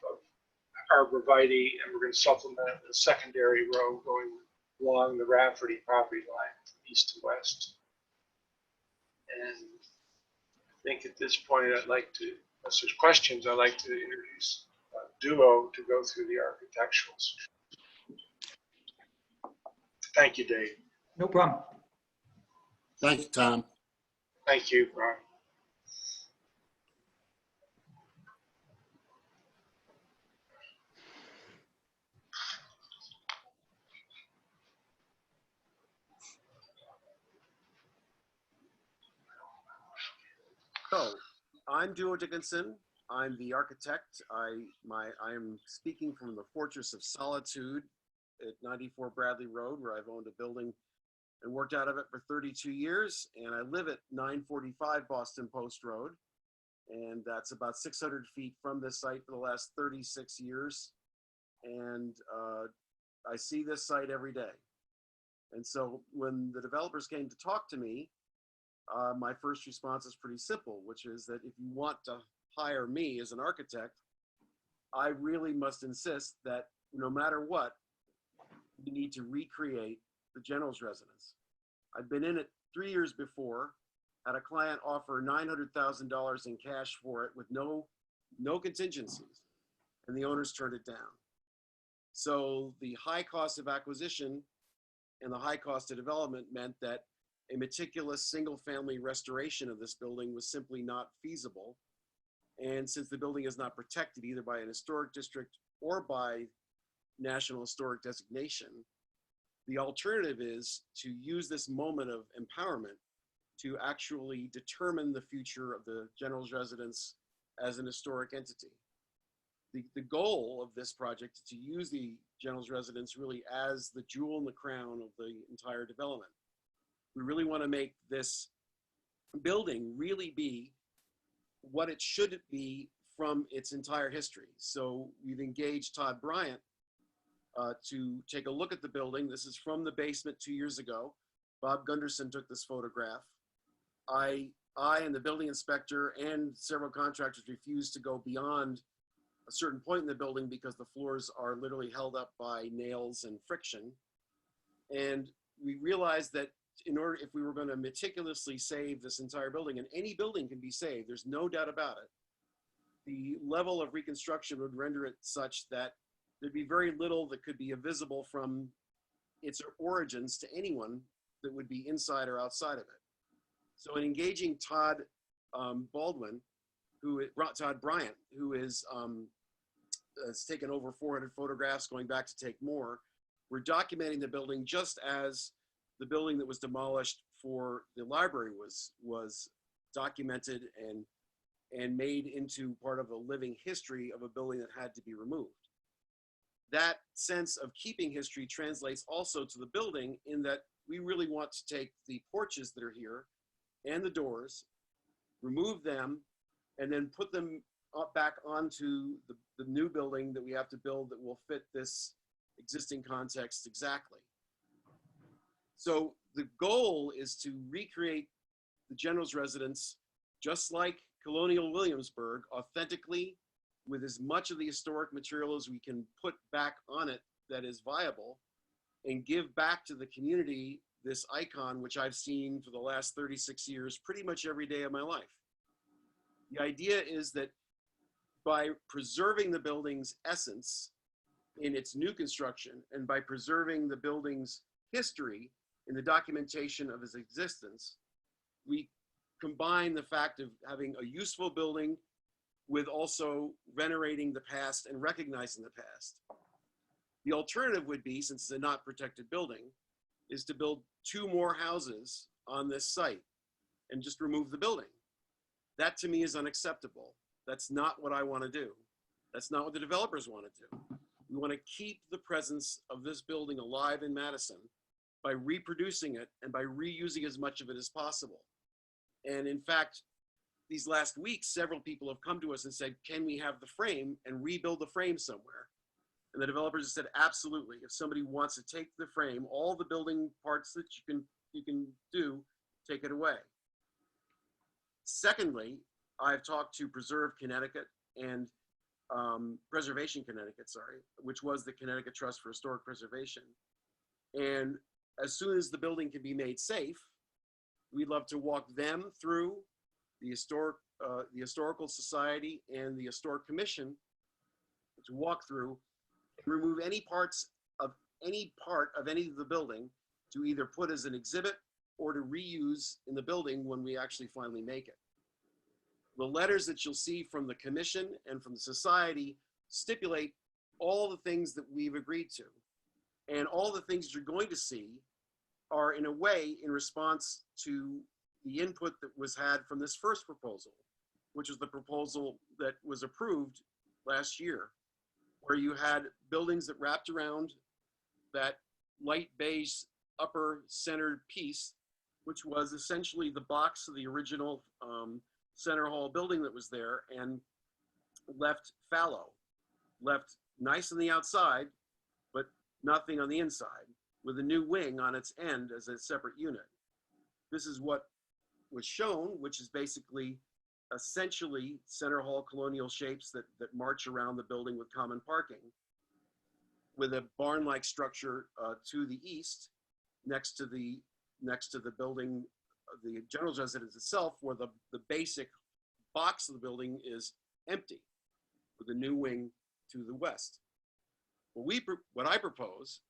arborvitae, and we're going to supplement it with a secondary row going along the Rafferty property line from east to west. And I think at this point, I'd like to, unless there's questions, I'd like to introduce a duo to go through the architecturals. Thank you, Dave. No problem. Thank you, Tom. Thank you, Ron. So, I'm Duo Dickinson. I'm the architect. I am speaking from the Fortress of Solitude at 94 Bradley Road, where I've owned a building and worked out of it for 32 years. And I live at 945 Boston Post Road. And that's about 600 feet from this site for the last 36 years. And I see this site every day. And so when the developers came to talk to me, my first response is pretty simple, which is that if you want to hire me as an architect, I really must insist that no matter what, you need to recreate the general's residence. I've been in it 3 years before, had a client offer $900,000 in cash for it with no contingencies, and the owners turned it down. So the high cost of acquisition and the high cost of development meant that a meticulous single-family restoration of this building was simply not feasible. And since the building is not protected either by an historic district or by National Historic designation, the alternative is to use this moment of empowerment to actually determine the future of the general's residence as an historic entity. The goal of this project is to use the general's residence really as the jewel in the crown of the entire development. We really want to make this building really be what it should be from its entire history. So we've engaged Todd Bryant to take a look at the building. This is from the basement 2 years ago. Bob Gunderson took this photograph. I and the building inspector and several contractors refused to go beyond a certain point in the building because the floors are literally held up by nails and friction. And we realized that if we were going to meticulously save this entire building, and any building can be saved, there's no doubt about it, the level of reconstruction would render it such that there'd be very little that could be visible from its origins to anyone that would be inside or outside of it. So in engaging Todd Todd Bryant, who has taken over 400 photographs, going back to take more, we're documenting the building just as the building that was demolished for the library was documented and made into part of a living history of a building that had to be removed. That sense of keeping history translates also to the building in that we really want to take the porches that are here and the doors, remove them, and then put them back onto the new building that we have to build that will fit this existing context exactly. So the goal is to recreate the general's residence just like Colonial Williamsburg, authentically, with as much of the historic material as we can put back on it that is viable, and give back to the community this icon, which I've seen for the last 36 years, pretty much every day of my life. The idea is that by preserving the building's essence in its new construction, and by preserving the building's history in the documentation of its existence, we combine the fact of having a useful building with also venerating the past and recognizing the past. The alternative would be, since it's a not protected building, is to build 2 more houses on this site and just remove the building. That to me is unacceptable. That's not what I want to do. That's not what the developers want to do. We want to keep the presence of this building alive in Madison by reproducing it and by reusing as much of it as possible. And in fact, these last weeks, several people have come to us and said, can we have the frame and rebuild the frame somewhere? And the developers have said, absolutely. If somebody wants to take the frame, all the building parts that you can do, take it away. Secondly, I've talked to Preserve Connecticut and Preservation Connecticut, sorry, which was the Connecticut Trust for Historic Preservation. And as soon as the building can be made safe, we'd love to walk them through the Historical Society and the Historic Commission to walk through and remove any part of any of the building to either put as an exhibit or to reuse in the building when we actually finally make it. The letters that you'll see from the commission and from the society stipulate all the things that we've agreed to. And all the things that you're going to see are in a way in response to the input that was had from this first proposal, which was the proposal that was approved last year, where you had buildings that wrapped around that light beige upper centered piece, which was essentially the box of the original Center Hall building that was there, and left fallow, left nice on the outside, but nothing on the inside, with a new wing on its end as a separate unit. This is what was shown, which is basically essentially Center Hall colonial shapes that march around the building with common parking, with a barn-like structure to the east, next to the building, the general residence itself, where the basic box of the building is empty, with a new wing to the west. What we propose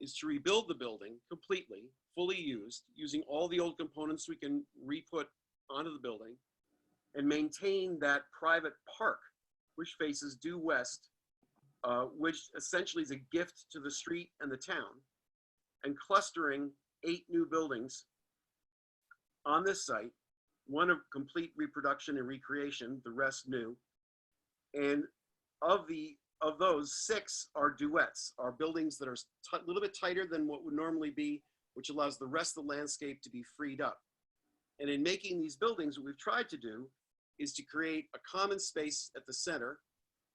is to rebuild the building completely, fully used, using all the old components we can re-put onto the building, and maintain that private park, which faces due west, which essentially is a gift to the street and the town, and clustering 8 new buildings on this site, one of complete reproduction and recreation, the rest new. And of those, 6 are duets, are buildings that are a little bit tighter than what would normally be, which allows the rest of the landscape to be freed up. And in making these buildings, what we've tried to do is to create a common space at the center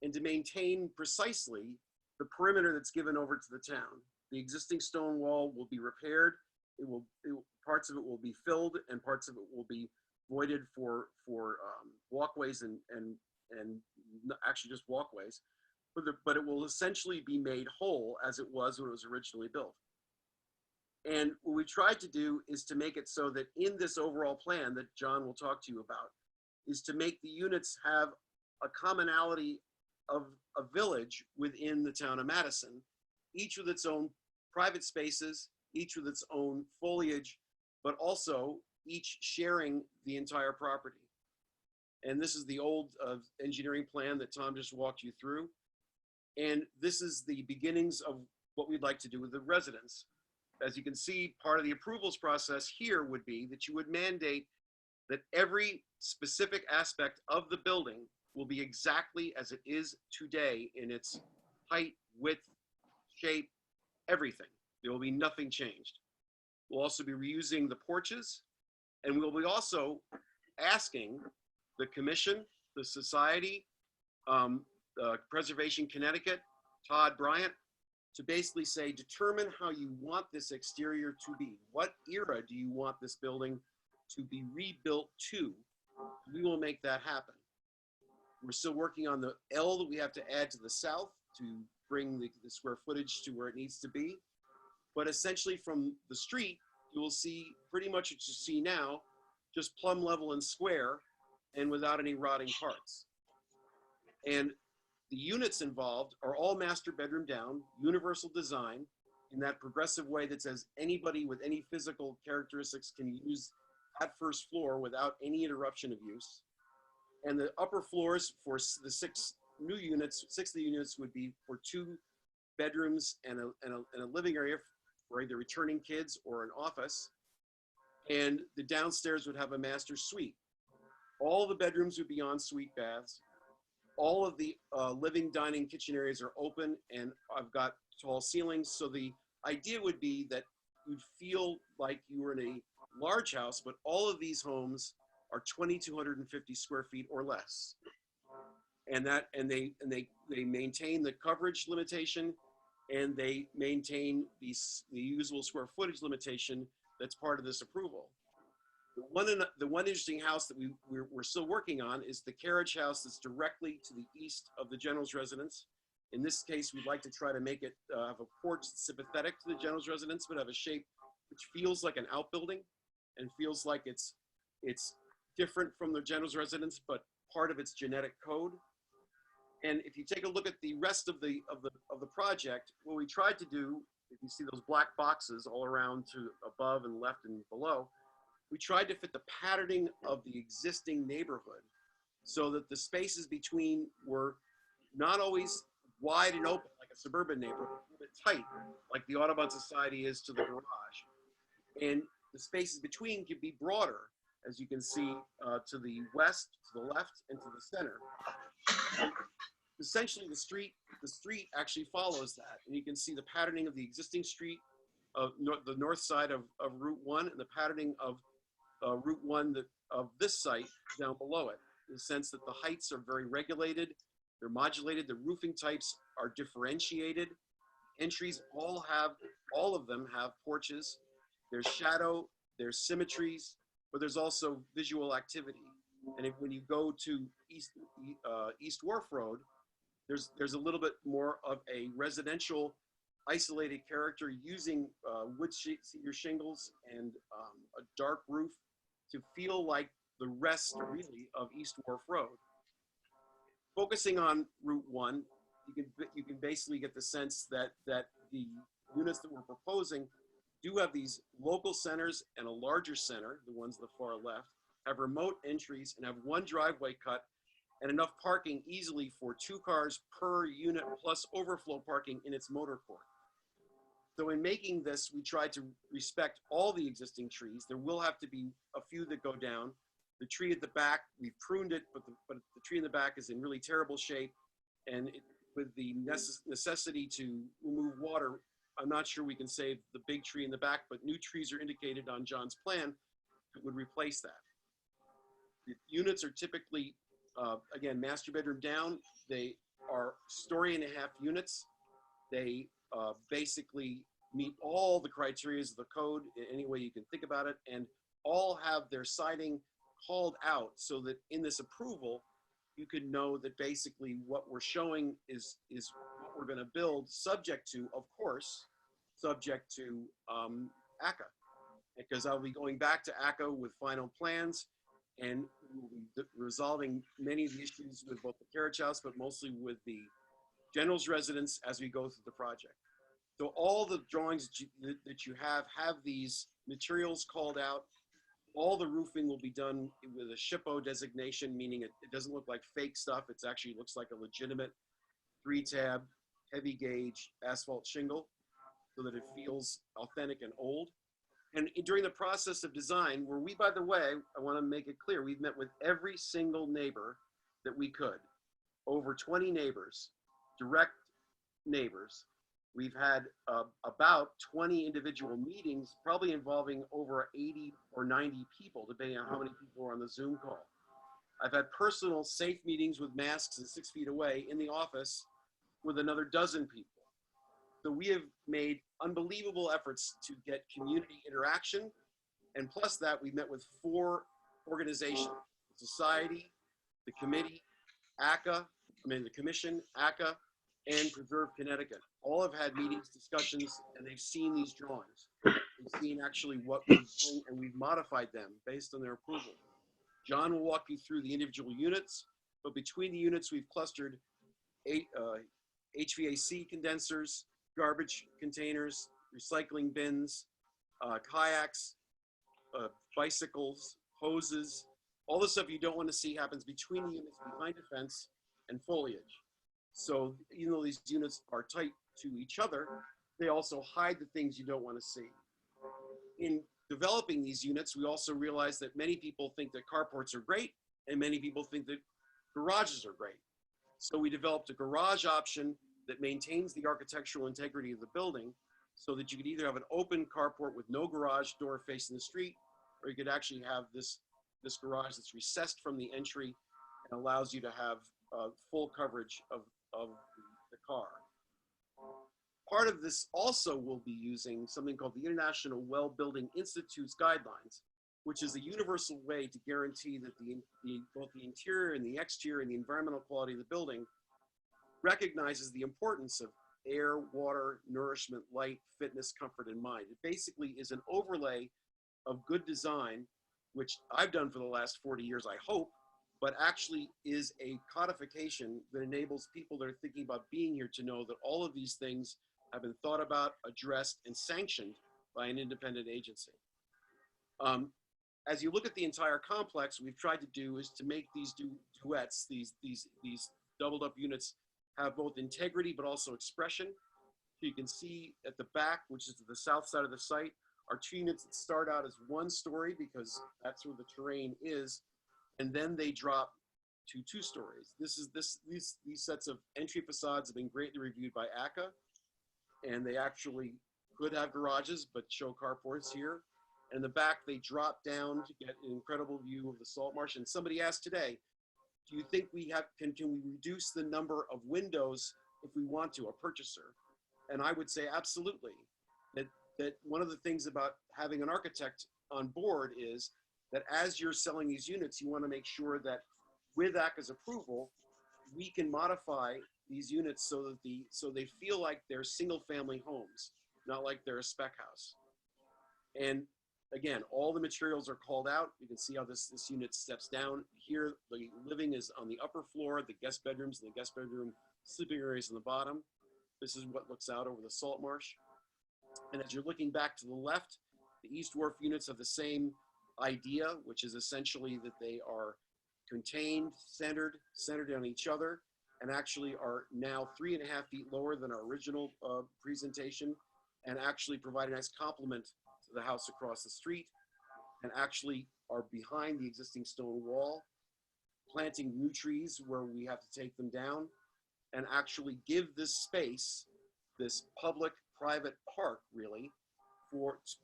and to maintain precisely the perimeter that's given over to the town. The existing stone wall will be repaired. Parts of it will be filled and parts of it will be voided for walkways and actually just walkways. But it will essentially be made whole as it was when it was originally built. And what we tried to do is to make it so that in this overall plan that John will talk to you about, is to make the units have a commonality of a village within the town of Madison, each with its own private spaces, each with its own foliage, but also each sharing the entire property. And this is the old engineering plan that Tom just walked you through. And this is the beginnings of what we'd like to do with the residents. As you can see, part of the approvals process here would be that you would mandate that every specific aspect of the building will be exactly as it is today in its height, width, shape, everything. There will be nothing changed. We'll also be reusing the porches, and we'll be also asking the commission, the society, Preservation Connecticut, Todd Bryant, to basically say, determine how you want this exterior to be. What era do you want this building to be rebuilt to? We will make that happen. We're still working on the L that we have to add to the south to bring the square footage to where it needs to be. But essentially from the street, you will see pretty much what you see now, just plumb level and square and without any rotting parts. And the units involved are all master bedroom down, universal design, in that progressive way that says anybody with any physical characteristics can use that first floor without any interruption of use. And the upper floors for the 6 new units, 6 of the units would be for 2 bedrooms and a living area for either returning kids or an office. And the downstairs would have a master suite. All the bedrooms would be ensuite baths. All of the living, dining, kitchen areas are open, and I've got tall ceilings. So the idea would be that you'd feel like you were in a large house, but all of these homes are 2,250 square feet or less. And they maintain the coverage limitation, and they maintain the usable square footage limitation that's part of this approval. The one interesting house that we're still working on is the carriage house that's directly to the east of the general's residence. In this case, we'd like to try to make it have a porch that's sympathetic to the general's residence, but have a shape which feels like an outbuilding and feels like it's different from the general's residence, but part of its genetic code. And if you take a look at the rest of the project, what we tried to do, if you see those black boxes all around to above and left and below, we tried to fit the patterning of the existing neighborhood so that the spaces between were not always wide and open like a suburban neighborhood, but tight like the Audubon Society is to the garage. And the spaces between can be broader, as you can see to the west, to the left, and to the center. And essentially, the street actually follows that, and you can see the patterning of the existing street of the north side of Route 1 and the patterning of Route 1 of this site down below it, in the sense that the heights are very regulated, they're modulated, the roofing types are differentiated. Entries all of them have porches. There's shadow, there's symmetries, but there's also visual activity. And when you go to East Wharf Road, there's a little bit more of a residential isolated character using wood cedar shingles and a dark roof to feel like the rest really of East Wharf Road. Focusing on Route 1, you can basically get the sense that the units that we're proposing do have these local centers and a larger center, the ones on the far left, have remote entries and have one driveway cut and enough parking easily for 2 cars per unit plus overflow parking in its motor court. So in making this, we tried to respect all the existing trees. There will have to be a few that go down. The tree at the back, we've pruned it, but the tree in the back is in really terrible shape. And with the necessity to remove water, I'm not sure we can save the big tree in the back, but new trees are indicated on John's plan that would replace that. The units are typically, again, master bedroom down. They are 1.5 story units. They basically meet all the criteria of the code in any way you can think about it, and all have their siding called out so that in this approval, you could know that basically what we're showing is what we're going to build, subject to, of course, subject to ACA. Because I'll be going back to ACA with final plans, and we'll be resolving many of the issues with both the carriage house, but mostly with the general's residence as we go through the project. So all the drawings that you have these materials called out. All the roofing will be done with a SHPO designation, meaning it doesn't look like fake stuff. It actually looks like a legitimate 3-tab, heavy gauge asphalt shingle so that it feels authentic and old. And during the process of design, where we, by the way, I want to make it clear, we've met with every single neighbor that we could, over 20 neighbors, direct neighbors. We've had about 20 individual meetings, probably involving over 80 or 90 people, depending on how many people are on the Zoom call. I've had personal safe meetings with masks and 6 feet away in the office with another dozen people. So we have made unbelievable efforts to get community interaction. And plus that, we met with 4 organizations, the Society, the Committee, the Commission, ACA, and Preserve Connecticut. All have had meetings, discussions, and they've seen these drawings. They've seen actually what we're doing, and we've modified them based on their approval. John will walk you through the individual units, but between the units, we've clustered 8 HVAC condensers, garbage containers, recycling bins, kayaks, bicycles, hoses, all the stuff you don't want to see happens between the units, behind a fence, and foliage. So even though these units are tight to each other, they also hide the things you don't want to see. In developing these units, we also realized that many people think that carports are great, and many people think that garages are great. So we developed a garage option that maintains the architectural integrity of the building so that you could either have an open carport with no garage door facing the street, or you could actually have this this garage that's recessed from the entry and allows you to have full coverage of the car. Part of this also will be using something called the International Well Building Institute's guidelines, which is a universal way to guarantee that both the interior and the exterior and the environmental quality of the building recognizes the importance of air, water, nourishment, light, fitness, comfort, and mind. It basically is an overlay of good design, which I've done for the last 40 years, I hope, but actually is a codification that enables people that are thinking about being here to know that all of these things have been thought about, addressed, and sanctioned by an independent agency. As you look at the entire complex, what we've tried to do is to make these duets, these doubled up units, have both integrity but also expression. You can see at the back, which is to the south side of the site, are 2 units that start out as 1 story because that's where the terrain is, and then they drop to 2 stories. These sets of entry facades have been greatly reviewed by ACA, and they actually could have garages but show carports here. And in the back, they drop down to get an incredible view of the salt marsh. And somebody asked today, do you think can we reduce the number of windows if we want to, a purchaser? And I would say absolutely. That one of the things about having an architect on board is that as you're selling these units, you want to make sure that with ACA's approval, we can modify these units so they feel like they're single family homes, not like they're a spec house. And again, all the materials are called out. You can see how this unit steps down. Here, the living is on the upper floor, the guest bedrooms and the guest bedroom sleeping areas on the bottom. This is what looks out over the salt marsh. And as you're looking back to the left, the East Wharf units have the same idea, which is essentially that they are contained, centered on each other, and actually are now 3.5 feet lower than our original presentation, and actually provide a nice complement to the house across the street, and actually are behind the existing stone wall, planting new trees where we have to take them down, and actually give this space, this public-private park really,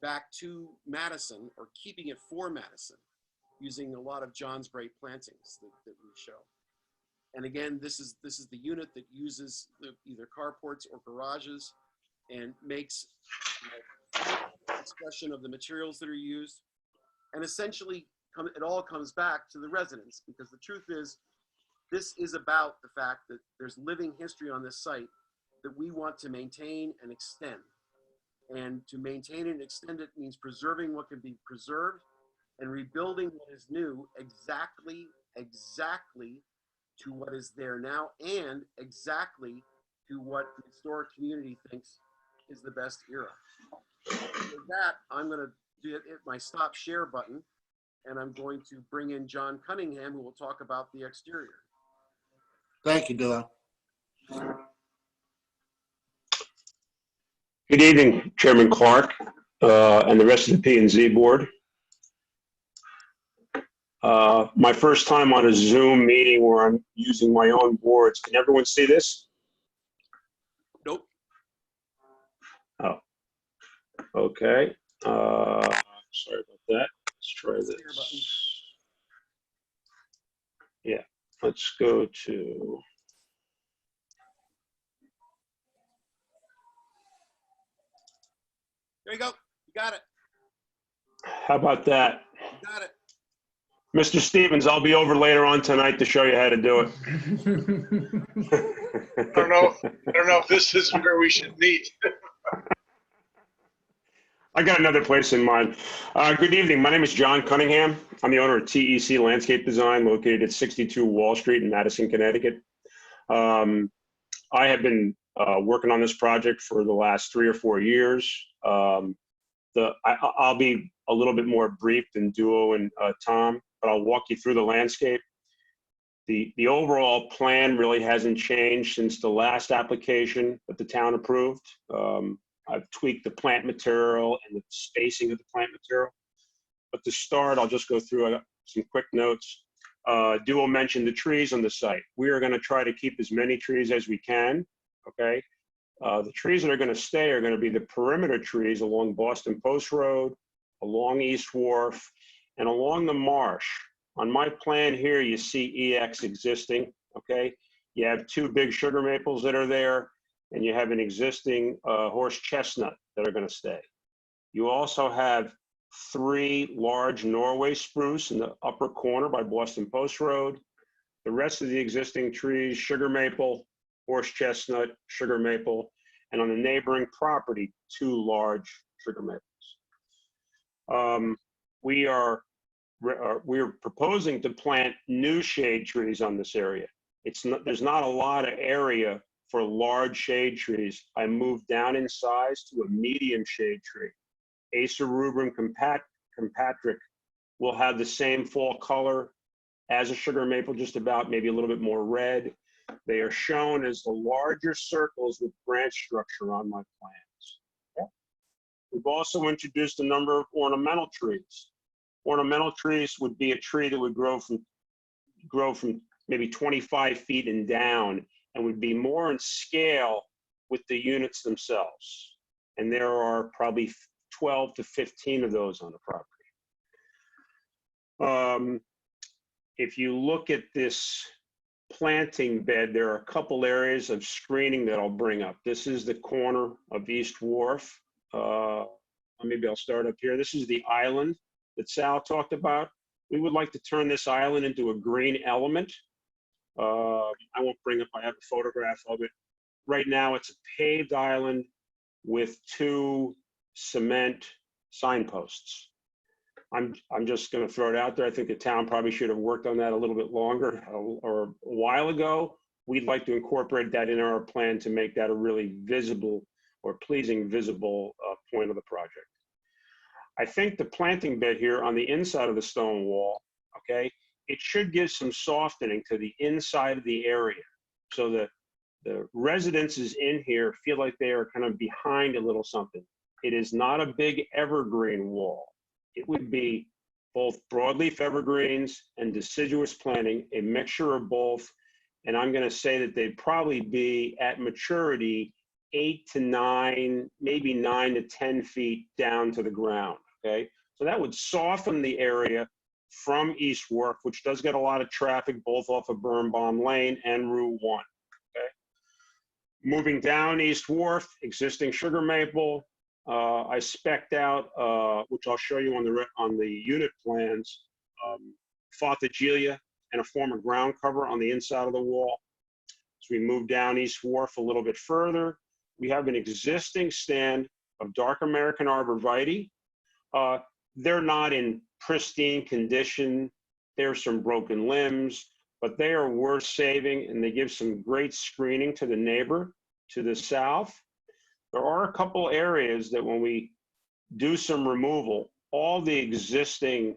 back to Madison, or keeping it for Madison, using a lot of John's great plantings that we show. And again, this is the unit that uses either carports or garages and makes expression of the materials that are used. And essentially, it all comes back to the residents, because the truth is, this is about the fact that there's living history on this site that we want to maintain and extend. And to maintain and extend it means preserving what can be preserved and rebuilding what is new exactly to what is there now, and exactly to what the historic community thinks is the best era. With that, I'm going to hit my stop share button, and I'm going to bring in John Cunningham, who will talk about the exterior. Thank you, Duo. Good evening, Chairman Clark, and the rest of the P&Z board. My first time on a Zoom meeting where I'm using my own boards. Can everyone see this? Nope. Oh, okay. Sorry about that. Let's try this. Yeah, let's go to. There you go. You got it. How about that? You got it. Mr. Stevens, I'll be over later on tonight to show you how to do it. I don't know if this is where we should meet. I got another place in mind. Good evening. My name is John Cunningham. I'm the owner of TEC Landscape Design, located at 62 Wall Street in Madison, Connecticut. I have been working on this project for the last 3 or 4 years. I'll be a little bit more brief than Duo and Tom, but I'll walk you through the landscape. The overall plan really hasn't changed since the last application that the town approved. I've tweaked the plant material and the spacing of the plant material. But to start, I'll just go through some quick notes. Duo mentioned the trees on the site. We are going to try to keep as many trees as we can, okay? The trees that are going to stay are going to be the perimeter trees along Boston Post Road, along East Wharf, and along the marsh. On my plan here, you see EX existing, okay? You have 2 big sugar maples that are there, and you have an existing horse chestnut that are gonna stay. You also have 3 large Norway spruce in the upper corner by Boston Post Road. The rest of the existing trees, sugar maple, horse chestnut, sugar maple, and on the neighboring property, 2 large sugar maples. We're proposing to plant new shade trees on this area. There's not a lot of area for large shade trees. I moved down in size to a medium shade tree. Acer rubrum compatric will have the same fall color as a sugar maple, just about, maybe a little bit more red. They are shown as the larger circles with branch structure on my plans. Okay. We've also introduced a number of ornamental trees. Ornamental trees would be a tree that would grow from maybe 25 feet and down, and would be more in scale with the units themselves. And there are probably 12 to 15 of those on the property. If you look at this planting bed, there are a couple areas of screening that I'll bring up. This is the corner of East Wharf. Maybe I'll start up here. This is the island that Sal talked about. We would like to turn this island into a green element. I won't bring up, I have a photograph of it. Right now it's a paved island with 2 cement signposts. I'm just going to throw it out there. I think the town probably should have worked on that a little bit longer or a while ago. We'd like to incorporate that in our plan to make that a really visible or pleasing visible point of the project. I think the planting bed here on the inside of the stone wall, okay, it should give some softening to the inside of the area. So the residences in here feel like they are kind of behind a little something. It is not a big evergreen wall. It would be both broadleaf evergreens and deciduous planting, a mixture of both. And I'm going to say that they'd probably be at maturity 8 to 9, maybe 9 to 10 feet down to the ground. Okay, so that would soften the area from East Wharf, which does get a lot of traffic both off of Birnbaum Lane and Route 1. Okay, moving down East Wharf, existing sugar maple. I spec'd out, which I'll show you on the unit plans, Fothagelia and a former ground cover on the inside of the wall. As we move down East Wharf a little bit further, we have an existing stand of dark American arborvitae. They're not in pristine condition. There's some broken limbs, but they are worth saving, and they give some great screening to the neighbor to the south. There are a couple areas that when we do some removal, all the existing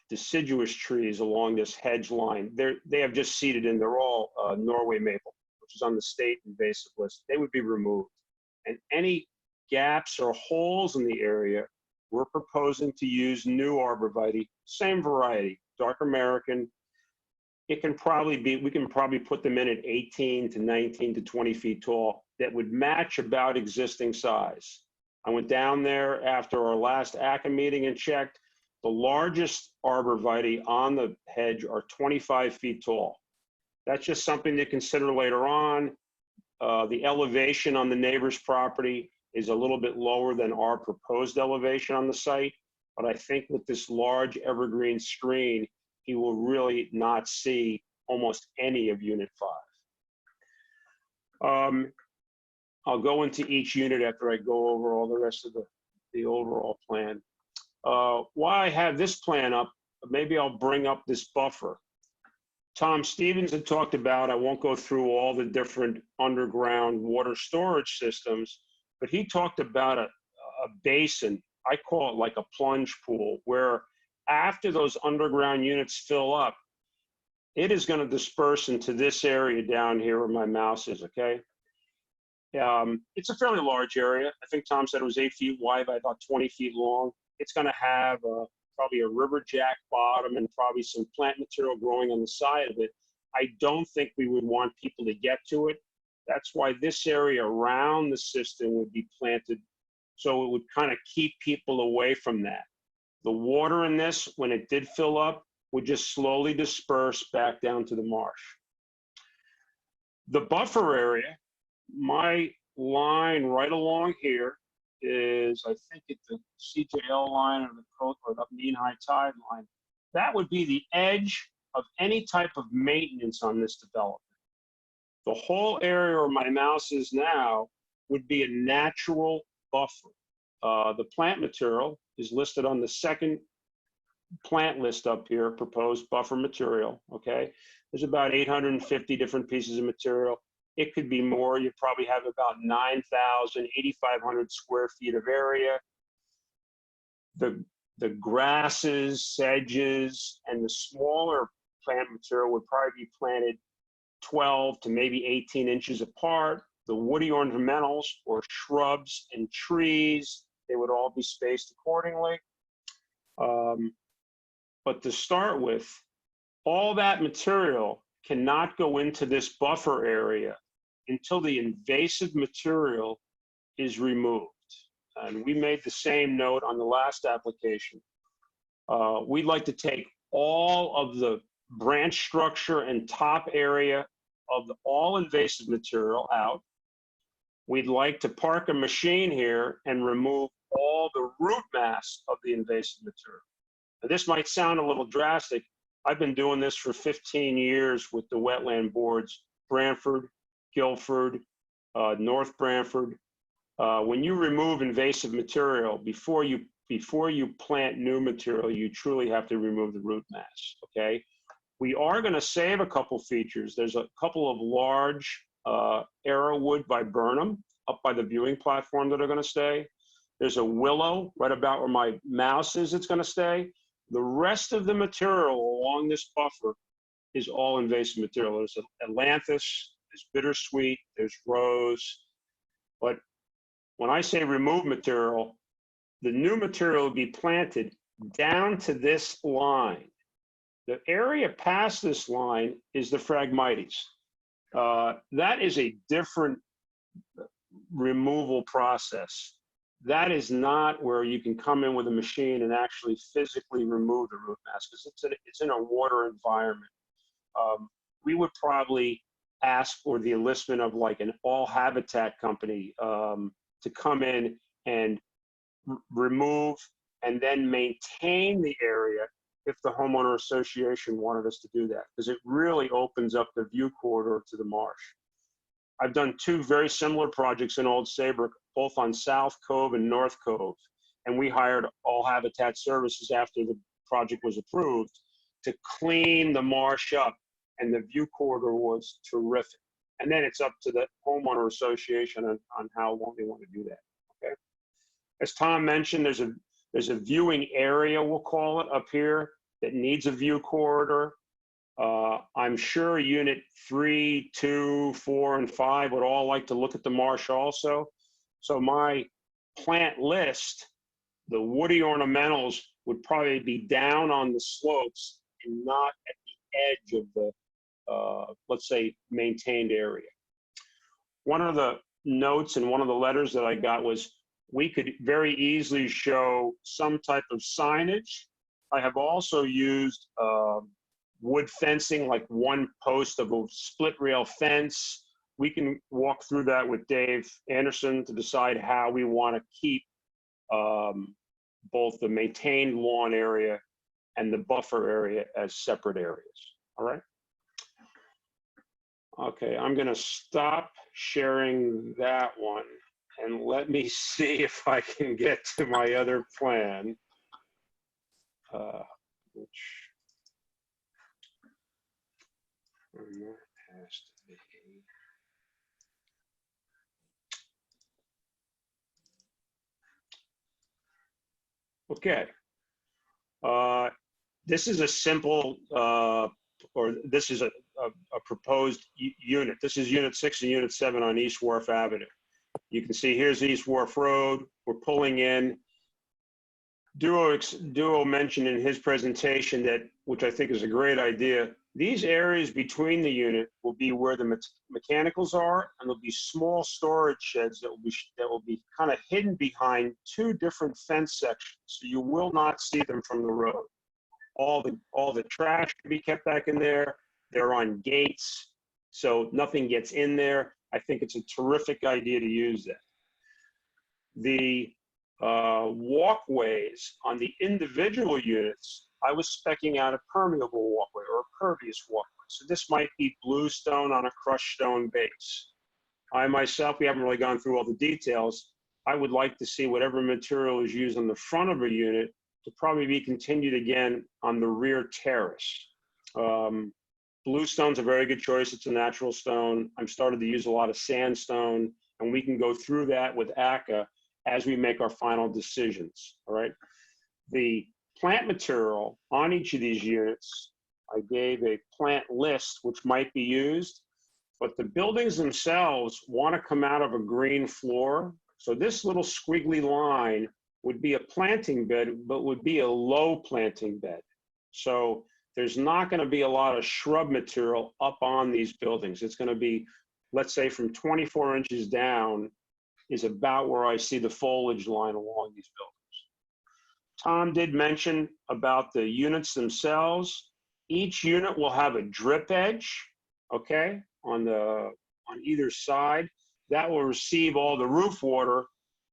deciduous trees along this hedge line, they have just seeded in. They're all Norway maple, which is on the state invasive list. They would be removed. And any gaps or holes in the area, we're proposing to use new arborvitae, same variety, dark American. It can probably be, we can probably put them in at 18 to 19 to 20 feet tall that would match about existing size. I went down there after our last ACA meeting and checked. The largest arborvitae on the hedge are 25 feet tall. That's just something to consider later on. The elevation on the neighbor's property is a little bit lower than our proposed elevation on the site, but I think with this large evergreen screen, he will really not see almost any of Unit 5. I'll go into each unit after I go over all the rest of the overall plan. While I have this plan up, maybe I'll bring up this buffer. Tom Stevens had talked about, I won't go through all the different underground water storage systems, but he talked about a basin, I call it like a plunge pool, where after those underground units fill up, it is going to disperse into this area down here where my mouse is, okay? It's a fairly large area. I think Tom said it was 8 feet wide by about 20 feet long. It's going to have probably a riverjack bottom and probably some plant material growing on the side of it. I don't think we would want people to get to it. That's why this area around the system would be planted, so it would kind of keep people away from that. The water in this, when it did fill up, would just slowly disperse back down to the marsh. The buffer area, my line right along here is, I think it's the CJL line or the coast or the mean high tide line. That would be the edge of any type of maintenance on this development. The whole area where my mouse is now would be a natural buffer. The plant material is listed on the second plant list up here, proposed buffer material, okay? There's about 850 different pieces of material. It could be more. You probably have about 9,000, 8,500 square feet of area. The grasses, sedges, and the smaller plant material would probably be planted 12 to maybe 18 inches apart. The woody ornamentals or shrubs and trees, they would all be spaced accordingly. But to start with, all that material cannot go into this buffer area until the invasive material is removed. And we made the same note on the last application. We'd like to take all of the branch structure and top area of all invasive material out. We'd like to park a machine here and remove all the root mass of the invasive material. Now, this might sound a little drastic. I've been doing this for 15 years with the wetland boards, Branford, Guilford, North Branford. When you remove invasive material, before you plant new material, you truly have to remove the root mass, okay? We are gonna save a couple features. There's a couple of large arrowwood viburnum up by the viewing platform that are gonna stay. There's a willow right about where my mouse is, it's gonna stay. The rest of the material along this buffer is all invasive material. There's ailanthus, there's bittersweet, there's rose. But when I say remove material, the new material will be planted down to this line. The area past this line is the Phragmites. That is a different removal process. That is not where you can come in with a machine and actually physically remove the root mass, because it's in a water environment. We would probably ask for the enlistment of like an all habitat company to come in and remove and then maintain the area if the homeowner association wanted us to do that, because it really opens up the view corridor to the marsh. I've done two very similar projects in Old Saybrook, both on South Cove and North Cove. And we hired All Habitat Services after the project was approved to clean the marsh up, and the view corridor was terrific. And then it's up to the homeowner association on how long they want to do that, okay? As Tom mentioned, there's a viewing area, we'll call it, up here that needs a view corridor. I'm sure unit 3, 2, 4, and 5 would all like to look at the marsh also. So my plant list, the woody ornamentals would probably be down on the slopes and not at the edge of the, let's say, maintained area. One of the notes in one of the letters that I got was we could very easily show some type of signage. I have also used wood fencing, like one post of a split rail fence. We can walk through that with Dave Anderson to decide how we want to keep both the maintained lawn area and the buffer area as separate areas, all right? Okay, I'm gonna stop sharing that one and let me see if I can get to my other plan, which has to be. Okay. This is a simple, or this is a proposed unit. This is unit 6 and unit 7 on East Wharf Avenue. You can see here's East Wharf Road. We're pulling in. Duo mentioned in his presentation that, which I think is a great idea, these areas between the unit will be where the mechanicals are, and there'll be small storage sheds that will be kind of hidden behind 2 different fence sections, so you will not see them from the road. All the trash can be kept back in there. They're on gates, so nothing gets in there. I think it's a terrific idea to use that. The walkways on the individual units, I was speccing out a permeable walkway or a pervious walkway. So this might be bluestone on a crushed stone base. I myself, we haven't really gone through all the details. I would like to see whatever material is used on the front of a unit to probably be continued again on the rear terrace. Bluestone's a very good choice. It's a natural stone. I'm starting to use a lot of sandstone, and we can go through that with ACA as we make our final decisions, all right? The plant material on each of these units, I gave a plant list which might be used, but the buildings themselves want to come out of a green floor. So this little squiggly line would be a planting bed, but would be a low planting bed. So there's not going to be a lot of shrub material up on these buildings. It's going to be, let's say, from 24 inches down is about where I see the foliage line along these buildings. Tom did mention about the units themselves. Each unit will have a drip edge, okay, on either side. That will receive all the roof water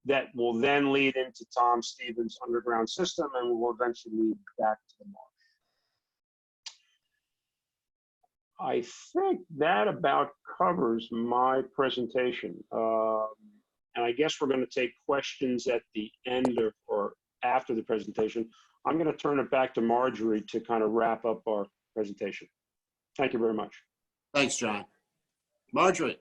that will then lead into Tom Stevens' underground system and will eventually lead back to the marsh. I think that about covers my presentation. And I guess we're going to take questions at the end or after the presentation. I'm going to turn it back to Marjorie to kind of wrap up our presentation. Thank you very much. Thanks, John. Marjorie.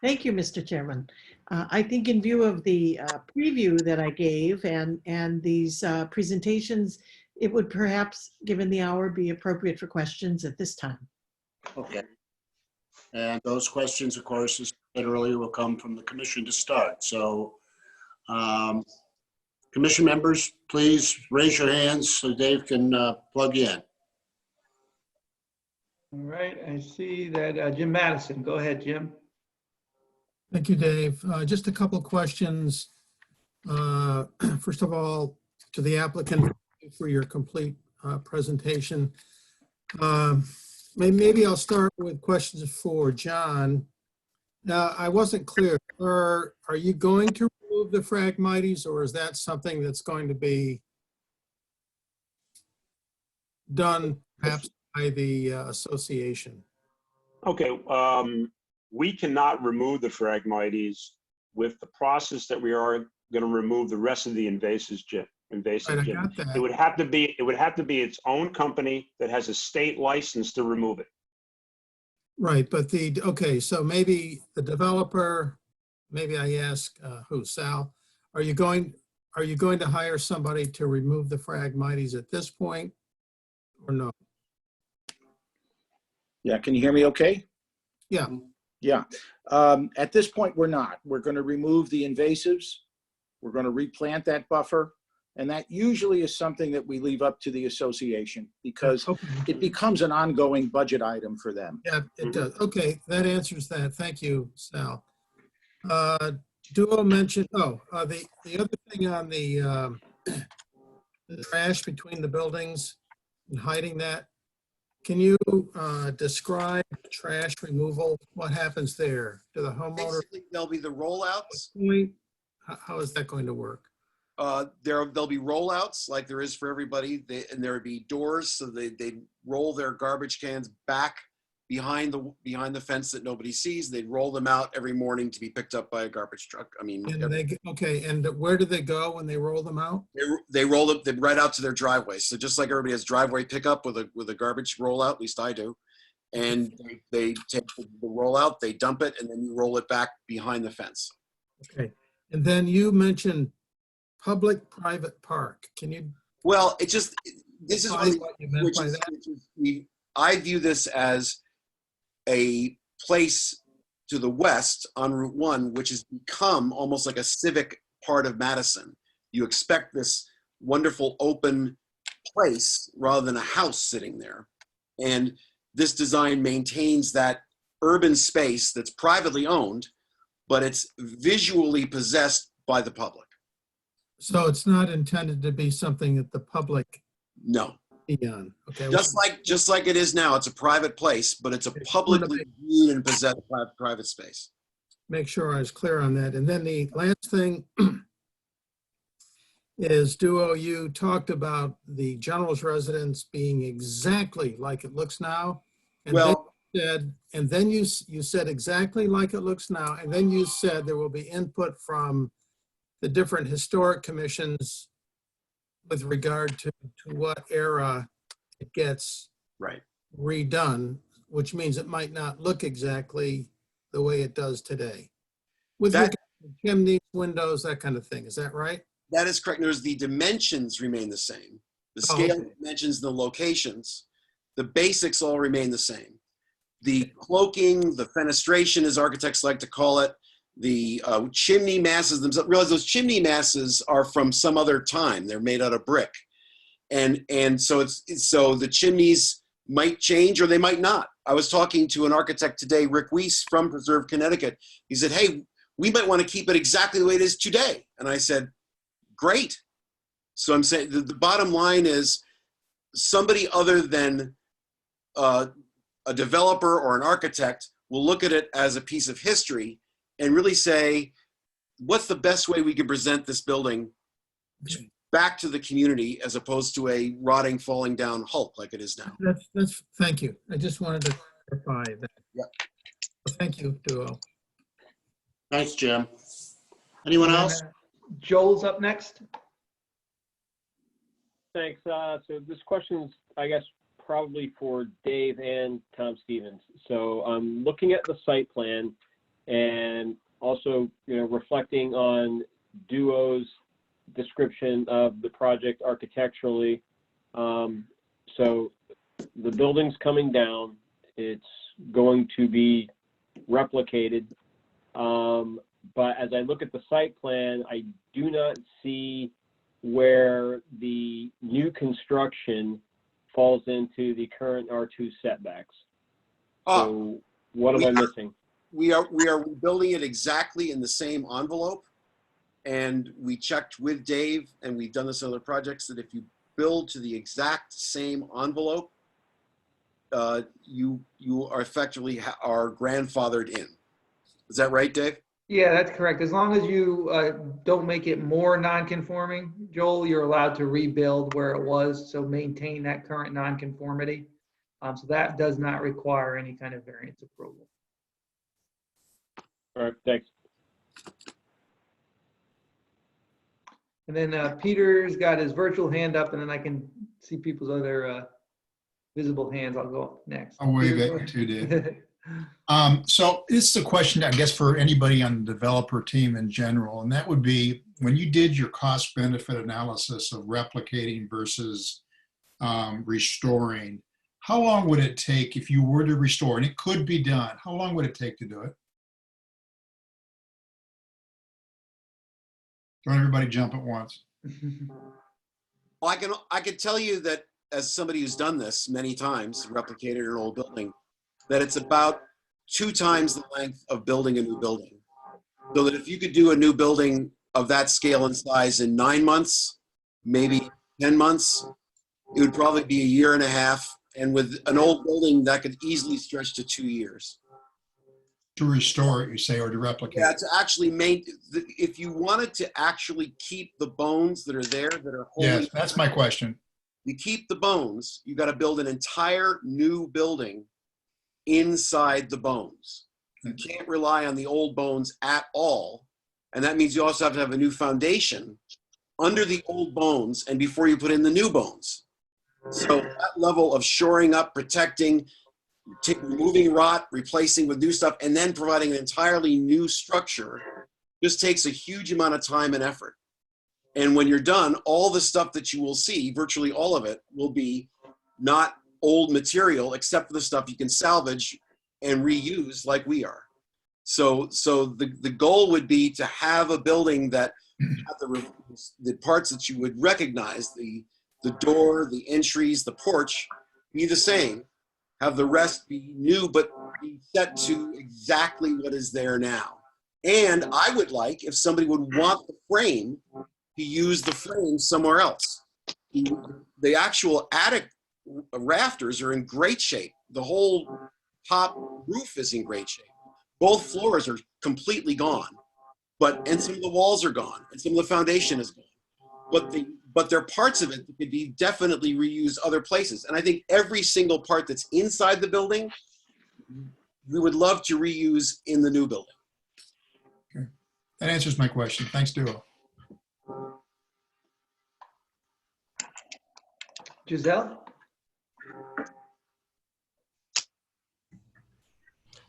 Thank you, Mr. Chairman. I think in view of the preview that I gave and these presentations, it would perhaps, given the hour, be appropriate for questions at this time. Okay. And those questions, of course, as I said earlier, will come from the commission to start. So commission members, please raise your hands so Dave can plug in. All right, I see that Jim Madison. Go ahead, Jim. Thank you, Dave. Just a couple of questions. First of all, to the applicant for your complete presentation. Maybe I'll start with questions for John. Now, I wasn't clear. Are you going to remove the Phragmites, or is that something that's going to be done perhaps by the association? Okay, we cannot remove the Phragmites with the process that we are going to remove the rest of the invasive, Jim. Right, I got that. It would have to be its own company that has a state license to remove it. Right, but okay, so maybe the developer, maybe I ask who, Sal, are you going to hire somebody to remove the Phragmites at this point or no? Yeah, can you hear me okay? Yeah. Yeah. At this point, we're not. We're going to remove the invasives. We're going to replant that buffer. And that usually is something that we leave up to the association because it becomes an ongoing budget item for them. Yeah, it does. Okay, that answers that. Thank you, Sal. Duo mentioned, the other thing on the trash between the buildings and hiding that, can you describe trash removal? What happens there? Do the homeowner? Basically, there'll be the rollouts. How is that going to work? There'll be rollouts like there is for everybody, and there would be doors, so they roll their garbage cans back behind the fence that nobody sees. They'd roll them out every morning to be picked up by a garbage truck. I mean, and where do they go when they roll them out? They roll them right out to their driveway. So just like everybody has driveway pickup with a garbage rollout, at least I do, and they take the rollout, they dump it, and then you roll it back behind the fence. Okay, and then you mentioned public-private park. Can you? Well, this is what you meant by that. I view this as a place to the west on Route 1, which has become almost like a civic part of Madison. You expect this wonderful open place rather than a house sitting there. And this design maintains that urban space that's privately owned, but it's visually possessed by the public. So it's not intended to be something that the public No. be on. Okay. Just like it is now, it's a private place, but it's a publicly viewed and possessed private space. Make sure I was clear on that. And then the last thing is, Duo, you talked about the general's residence being exactly like it looks now. And Well, then you said exactly like it looks now. And then you said there will be input from the different historic commissions with regard to what era it gets right. redone, which means it might not look exactly the way it does today. With regard to chimneys, windows, that kind of thing. Is that right? That is correct. There's the dimensions remain the same. The scale, dimensions, the locations, the basics all remain the same. The cloaking, the fenestration, as architects like to call it, the chimney masses themselves. Realize those chimney masses are from some other time. They're made out of brick, and so so the chimneys might change or they might not. I was talking to an architect today, Rick Weiss from Preserve, Connecticut. He said, "Hey, we might want to keep it exactly the way it is today." And I said, "Great." So I'm saying the bottom line is somebody other than a developer or an architect will look at it as a piece of history and really say, what's the best way we can present this building back to the community as opposed to a rotting, falling down hulk like it is now. Thank you. I just wanted to clarify that. Yep. Thank you, Duo. Thanks, Jim. Anyone else? Joel's up next. Thanks. So this question is, I guess, probably for Dave and Tom Stevens. So I'm looking at the site plan and also, reflecting on Duo's description of the project architecturally. So the building's coming down. It's going to be replicated. But as I look at the site plan, I do not see where the new construction falls into the current R2 setbacks. So what am I missing? We are rebuilding it exactly in the same envelope. And we checked with Dave, and we've done this in other projects, that if you build to the exact same envelope, you are effectively are grandfathered in. Is that right, Dave? Yeah, that's correct. As long as you don't make it more non-conforming, Joel, you're allowed to rebuild where it was, so maintain that current non-conformity. So that does not require any kind of variance approval. All right, thanks. And then Peter's got his virtual hand up, and then I can see people's other visible hands. I'll go next. I'll wave at you too, Dave. So this is a question, I guess, for anybody on the developer team in general, and that would be, when you did your cost benefit analysis of replicating versus restoring, how long would it take if you were to restore, and it could be done, how long would it take to do it? Don't everybody jump at once. Well, I can tell you that as somebody who's done this many times, replicated an old building, that it's about 2 times the length of building a new building. So that if you could do a new building of that scale and size in 9 months, maybe 10 months, it would probably be 1.5 years. And with an old building, that could easily stretch to 2 years. To restore it, you say, or to replicate? Yeah, to actually if you wanted to actually keep the bones that are there, that are holy. Yes, that's my question. You keep the bones, you got to build an entire new building inside the bones. You can't rely on the old bones at all. And that means you also have to have a new foundation under the old bones and before you put in the new bones. So that level of shoring up, protecting, removing rot, replacing with new stuff, and then providing an entirely new structure just takes a huge amount of time and effort. And when you're done, all the stuff that you will see, virtually all of it, will be not old material except for the stuff you can salvage and reuse like we are. So the goal would be to have a building that had the parts that you would recognize, the door, the entries, the porch, be the same. Have the rest be new, but be set to exactly what is there now. And I would like, if somebody would want the frame, to use the frame somewhere else. The actual attic rafters are in great shape. The whole top roof is in great shape. Both floors are completely gone, and some of the walls are gone, and some of the foundation is gone. But there are parts of it that could be definitely reused other places. And I think every single part that's inside the building, we would love to reuse in the new building. Okay. That answers my question. Thanks, Duo. Giselle?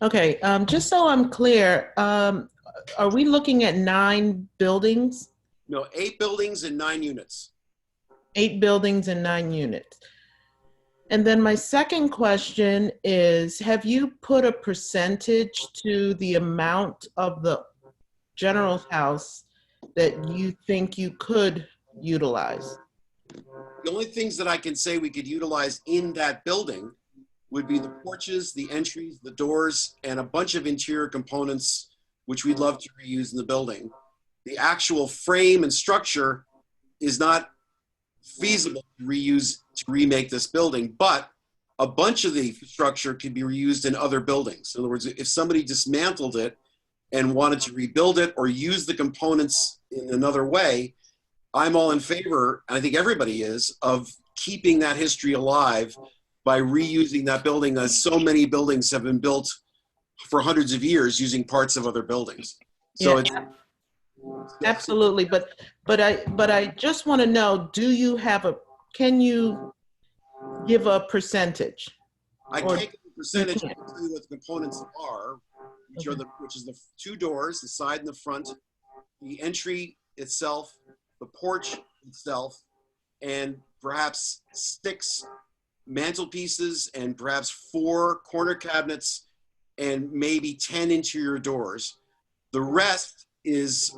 Okay, just so I'm clear, are we looking at 9 buildings? No, 8 buildings and 9 units. 8 buildings and 9 units. And then my second question is, have you put a percentage to the amount of the general house that you think you could utilize? The only things that I can say we could utilize in that building would be the porches, the entries, the doors, and a bunch of interior components, which we'd love to reuse in the building. The actual frame and structure is not feasible to reuse to remake this building, but a bunch of the structure could be reused in other buildings. In other words, if somebody dismantled it and wanted to rebuild it or use the components in another way, I'm all in favor, and I think everybody is, of keeping that history alive by reusing that building, as so many buildings have been built for hundreds of years using parts of other buildings. So Yeah, absolutely, but I just want to know, can you give a percentage? I can't give a percentage. I can tell you what the components are, which is the 2 doors, the side and the front, the entry itself, the porch itself, and perhaps 6 mantelpieces and perhaps 4 corner cabinets and maybe 10 interior doors. The rest is,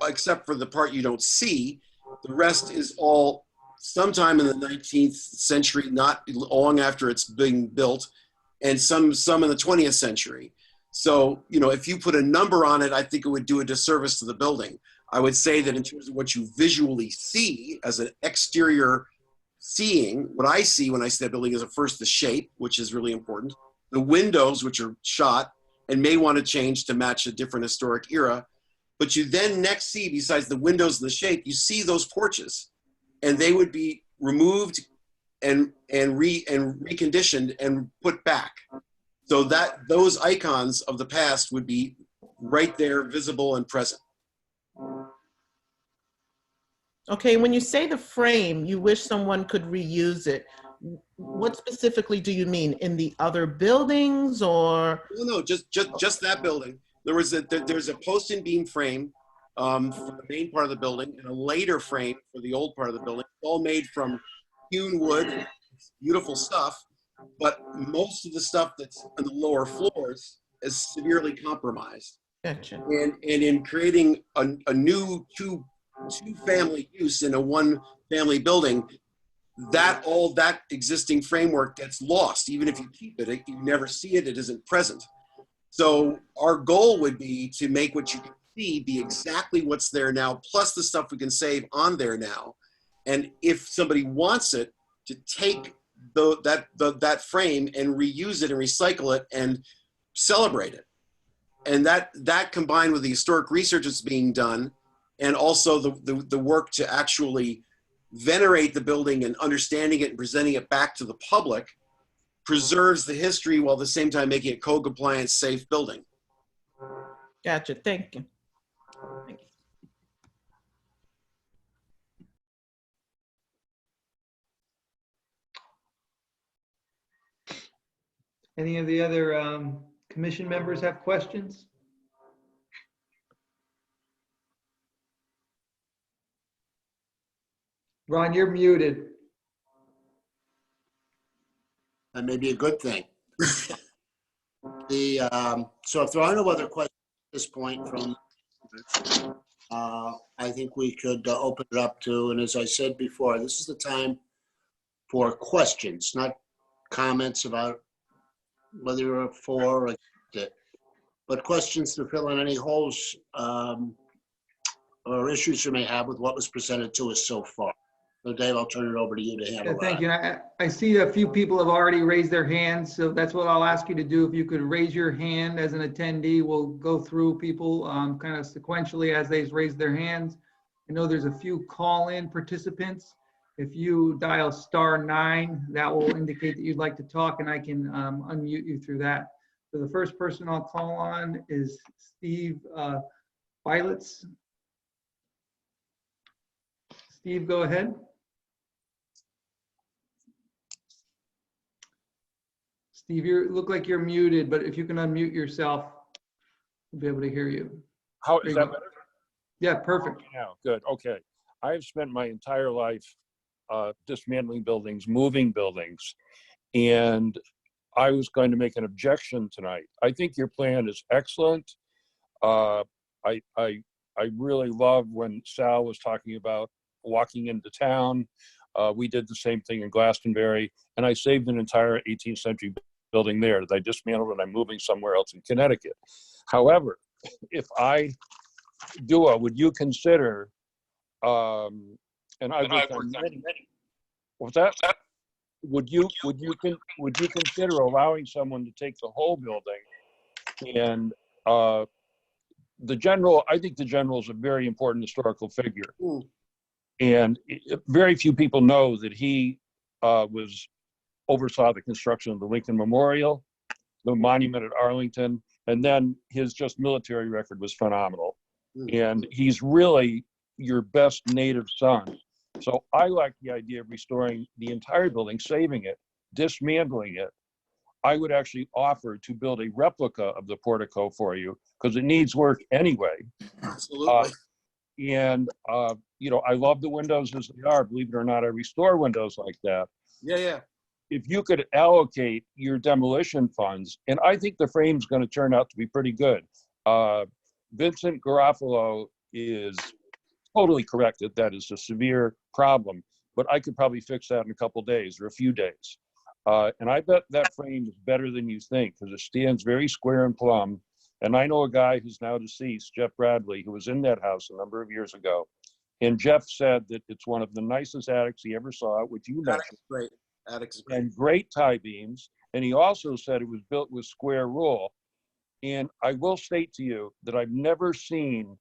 except for the part you don't see, the rest is all sometime in the 19th century, not long after it's being built, and some in the 20th century. So, if you put a number on it, I think it would do a disservice to the building. I would say that in terms of what you visually see as an exterior seeing, what I see when I see that building is first the shape, which is really important, the windows, which are shot and may want to change to match a different historic era. But you then next see, besides the windows and the shape, you see those porches, and they would be removed and reconditioned and put back, so that those icons of the past would be right there, visible and present. Okay, when you say the frame, you wish someone could reuse it. What specifically do you mean? In the other buildings, or? No, just that building. There's a post and beam frame for the main part of the building, and a later frame for the old part of the building, all made from hewn wood. It's beautiful stuff, but most of the stuff that's on the lower floors is severely compromised. Gotcha. And in creating a new two-family use in a one-family building, all that existing framework gets lost. Even if you keep it, you never see it. It isn't present. So our goal would be to make what you can see be exactly what's there now, plus the stuff we can save on there now. And if somebody wants it, to take that frame and reuse it and recycle it and celebrate it. And that combined with the historic research that's being done, and also the work to actually venerate the building and understanding it and presenting it back to the public, preserves the history while at the same time making it code compliant, safe building. Gotcha. Thank you. Thank you. Any of the other commission members have questions? Ron, you're muted. That may be a good thing. So if there are no other questions at this point from, I think we could open it up to, and as I said before, this is the time for questions, not comments about whether you're for or against it. but questions to fill in any holes or issues you may have with what was presented to us so far. So Dave, I'll turn it over to you to Yeah, handle that. thank you. And I see a few people have already raised their hands, so that's what I'll ask you to do. If you could raise your hand as an attendee, we'll go through people kind of sequentially as they raise their hands. I know there's a few call-in participants. If you dial *9, that will indicate that you'd like to talk, and I can unmute you through that. So the first person I'll call on is Steve Bilitz. Steve, go ahead. Steve, you look like you're muted, but if you can unmute yourself, we'll be able to hear you. How is that better? Yeah, perfect. Now, good. Okay. I've spent my entire life dismantling buildings, moving buildings, and I was going to make an objection tonight. I think your plan is excellent. I really love when Sal was talking about walking into town. We did the same thing in Glastonbury, and I saved an entire 18th century building there that I dismantled and I'm moving somewhere else in Connecticut. However, if I do would you consider, and I've worked on many, what's that? Would you consider allowing someone to take the whole building? And the general, I think the general is a very important historical figure. And very few people know that he oversaw the construction of the Lincoln Memorial, the monument at Arlington, and then his just military record was phenomenal. And he's really your best native son. So I like the idea of restoring the entire building, saving it, dismantling it. I would actually offer to build a replica of the portico for you because it needs work anyway. Absolutely. You know, I love the windows as they are. Believe it or not, I restore windows like that. Yeah, yeah. If you could allocate your demolition funds, and I think the frame's going to turn out to be pretty good. Vincent Garofalo is totally correct that that is a severe problem, but I could probably fix that in a couple days or a few days. And I bet that frame is better than you think because it stands very square and plumb. And I know a guy who's now deceased, Jeff Bradley, who was in that house a number of years ago. And Jeff said that it's one of the nicest attics he ever saw, which you mentioned. Great. Attics great. And great tie beams. And he also said it was built with square rule. And I will state to you that I've never seen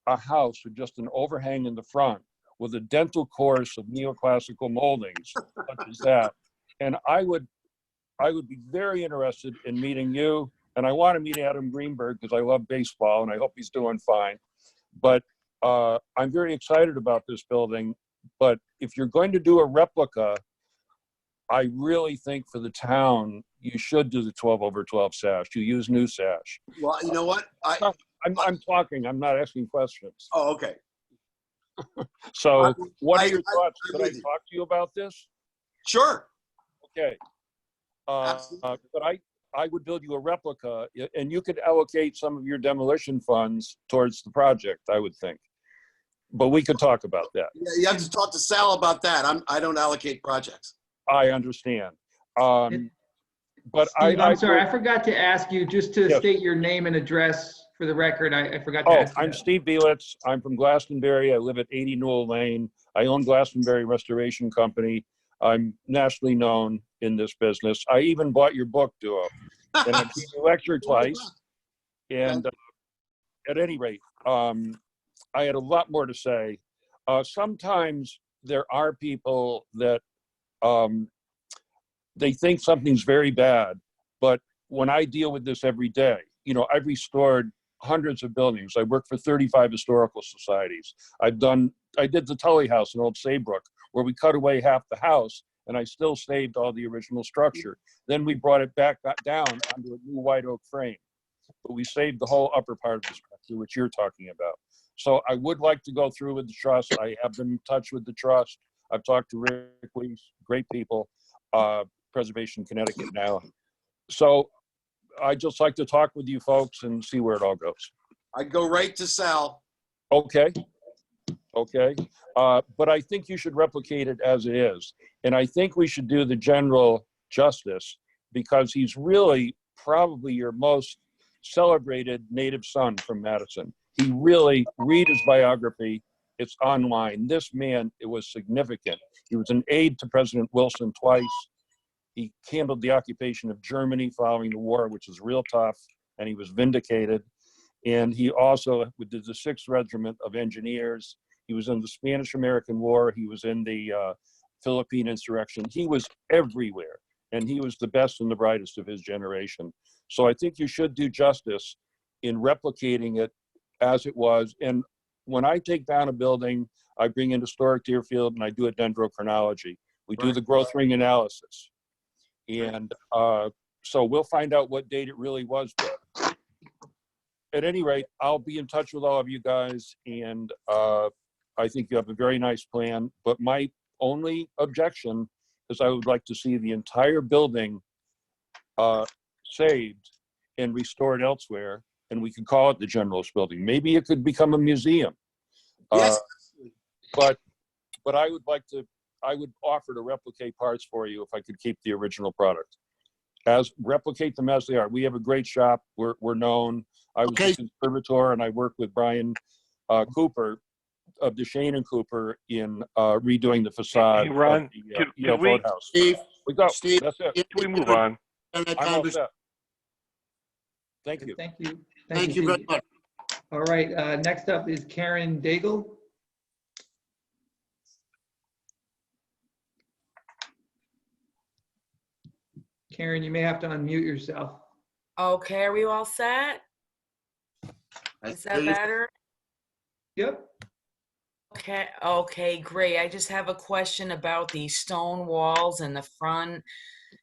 a house with just an overhang in the front with a dental course of neoclassical moldings such as that. And I would be very interested in meeting you. And I want to meet Adam Greenberg because I love baseball and I hope he's doing fine. But I'm very excited about this building. But if you're going to do a replica, I really think for the town, you should do the 12/12 sash. You use new sash. Well, you know what? I'm talking. I'm not asking questions. Oh, okay. So what are your thoughts? Could I talk to you about this? Sure. Okay. But I would build you a replica and you could allocate some of your demolition funds towards the project, I would think. But we could talk about that. Yeah, you have to talk to Sal about that. I don't allocate projects. I understand. But Steve, I'm sorry, I forgot to ask you just to state your name and address for the record. I forgot to ask you I'm that. Steve Belitz. I'm from Glastonbury. I live at 80 Newell Lane. I own Glastonbury Restoration Company. I'm nationally known in this business. I even bought your book, Duo. And I've seen you lecture twice. And at any rate, I had a lot more to say. Sometimes there are people that they think something's very bad, but when I deal with this every day, you know, I've restored hundreds of buildings. I work for 35 historical societies. I did the Tully House in Old Saybrook, where we cut away half the house, and I still saved all the original structure. Then we brought it back down onto a new white oak frame, but we saved the whole upper part of the structure, which you're talking about. So I would like to go through with the trust. I have been in touch with the trust. I've talked to Rick Weiss, great people, Preservation Connecticut now. So I'd just like to talk with you folks and see where it all goes. I'd go right to Sal. Okay. Okay. But I think you should replicate it as it is. And I think we should do the general justice because he's really probably your most celebrated native son from Madison. He really, read his biography. It's online. This man, it was significant. He was an aide to President Wilson twice. He handled the occupation of Germany following the war, which was real tough, and he was vindicated. And he also did the 6th Regiment of Engineers. He was in the Spanish-American War. He was in the Philippine insurrection. He was everywhere, and he was the best and the brightest of his generation. So I think you should do justice in replicating it as it was. And when I take down a building, I bring in historic Deerfield and I do a dendrochronology. We do the growth ring analysis. And so we'll find out what date it really was there. At any rate, I'll be in touch with all of you guys, and I think you have a very nice plan. But my only objection is I would like to see the entire building saved and restored elsewhere, and we could call it the Generalist Building. Maybe it could become a museum. Yes. But I would offer to replicate parts for you if I could keep the original product. Replicate them as they are. We have a great shop. We're known. I was a conservator, and I worked with Brian Cooper of DeShane and Cooper in redoing the facade Hey, Ron, of the can we, boathouse. Steve, We go. Steve, That's it. can we move on? I'm all set. Thank you. Thank you. Thank you very Steve. much. All right, next up is Karen Daigle. Karen, you may have to unmute yourself. Okay, are we all set? Is that better? Yep. Okay, great. I just have a question about the stone walls in the front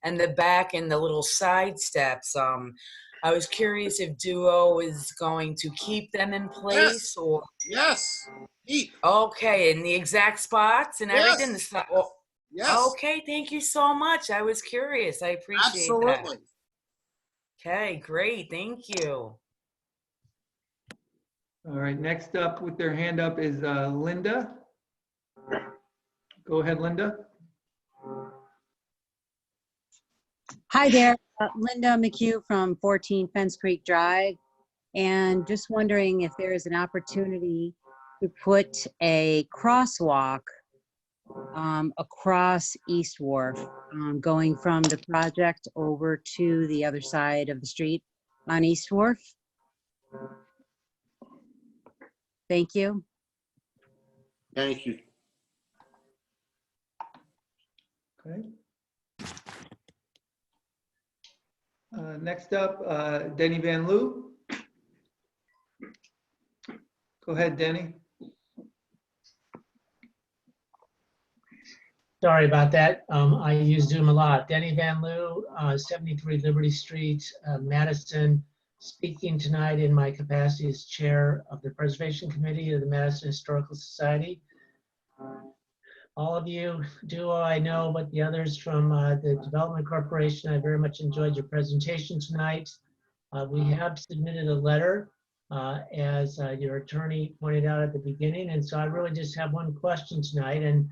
and the back and the little side steps. I was curious if Duo is going to keep them in place or Yes. Keep. okay, in the exact spots and everything. Yes. Yes. Okay, thank you so much. I was curious. I appreciate that. Absolutely. Okay, great. Thank you. All right, next up with their hand up is Linda. Go ahead, Linda. Hi there, Linda McHugh from 14 Fence Creek Drive. And just wondering if there is an opportunity to put a crosswalk across East Wharf, going from the project over to the other side of the street on East Wharf. Thank you. Thank you. Okay. Next up, Denny Van Loo. Go ahead, Denny. Sorry about that. I use Zoom a lot. Denny Van Loo, 73 Liberty Street, Madison, speaking tonight in my capacity as chair of the Preservation Committee of the Madison Historical Society. All of you, Duo, I know, but the others from the Development Corporation, I very much enjoyed your presentation tonight. We have submitted a letter, as your attorney pointed out at the beginning, and so I really just have one question tonight, and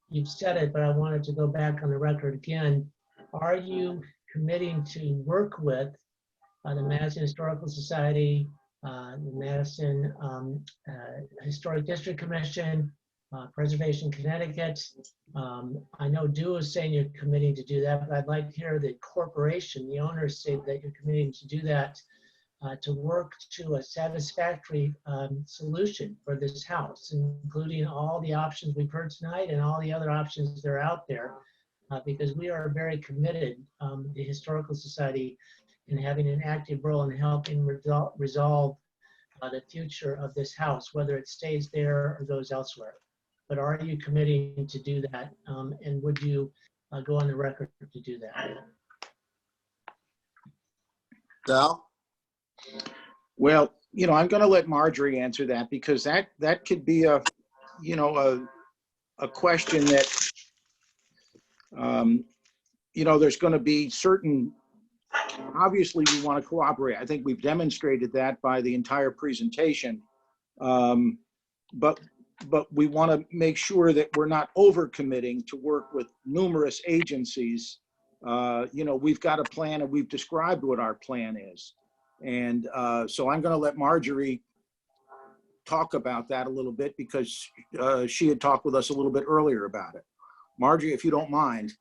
you've said it, but I wanted to go back on the record again. Are you committing to work with the Madison Historical Society, the Madison Historic District Commission, Preservation Connecticut? I know Duo is saying you're committing to do that, but I'd like to hear the corporation, the owners, say that you're committing to do that, to work to a satisfactory solution for this house, including all the options we've heard tonight and all the other options that are out there, because we are very committed, the Historical Society, in having an active role in helping resolve the future of this house, whether it stays there or goes elsewhere. But are you committing to do that? And would you go on the record to do that? Sal? Well, I'm going to let Marjorie answer that, because that could be a question that, there's going to be certain, obviously we want to cooperate. I think we've demonstrated that by the entire presentation. But we want to make sure that we're not overcommitting to work with numerous agencies. We've got a plan and we've described what our plan is. And so I'm going to let Marjorie talk about that a little bit because she had talked with us a little bit earlier about it. Marjorie, if you don't mind.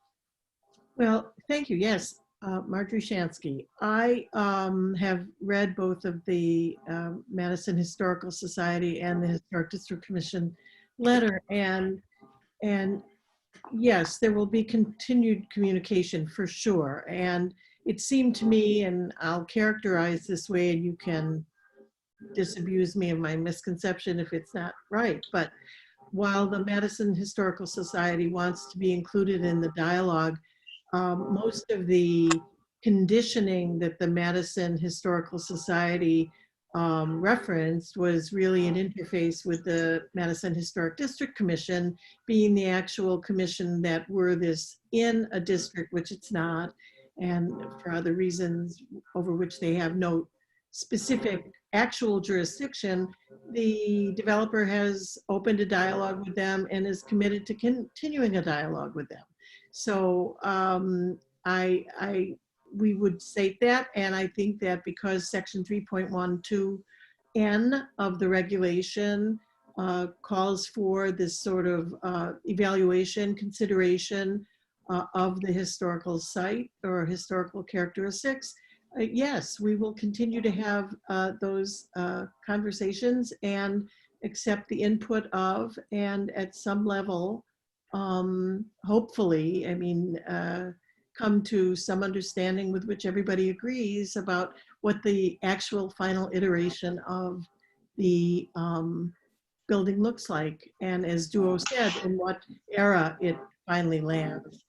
Well, thank you. Yes, Marjorie Shansky. I have read both of the Madison Historical Society and the Historic District Commission letter, and yes, there will be continued communication for sure. And it seemed to me, and I'll characterize this way, and you can disabuse me of my misconception if it's not right, but while the Madison Historical Society wants to be included in the dialogue, most of the conditioning that the Madison Historical Society referenced was really an interface with the Madison Historic District Commission, being the actual commission that were this in a district, which it's not, and for other reasons over which they have no specific actual jurisdiction. The developer has opened a dialogue with them and is committed to continuing a dialogue with them. So we would state that, and I think that because section 3.12N of the regulation calls for this sort of evaluation, consideration of the historical site or historical characteristics, yes, we will continue to have those conversations and accept the input of, and at some level, hopefully, I mean, come to some understanding with which everybody agrees about what the actual final iteration of the building looks like. And as Duo said, in what era it finally lands.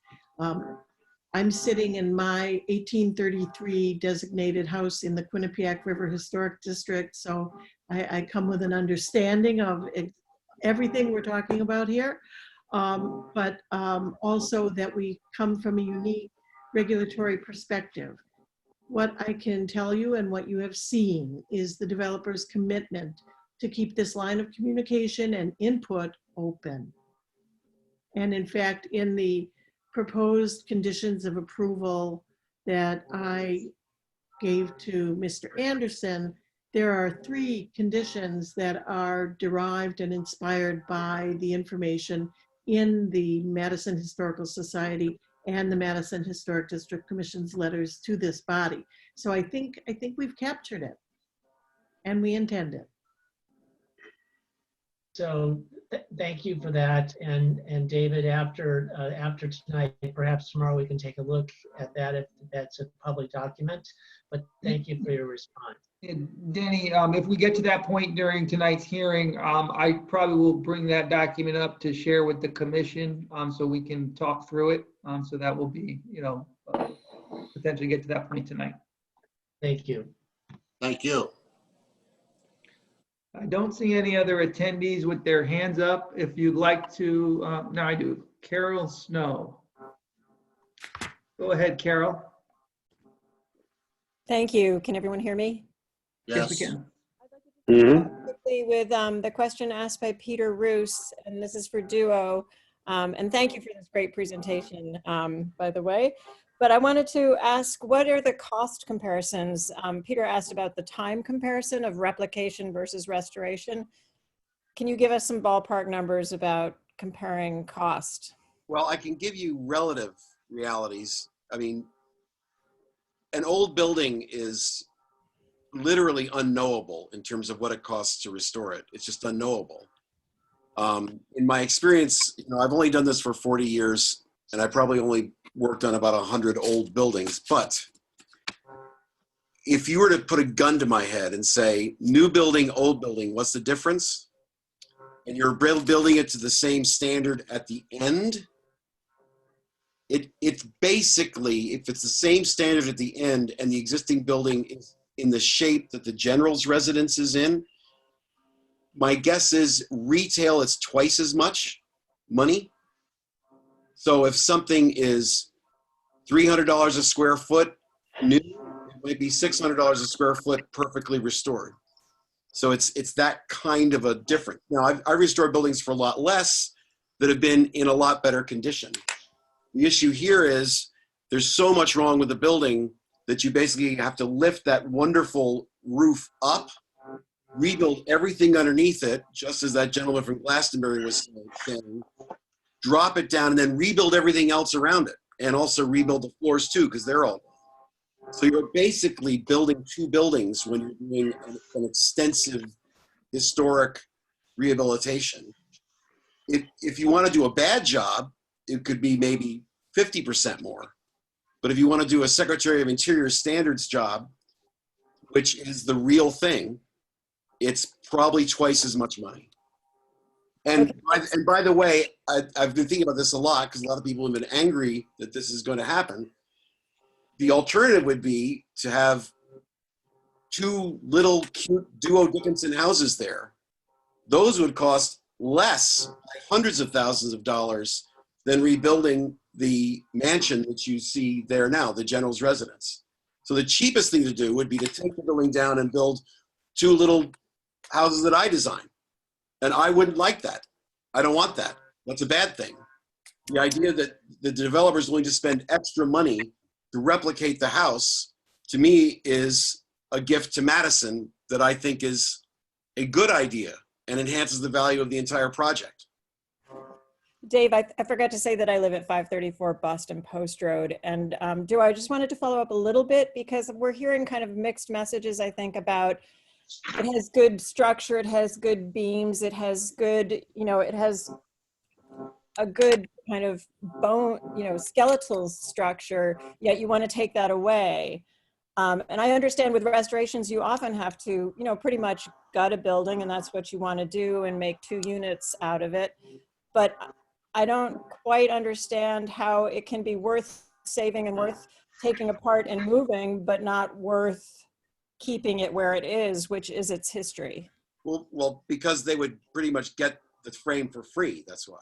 I'm sitting in my 1833 designated house in the Quinnipiac River Historic District, so I come with an understanding of everything we're talking about here, but also that we come from a unique regulatory perspective. What I can tell you and what you have seen is the developer's commitment to keep this line of communication and input open. And in fact, in the proposed conditions of approval that I gave to Mr. Anderson, there are 3 conditions that are derived and inspired by the information in the Madison Historical Society and the Madison Historic District Commission's letters to this body. So I think we've captured it, and we intend it. So thank you for that. And David, after tonight, perhaps tomorrow we can take a look at that if that's a public document. But thank you for your response. And Danny, if we get to that point during tonight's hearing, I probably will bring that document up to share with the commission, so we can talk through it. So that will be, potentially get to that point tonight. Thank you. Thank you. I don't see any other attendees with their hands up. If you'd like to, no, I do. Carol Snow. Go ahead, Carol. Thank you. Can everyone hear me? Yes, we can. Quickly with the question asked by Peter Roos, and this is for Duo. And thank you for this great presentation, by the way. But I wanted to ask, what are the cost comparisons? Peter asked about the time comparison of replication versus restoration. Can you give us some ballpark numbers about comparing cost? Well, I can give you relative realities. I mean, an old building is literally unknowable in terms of what it costs to restore it. It's just unknowable. In my experience, I've only done this for 40 years, and I probably only worked on about 100 old buildings. But if you were to put a gun to my head and say, new building, old building, what's the difference? And you're building it to the same standard at the end, it's basically, if it's the same standard at the end and the existing building is in the shape that the general's residence is in, my guess is retail is twice as much money. So if something is $300 a square foot new, it might be $600 a square foot perfectly restored. So it's that kind of a difference. Now, I've restored buildings for a lot less that have been in a lot better condition. The issue here is there's so much wrong with the building that you basically have to lift that wonderful roof up, rebuild everything underneath it, just as that gentleman from Glastonbury was saying, drop it down, and then rebuild everything else around it, and also rebuild the floors too, because they're all gone. So you're basically building two buildings when you're doing an extensive historic rehabilitation. If you want to do a bad job, it could be maybe 50% more. But if you want to do a Secretary of Interior standards job, which is the real thing, it's probably twice as much money. And by the way, I've been thinking about this a lot because a lot of people have been angry that this is going to happen. The alternative would be to have two little cute Duo Dickinson houses there. Those would cost less, like hundreds of thousands of dollars, than rebuilding the mansion that you see there now, the general's residence. So the cheapest thing to do would be to take the building down and build two little houses that I designed. And I wouldn't like that. I don't want that. That's a bad thing. The idea that the developer is willing to spend extra money to replicate the house, to me, is a gift to Madison that I think is a good idea and enhances the value of the entire project. Dave, I forgot to say that I live at 534 Boston Post Road. And I just wanted to follow up a little bit because we're hearing kind of mixed messages, I think, about it has good structure, it has good beams, it has good, it has a good kind of bone, skeletal structure, yet you want to take that away. And I understand with restorations, you often have to, pretty much gut a building, and that's what you want to do and make 2 units out of it. But I don't quite understand how it can be worth saving and worth taking apart and moving, but not worth keeping it where it is, which is its history. Well, because they would pretty much get the frame for free. That's why.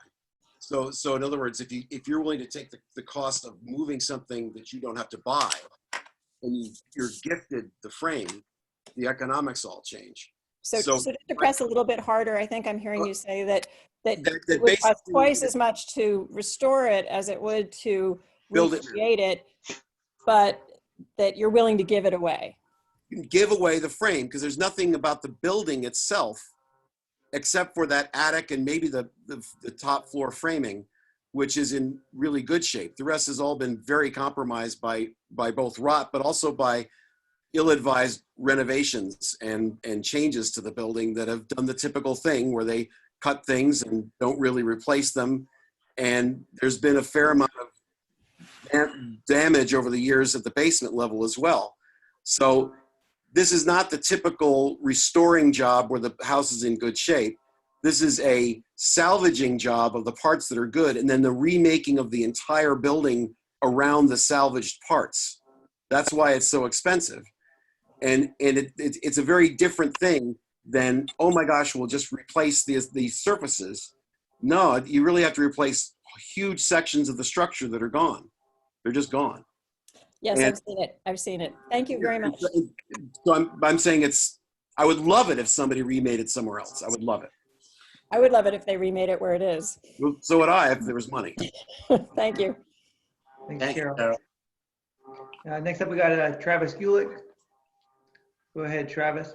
So in other words, if you're willing to take the cost of moving something that you don't have to buy, and you're gifted the frame, the economics all change. So to press a little bit harder, I think I'm hearing you say that it would cost twice as much to restore it as it would to recreate it, but that you're willing to give it away. Give away the frame because there's nothing about the building itself except for that attic and maybe the top floor framing, which is in really good shape. The rest has all been very compromised by both rot, but also by ill-advised renovations and changes to the building that have done the typical thing where they cut things and don't really replace them. And there's been a fair amount of damage over the years at the basement level as well. So this is not the typical restoring job where the house is in good shape. This is a salvaging job of the parts that are good and then the remaking of the entire building around the salvaged parts. That's why it's so expensive. And it's a very different thing than, oh my gosh, we'll just replace these surfaces. No, you really have to replace huge sections of the structure that are gone. They're just gone. Yes, and I've seen it. Thank you very much. So I'm saying I would love it if somebody remade it somewhere else. I would love it. I would love it if they remade it where it is. Well, so would I if there was money. Thank you. Thanks, Carol. Next up, we got Travis Gulick. Go ahead, Travis.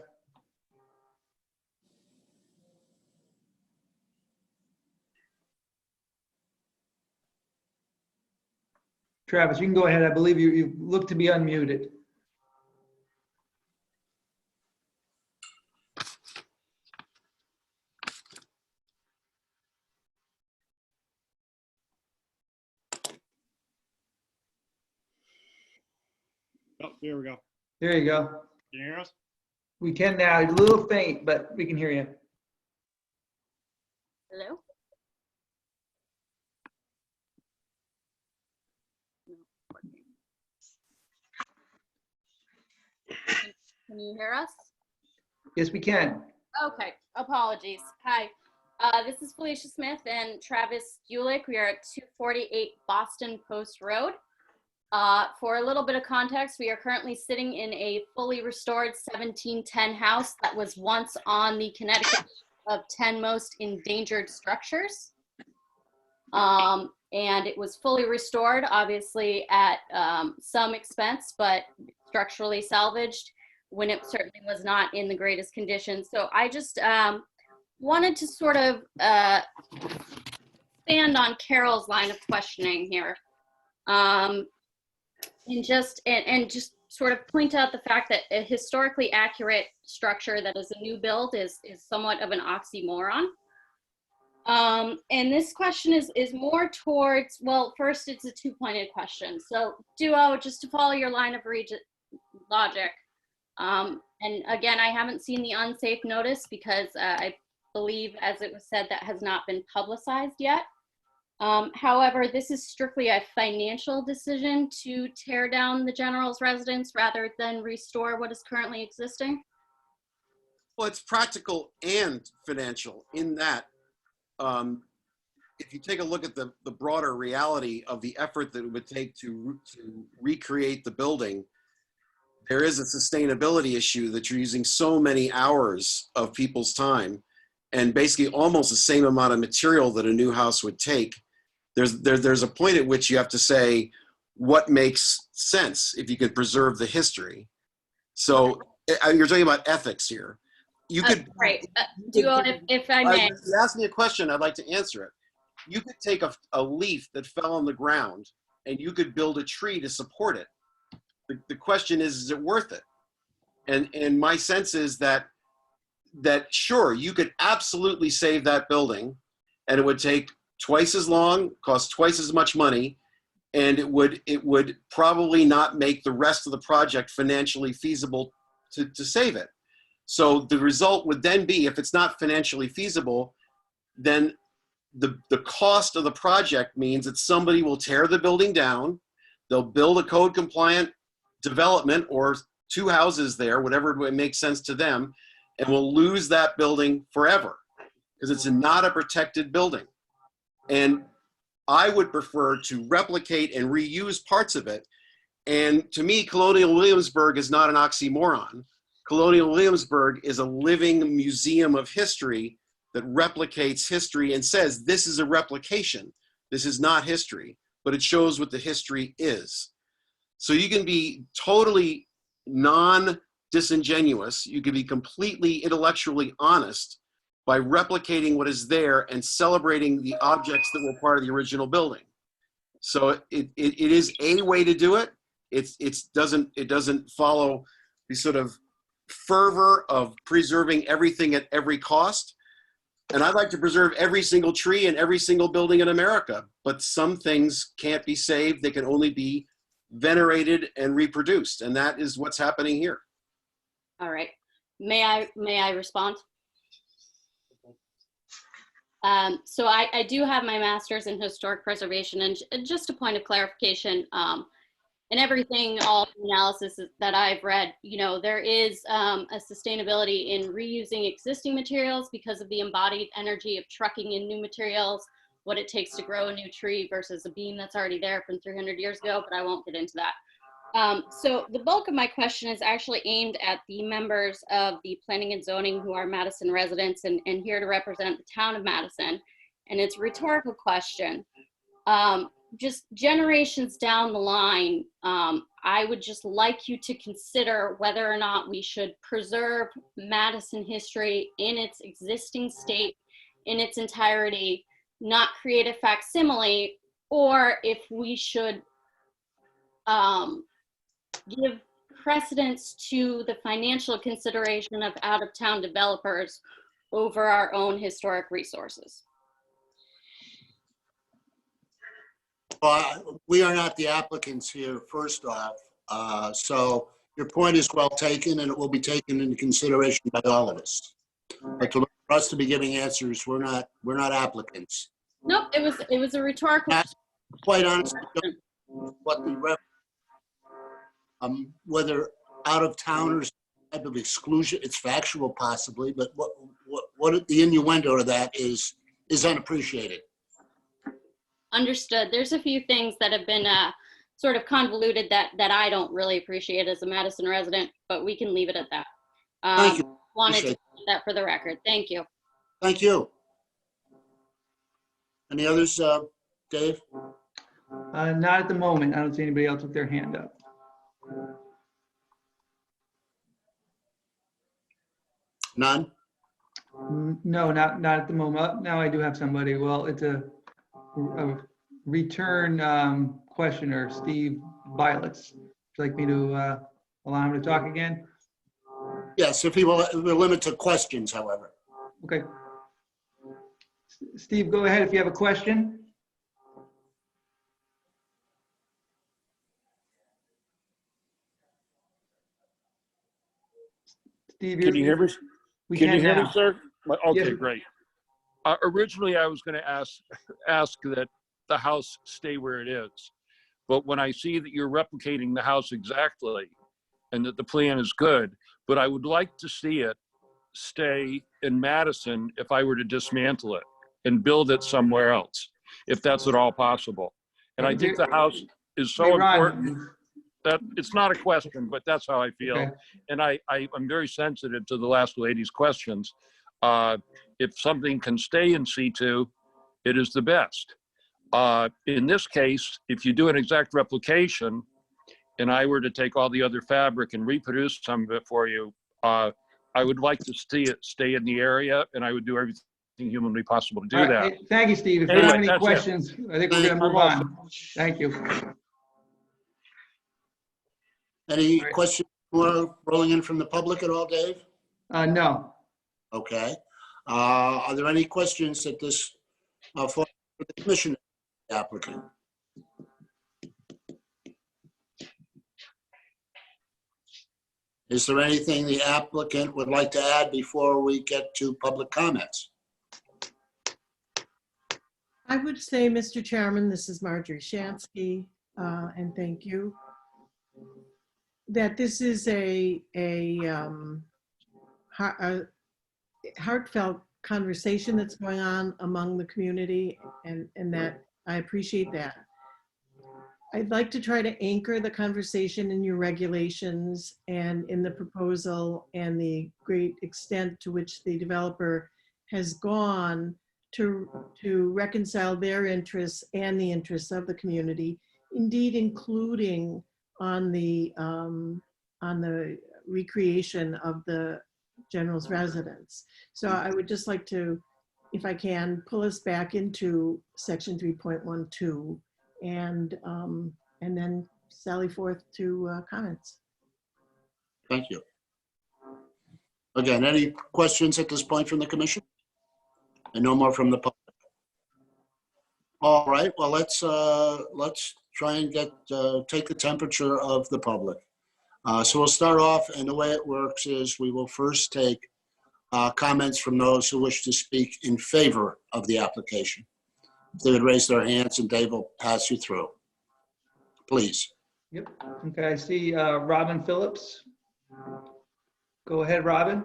Travis, you can go ahead. I believe you look to be unmuted. Oh, there we go. There you go. Can you hear us? We can now. It's a little faint, but we can hear you. Hello? Can you hear us? Yes, we can. Okay, apologies. Hi, this is Felicia Smith and Travis Gulick. We are at 248 Boston Post Road. For a little bit of context, we are currently sitting in a fully restored 1710 house that was once on the Connecticut of 10 most endangered structures. And it was fully restored, obviously at some expense, but structurally salvaged when it certainly was not in the greatest condition. So I just wanted to sort of stand on Carol's line of questioning here, and just sort of point out the fact that a historically accurate structure that is a new build is somewhat of an oxymoron. And this question is more towards, well, first it's a two-pointed question. So Duo, just to follow your line of logic, and again, I haven't seen the unsafe notice because I believe, as it was said, that has not been publicized yet. However, this is strictly a financial decision to tear down the general's residence rather than restore what is currently existing. Well, it's practical and financial in that if you take a look at the broader reality of the effort that it would take to recreate the building, there is a sustainability issue that you're using so many hours of people's time and basically almost the same amount of material that a new house would take. There's a point at which you have to say what makes sense if you could preserve the history. So you're talking about ethics here. You could, right. Duo, if I may. If you ask me a question, I'd like to answer it. You could take a leaf that fell on the ground and you could build a tree to support it. The question is it worth it? And my sense is that sure, you could absolutely save that building and it would take twice as long, cost twice as much money, and it would probably not make the rest of the project financially feasible to save it. So the result would then be, if it's not financially feasible, then the cost of the project means that somebody will tear the building down, they'll build a code compliant development or two houses there, whatever makes sense to them, and will lose that building forever because it's not a protected building. And I would prefer to replicate and reuse parts of it. And to me, Colonial Williamsburg is not an oxymoron. Colonial Williamsburg is a living museum of history that replicates history and says, this is a replication. This is not history, but it shows what the history is. So you can be totally non-disingenuous. You can be completely intellectually honest by replicating what is there and celebrating the objects that were part of the original building. So it is a way to do it. It doesn't follow the sort of fervor of preserving everything at every cost. And I'd like to preserve every single tree and every single building in America, but some things can't be saved. They can only be venerated and reproduced. And that is what's happening here. All right. May I respond? So I do have my master's in historic preservation, and just a point of clarification, and everything, all the analysis that I've read, you know, there is a sustainability in reusing existing materials because of the embodied energy of trucking in new materials, what it takes to grow a new tree versus a beam that's already there from 300 years ago, but I won't get into that. So the bulk of my question is actually aimed at the members of the Planning and Zoning who are Madison residents and here to represent the town of Madison. And it's a rhetorical question. Just generations down the line, I would just like you to consider whether or not we should preserve Madison history in its existing state, in its entirety, not create a facsimile, or if we should give precedence to the financial consideration of out-of-town developers over our own historic resources. Well, we are not the applicants here, first off. So your point is well taken, and it will be taken into consideration by all of us. But for us to be giving answers, we're not applicants. Nope, it was a rhetorical. Quite honestly, what the whether out of towners type of exclusion, it's factual possibly, but what the innuendo of that is unappreciated. Understood. There's a few things that have been sort of convoluted that I don't really appreciate as a Madison resident, but we can leave it at that. Thank you. Wanted to put that for the record. Thank you. Thank you. Any others, Dave? Not at the moment. I don't see anybody else with their hand up. None? No, not at the moment. Now I do have somebody. Well, it's a return questioner, Steve Bilets. Would you like me to allow him to talk again? Yes, if he will, we're limited to questions, however. Okay. Steve, go ahead if you have a question. Steve, Can you hear me? We Can you hear me, now. sir? Okay, Yes. great. Originally, I was going to ask that the house stay where it is. But when I see that you're replicating the house exactly and that the plan is good, but I would like to see it stay in Madison if I were to dismantle it and build it somewhere else, if that's at all possible. And I think the house is so important that it's not a question, but that's how I feel. Okay. And I'm very sensitive to the last lady's questions. If something can stay in C2, it is the best. In this case, if you do an exact replication and I were to take all the other fabric and reproduce some of it for you, I would like to see it stay in the area, and I would do everything humanly possible to do All that. right. Hey, thank you, Steve. If you Anyway, don't have any that's it. questions, I think we're going to move on. Thank you. Any questions rolling in from the public at all, Dave? No. Okay. Are there any questions at this for the commission applicant? Is there anything the applicant would like to add before we get to public comments? I would say, Mr. Chairman, this is Marjorie Shansky, and thank you, that this is a heartfelt conversation that's going on among the community, and that I appreciate that. I'd like to try to anchor the conversation in your regulations and in the proposal and the great extent to which the developer has gone to reconcile their interests and the interests of the community, indeed including on the recreation of the general's residence. So I would just like to, if I can, pull us back into section 3.12 and then sally forth to comments. Thank you. Again, any questions at this point from the commission? And no more from the public. All right, well, let's try and take the temperature of the public. So we'll start off, and the way it works is we will first take comments from those who wish to speak in favor of the application. If they would raise their hands, and Dave will pass you through. Please. Yep. Okay, I see Robin Phillips. Go ahead, Robin.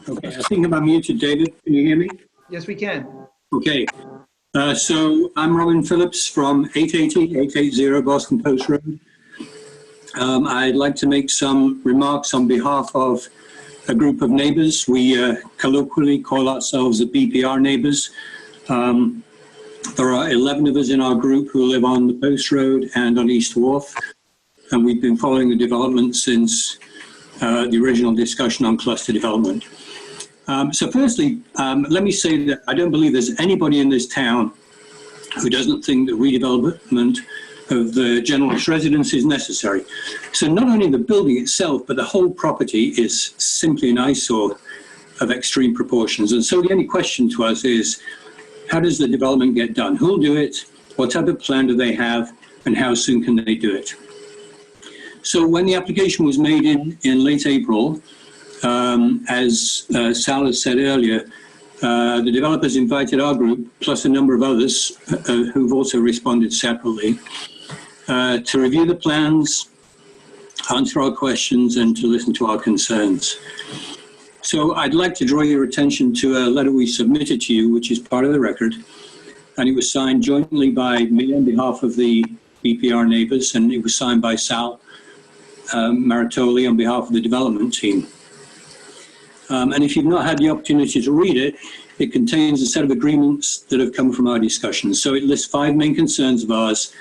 Okay, I think I'm muted, David. Can you hear me? Yes, we can. Okay. So I'm Robin Phillips from 880 Boston Post Road. I'd like to make some remarks on behalf of a group of neighbors. We colloquially call ourselves the BPR neighbors. There are 11 of us in our group who live on the Post Road and on East Wharf, and we've been following the development since the original discussion on cluster development. So firstly, let me say that I don't believe there's anybody in this town who doesn't think that redevelopment of the general's residence is necessary. So not only the building itself, but the whole property is simply an eyesore of extreme proportions. And so the only question to us is, how does the development get done? Who'll do it? What type of plan do they have? And how soon can they do it? So when the application was made in late April, as Sal has said earlier, the developers invited our group, plus a number of others who've also responded separately, to review the plans, answer our questions, and to listen to our concerns. So I'd like to draw your attention to a letter we submitted to you, which is part of the record, and it was signed jointly by me on behalf of the BPR neighbors, and it was signed by Sal Maritoli on behalf of the development team. And if you've not had the opportunity to read it, it contains a set of agreements that have come from our discussions. So it lists 5 main concerns of ours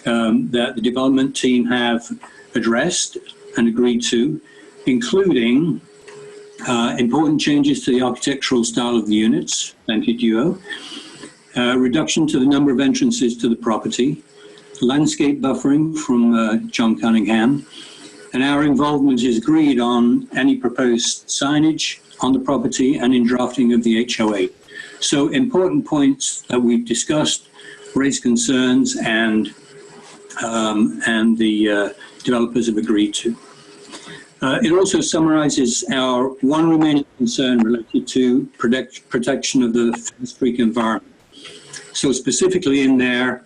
that the development team have addressed and agreed to, including important changes to the architectural style of the units, thank you, Duo, reduction to the number of entrances to the property, landscape buffering from John Cunningham, and our involvement is agreed on any proposed signage on the property and in drafting of the HOA. So important points that we've discussed, raised concerns, and the developers have agreed to. It also summarizes our one remaining concern related to protection of the Fence Creek environment. So specifically in there,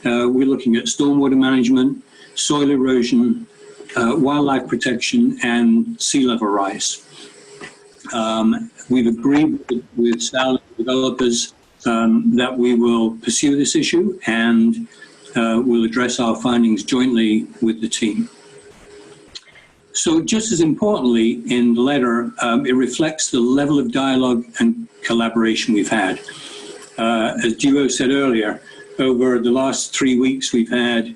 we're looking at stormwater management, soil erosion, wildlife protection, and sea level rise. We've agreed with Sal developers that we will pursue this issue and we'll address our findings jointly with the team. So just as importantly in the letter, it reflects the level of dialogue and collaboration we've had. As Duo said earlier, over the last 3 weeks, we've had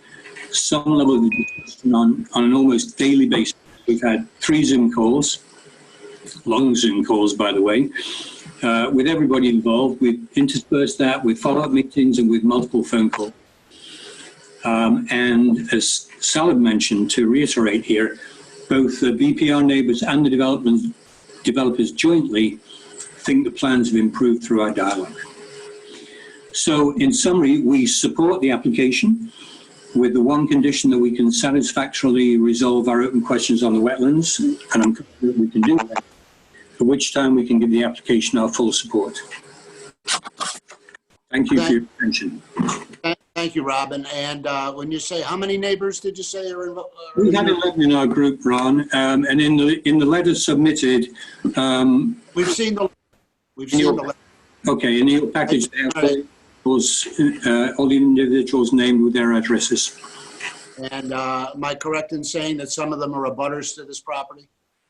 some level of discussion on an almost daily basis. We've had 3 Zoom calls, long Zoom calls, by the way, with everybody involved. We've interspersed that with follow-up meetings and with multiple phone calls. And as Sal had mentioned, to reiterate here, both the BPR neighbors and the developers jointly think the plans have improved through our dialogue. So in summary, we support the application with the one condition that we can satisfactorily resolve our open questions on the wetlands, and I'm confident we can do that, at which time we can give the application our full support. Thank you for your attention. Thank you, Robin. And when you say, how many neighbors did you say are involved? We had 11 in our group, Ron, and in the letter submitted, we've seen the letter. Okay, in your package, they have all the individuals named with their addresses. And am I correct in saying that some of them are abutters to this property?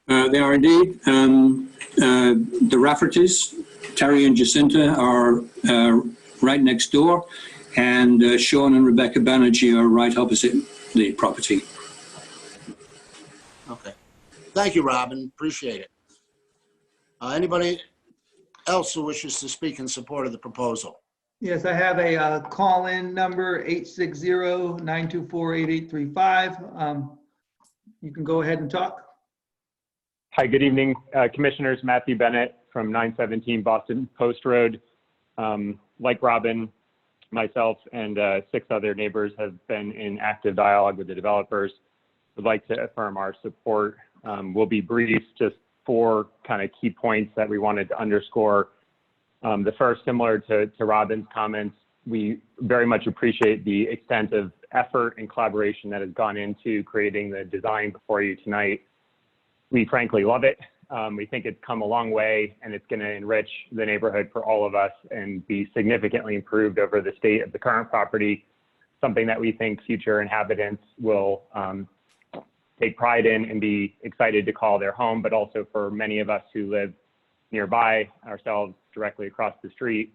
They are indeed. The Raffertys, Terry and Jacinta, are right next door, and Sean and Rebecca Banerjee are right opposite the property. Okay. Thank you, Robin. Appreciate it. Anybody else who wishes to speak in support of the proposal? Yes, I have a call-in number, 860-924-8835. You can go ahead and talk. Hi, good evening, Commissioners. Matthew Bennett from 917 Boston Post Road. Like Robin, myself and 6 other neighbors have been in active dialogue with the developers. Would like to affirm our support. We'll be brief, just 4 kind of key points that we wanted to underscore. The first, similar to Robin's comments, we very much appreciate the extent of effort and collaboration that has gone into creating the design before you tonight. We frankly love it. We think it's come a long way, and it's going to enrich the neighborhood for all of us and be significantly improved over the state of the current property, something that we think future inhabitants will take pride in and be excited to call their home, but also for many of us who live nearby, ourselves directly across the street,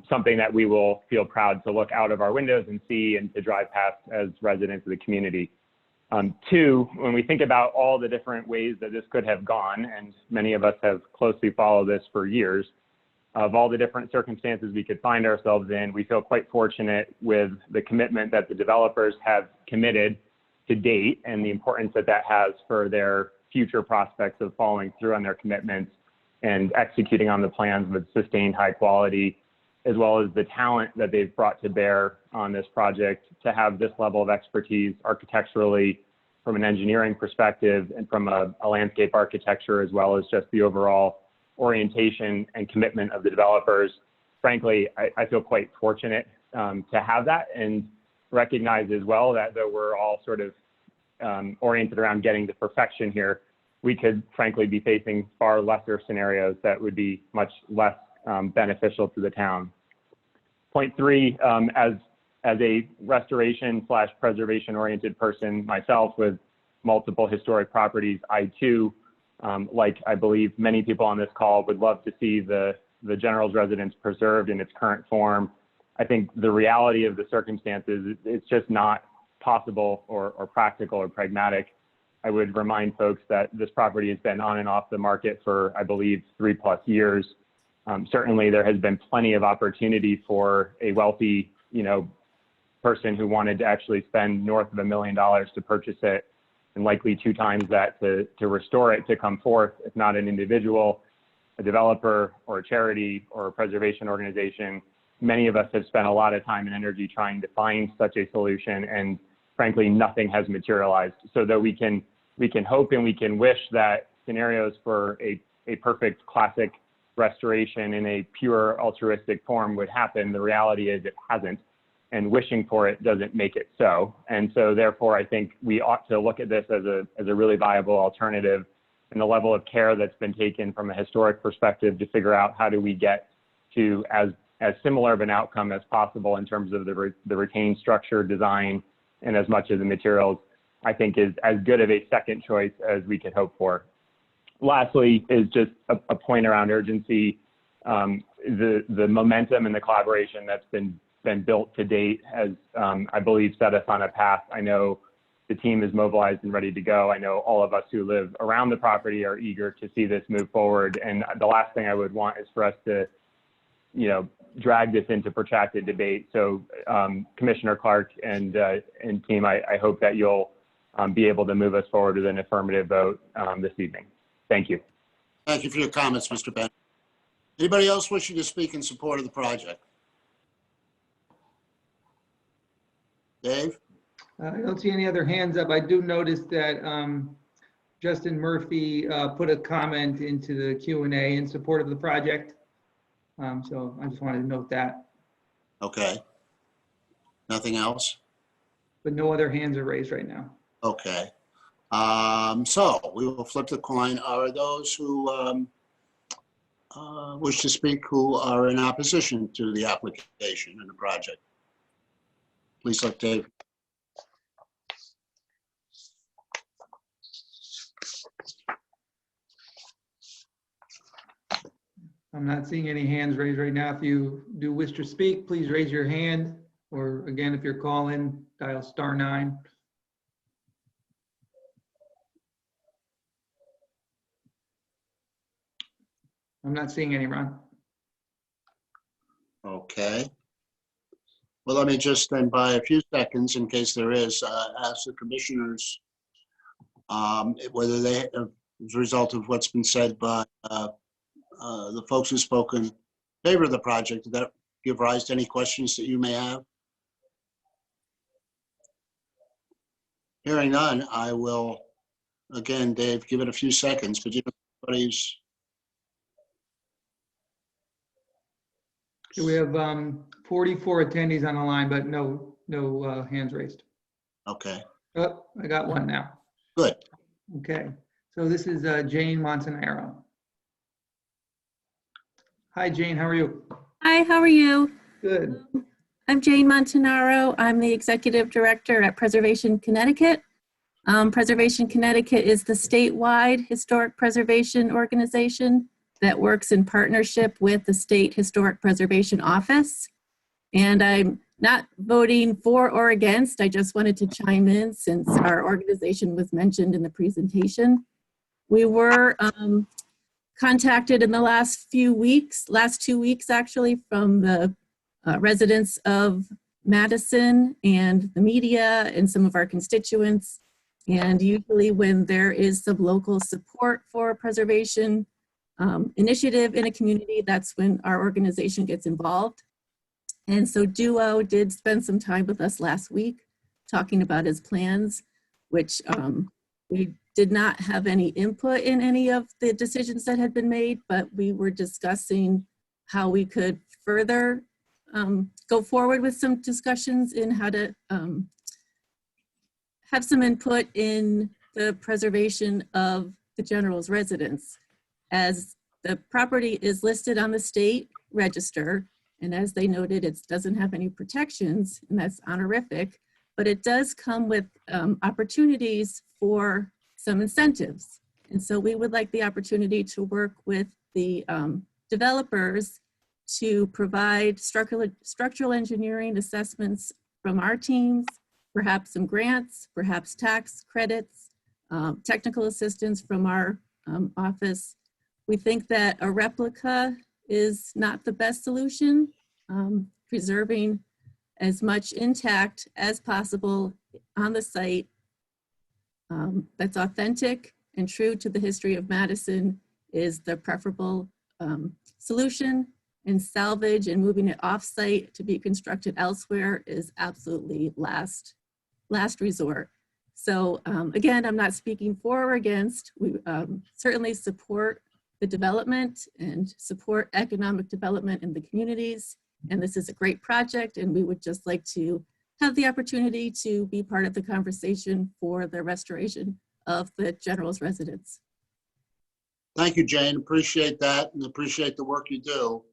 something that we will feel proud to look out of our windows and see and to drive past as residents of the community. 2, when we think about all the different ways that this could have gone, and many of us have closely followed this for years, of all the different circumstances we could find ourselves in, we feel quite fortunate with the commitment that the developers have committed to date and the importance that that has for their future prospects of following through on their commitments and executing on the plans with sustained high quality, as well as the talent that they've brought to bear on this project to have this level of expertise architecturally from an engineering perspective and from a landscape architecture, as well as just the overall orientation and commitment of the developers. Frankly, I feel quite fortunate to have that, and recognize as well that though we're all sort of oriented around getting to perfection here, we could frankly be facing far lesser scenarios that would be much less beneficial to the town. Point 3, as a restoration/preservation oriented person myself with multiple historic properties, I too, like I believe many people on this call, would love to see the General's residence preserved in its current form. I think the reality of the circumstances, it's just not possible or practical or pragmatic I would remind folks that this property has been on and off the market for, I believe, 3+ years. Certainly, there has been plenty of opportunity for a wealthy, person who wanted to actually spend north of $1 million to purchase it, and likely 2 times that to restore it, to come forth, if not an individual, a developer, or a charity, or a preservation organization. Many of us have spent a lot of time and energy trying to find such a solution, and frankly, nothing has materialized. So though we can hope and we can wish that scenarios for a perfect classic restoration in a pure altruistic form would happen, the reality is it hasn't, and wishing for it doesn't make it so. And so therefore, I think we ought to look at this as a really viable alternative, and the level of care that's been taken from a historic perspective to figure out how do we get to as similar of an outcome as possible in terms of the retained structure, design, and as much of the materials, I think is as good of a second choice as we could hope for. Lastly is just a point around urgency. The momentum and the collaboration that's been built to date has, I believe, set us on a path. I know the team is mobilized and ready to go. I know all of us who live around the property are eager to see this move forward. And the last thing I would want is for us to, drag this into protracted debate. So Commissioner Clark and team, I hope that you'll be able to move us forward with an affirmative vote this evening. Thank you. Thank you for your comments, Mr. Bennett. Anybody else wishing to speak in support of the project? Dave? I don't see any other hands up. I do notice that Justin Murphy put a comment into the Q&A in support of the project. So I just wanted to note that. Okay. Nothing else? But no other hands are raised right now. Okay. So we will flip the coin. Are those who wish to speak who are in opposition to the application and the project? Please let Dave. I'm not seeing any hands raised right now. If you do wish to speak, please raise your hand. Or again, if you're calling, dial *9. I'm not seeing any, Ron. Okay. Well, let me just then buy a few seconds in case there is, ask the commissioners whether they, as a result of what's been said by the folks who've spoken in favor of the project, did that give rise to any questions that you may have? Hearing none, I will, again, Dave, give it a few seconds, but you know, everybody's. We have 44 attendees on the line, but no hands raised. Okay. Oh, I got one now. Good. Okay, so this is Jane Montanaro. Hi, Jane, how are you? Hi, how are you? Good. I'm Jane Montanaro. I'm the Executive Director at Preservation Connecticut. Preservation Connecticut is the statewide historic preservation organization that works in partnership with the State Historic Preservation Office. And I'm not voting for or against. I just wanted to chime in since our organization was mentioned in the presentation. We were contacted in the last 2 weeks actually, from the residents of Madison and the media and some of our constituents. And usually when there is some local support for a preservation initiative in a community, that's when our organization gets involved. And so Duo did spend some time with us last week talking about his plans, which we did not have any input in any of the decisions that had been made, but we were discussing how we could further go forward with some discussions in how to have some input in the preservation of the general's residence. As the property is listed on the state register, and as they noted, it doesn't have any protections, and that's honorific, but it does come with opportunities for some incentives. And so we would like the opportunity to work with the developers to provide structural engineering assessments from our teams, perhaps some grants, perhaps tax credits, technical assistance from our office. We think that a replica is not the best solution, preserving as much intact as possible on the site that's authentic and true to the history of Madison is the preferable solution, and salvage and moving it off-site to be constructed elsewhere is absolutely last resort. So again, I'm not speaking for or against. We certainly support the development and support economic development in the communities. And this is a great project, and we would just like to have the opportunity to be part of the conversation for the restoration of the General's residence. Thank you, Jane. Appreciate that and appreciate the work you do.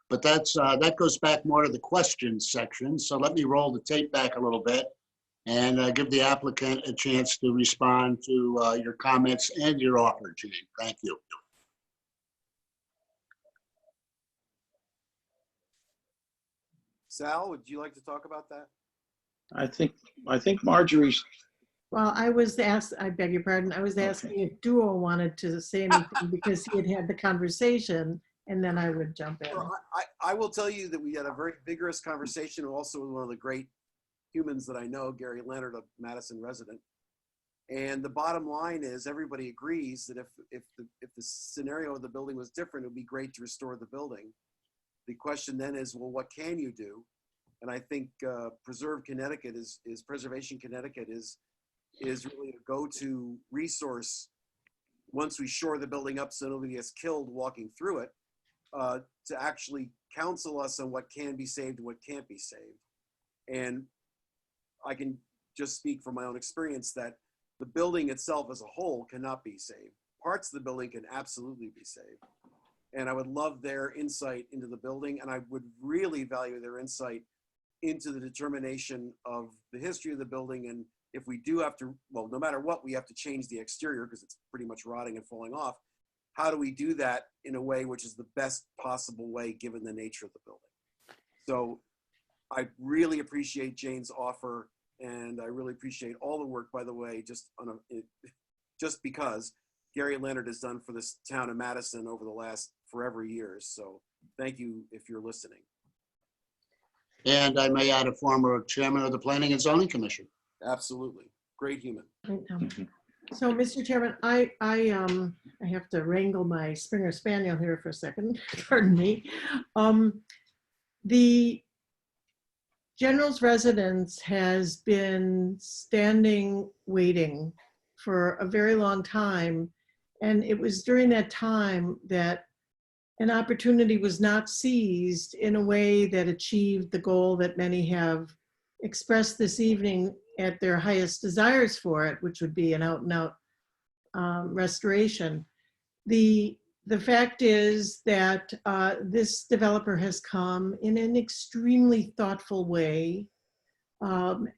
But that goes back more to the questions section. So let me roll the tape back a little bit and give the applicant a chance to respond to your comments and your offer, Jane. Thank you. Sal, would you like to talk about that? I think Marjorie's, Well, I was asked, I beg your pardon, I was asking if Duo wanted to say anything because he had had the conversation, and then I would jump in. Well, I will tell you that we had a very vigorous conversation also with one of the great humans that I know, Gary Leonard, a Madison resident. And the bottom line is everybody agrees that if the scenario of the building was different, it would be great to restore the building. The question then is, well, what can you do? And I think Preservation Connecticut is really a go-to resource once we shore the building up so nobody gets killed walking through it, to actually counsel us on what can be saved and what can't be saved. And I can just speak from my own experience that the building itself as a whole cannot be saved. Parts of the building can absolutely be saved. And I would love their insight into the building, and I would really value their insight into the determination of the history of the building. And if we do have to, well, no matter what, we have to change the exterior because it's pretty much rotting and falling off. How do we do that in a way which is the best possible way given the nature of the building? So I really appreciate Jane's offer, and I really appreciate all the work, by the way, just because Gary Leonard has done for this town of Madison over the last forever years. So thank you if you're listening. And I may add a former chairman of the Planning and Zoning Commission. Absolutely. Great human. So, Mr. Chairman, I have to wrangle my Springer Spaniel here for a second. Pardon me. The General's residence has been standing waiting for a very long time. And it was during that time that an opportunity was not seized in a way that achieved the goal that many have expressed this evening at their highest desires for it, which would be an out-and-out restoration. The fact is that this developer has come in an extremely thoughtful way,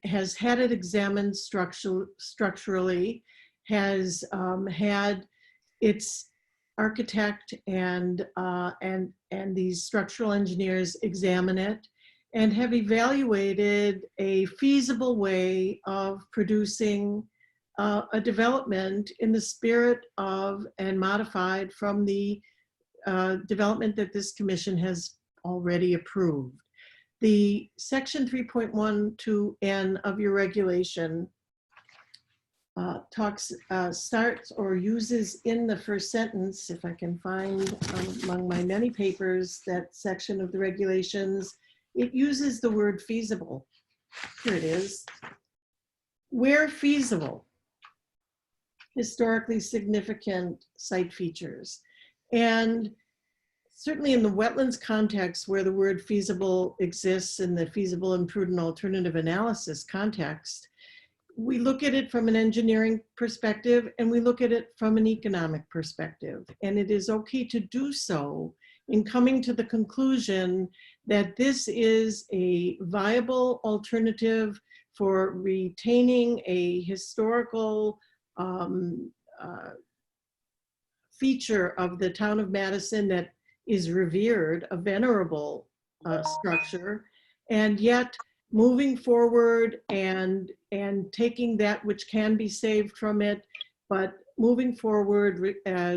has had it examined structurally, has had its architect and these structural engineers examine it and have evaluated a feasible way of producing a development in the spirit of and modified from the development that this commission has already approved. The section 3.12N of your regulation starts or uses in the first sentence, if I can find among my many papers that section of the regulations, it uses the word feasible. Here it is. Where feasible, historically significant site features. And certainly in the wetlands context where the word feasible exists in the feasible and prudent alternative analysis context, we look at it from an engineering perspective and we look at it from an economic perspective. And it is okay to do so in coming to the conclusion that this is a viable alternative for retaining a historical feature of the town of Madison that is revered, a venerable structure, and yet moving forward and taking that which can be saved from it, but moving forward,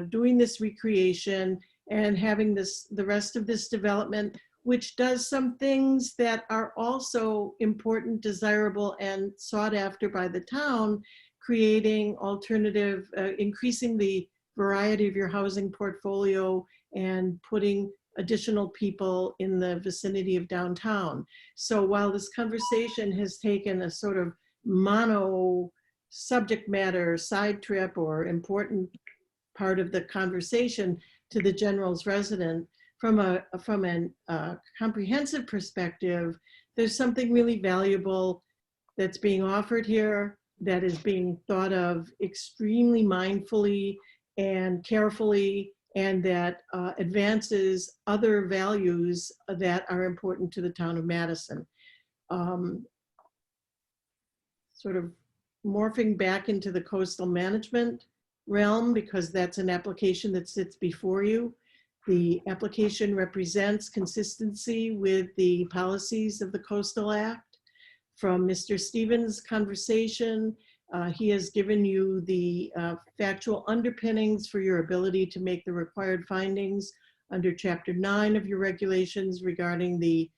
doing this recreation and having the rest of this development, which does some things that are also important, desirable, and sought after by the town, creating alternative, increasing the variety of your housing portfolio and putting additional people in the vicinity of downtown. So while this conversation has taken a sort of mono subject matter side trip or important part of the conversation to the general's resident, from an comprehensive perspective, there's something really valuable that's being offered here that is being thought of extremely mindfully and carefully, and that advances other values that are important to the town of Madison. Sort of morphing back into the coastal management realm, because that's an application that sits before you. The application represents consistency with the policies of the Coastal Act. From Mr. Stevens' conversation, he has given you the factual underpinnings for your ability to make the required findings under Chapter 9 of your regulations regarding the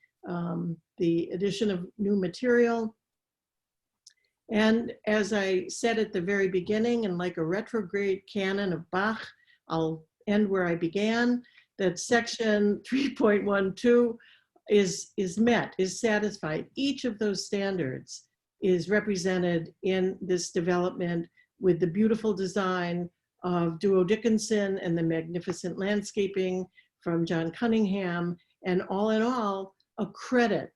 addition of new material. And as I said at the very beginning, and like a retrograde canon of Bach, I'll end where I began, that section 3.12 is met, is satisfied. Each of those standards is represented in this development with the beautiful design of Duo Dickinson and the magnificent landscaping from John Cunningham, and all in all, a credit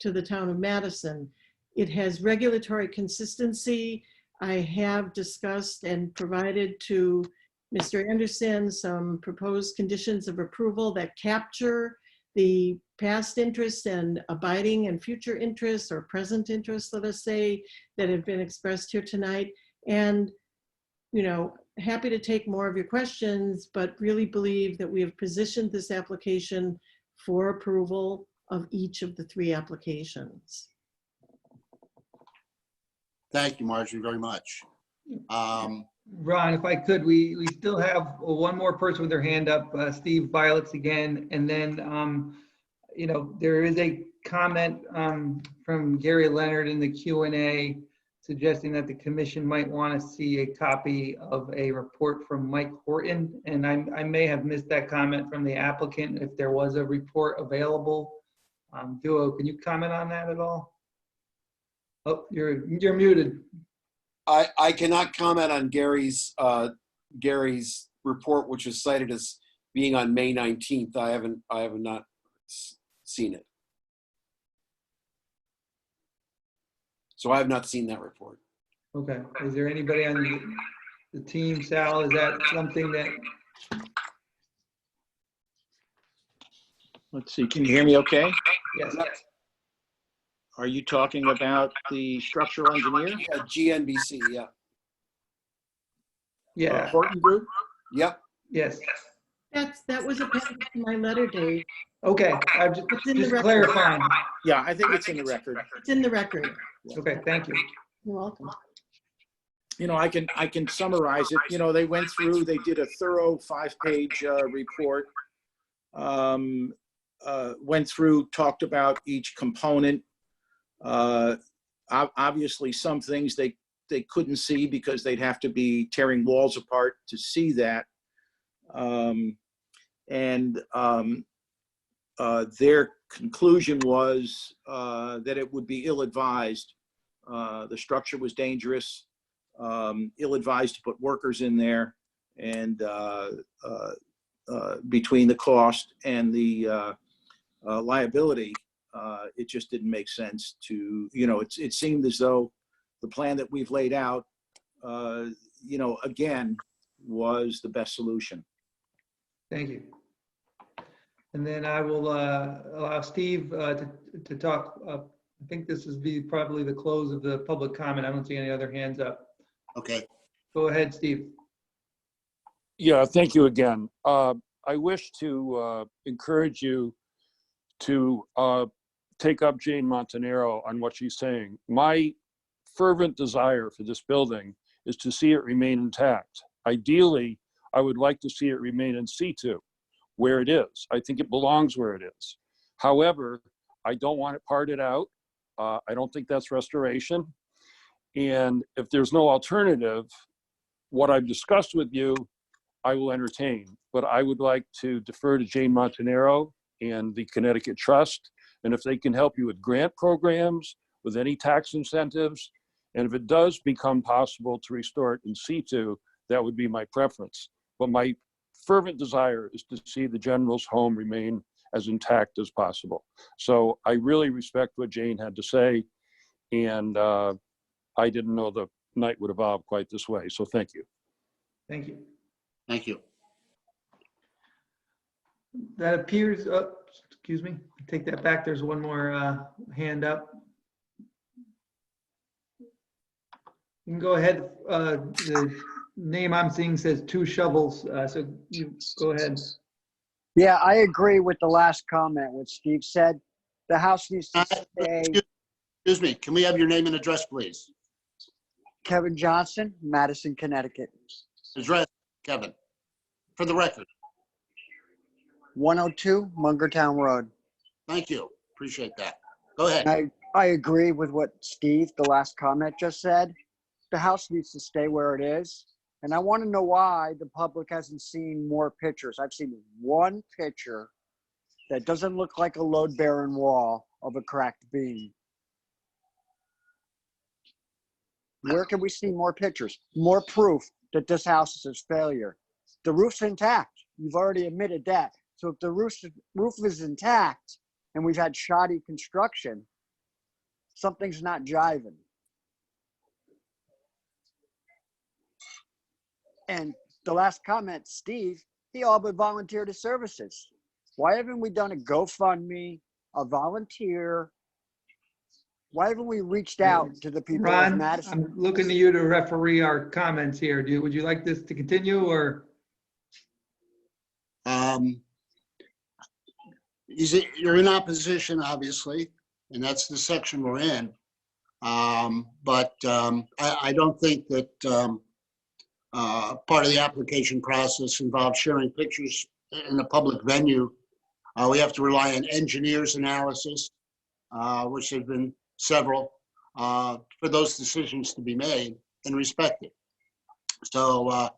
to the town of Madison. It has regulatory consistency. I have discussed and provided to Mr. Anderson some proposed conditions of approval that capture the past interests and abiding and future interests, or present interests, let us say, that have been expressed here tonight. And, you know, happy to take more of your questions, but really believe that we have positioned this application for approval of each of the three applications. Thank you, Marjorie, very much. Ron, if I could, we still have one more person with their hand up, Steve Violets again. And then, you know, there is a comment from Gary Leonard in the Q&A suggesting that the commission might want to see a copy of a report from Mike Horton. And I may have missed that comment from the applicant if there was a report available. Duo, can you comment on that at all? Oh, you're muted. I cannot comment on Gary's report, which is cited as being on May 19th. I have not seen it. So I have not seen that report. Okay. Is there anybody on the team, Sal? Is that something that? Let's see, can you hear me okay? Yes. Are you talking about the structural engineer? Yeah, GNBC, yeah. Yeah. Horton Group? Yep. Yes. That was appended to my letter, Dave. Okay, I'm just clarifying. Yeah, I think it's in the record. It's in the record. Okay, thank you. You're welcome. You know, I can summarize it. You know, they went through, they did a thorough 5-page report, went through, talked about each component. Obviously, some things they couldn't see because they'd have to be tearing walls apart to see that. Their conclusion was that it would be ill-advised. The structure was dangerous, ill-advised to put workers in there, and between the cost and the liability, it just didn't make sense to, you know, it seemed as though the plan that we've laid out, you know, again, was the best solution. Thank you. And then I will allow Steve to talk. I think this is probably the close of the public comment. I don't see any other hands up. Okay. Go ahead, Steve. Yeah, thank you again. I wish to encourage you to take up Jane Montanaro on what she's saying. My fervent desire for this building is to see it remain intact. Ideally, I would like to see it remain in situ, where it is. I think it belongs where it is. However, I don't want it parted out. I don't think that's restoration. And if there's no alternative, what I've discussed with you, I will entertain. But I would like to defer to Jane Montanaro and the Connecticut Trust. And if they can help you with grant programs, with any tax incentives, and if it does become possible to restore it in situ, that would be my preference. But my fervent desire is to see the General's home remain as intact as possible. So I really respect what Jane had to say, and I didn't know the night would evolve quite this way. So thank you. Thank you. Thank you. That appears, excuse me, take that back. There's one more hand up. You can go ahead. The name I'm seeing says 2 shovels, so you go ahead. Yeah, I agree with the last comment, what Steve said. The house needs to stay. Excuse me, can we have your name and address, please? Kevin Johnson, Madison, Connecticut. Address, Kevin, for the record. 102 Mungertown Road. Thank you, appreciate that. Go ahead. I agree with what Steve, the last comment, just said. The house needs to stay where it is. And I want to know why the public hasn't seen more pictures. I've seen one picture that doesn't look like a load-bearing wall of a cracked beam. Where can we see more pictures? More proof that this house is a failure. The roof's intact. You've already admitted that. So if the roof is intact and we've had shoddy construction, something's not jiving. And the last comment, Steve, he all but volunteered his services. Why haven't we done a GoFundMe, a volunteer? Why haven't we reached out to the people of Ron, Madison? I'm looking to you to referee our comments here. Would you like this to continue or? You're in opposition, obviously, and that's the section we're in. But I don't think that part of the application process involves sharing pictures in a public venue. We have to rely on engineers' analysis, which have been several, for those decisions to be made and respected. So,